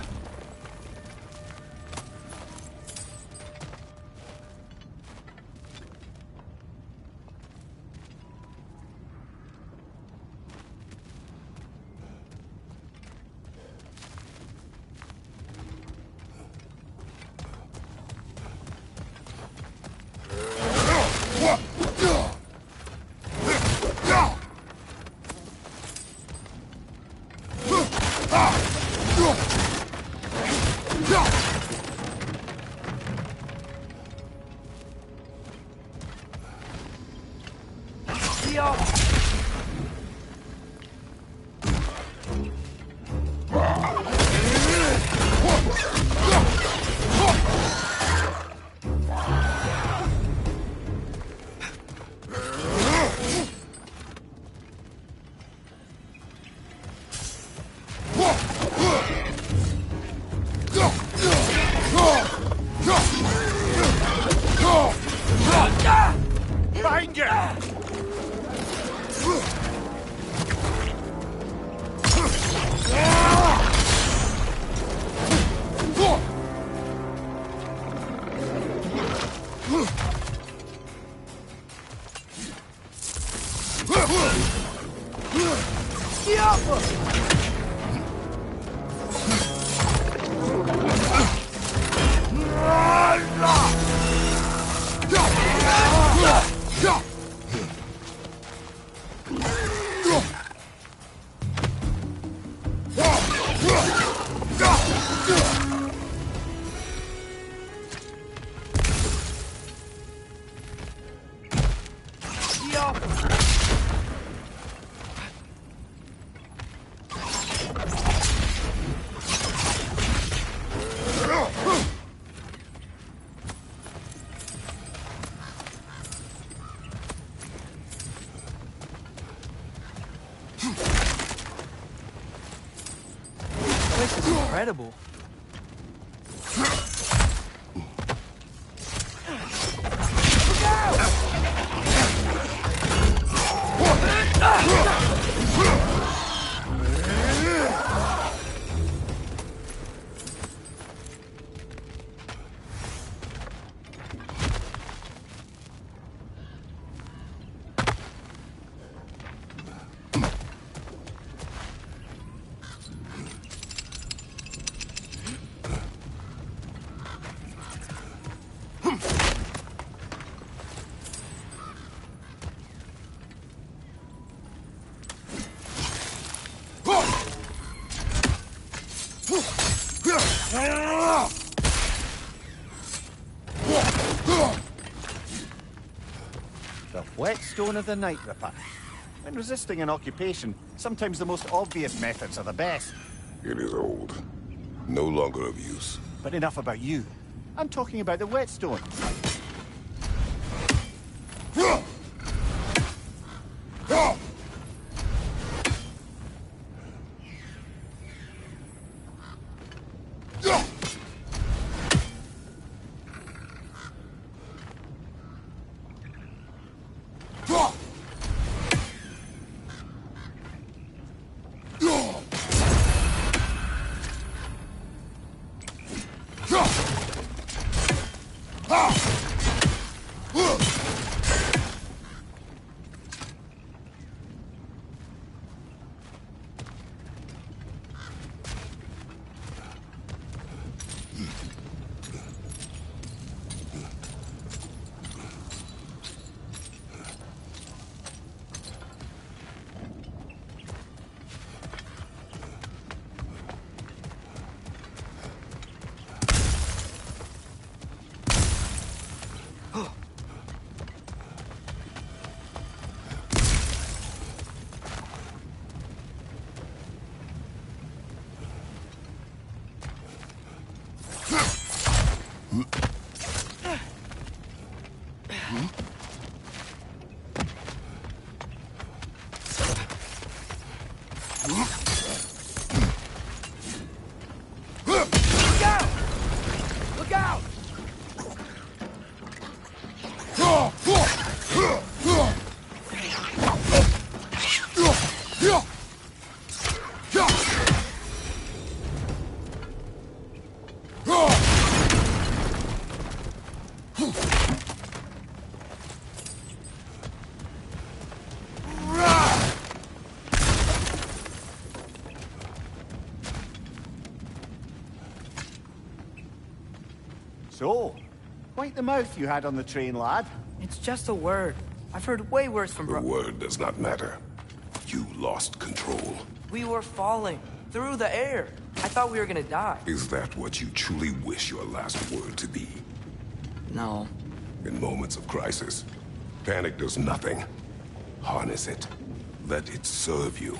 Behind you! place is incredible. The whetstone of the Night Ripper. When resisting an occupation, sometimes the most obvious methods are the best. It is old. No longer of use. But enough about you. I'm talking about the whetstone. So, quite the mouth you had on the train, lad. It's just a word. I've heard way worse from The word does not matter. You lost control. We were falling through the air. I thought we were gonna die. Is that what you truly wish your last word to be? No. In moments of crisis, panic does nothing. Harness it. Let it serve you.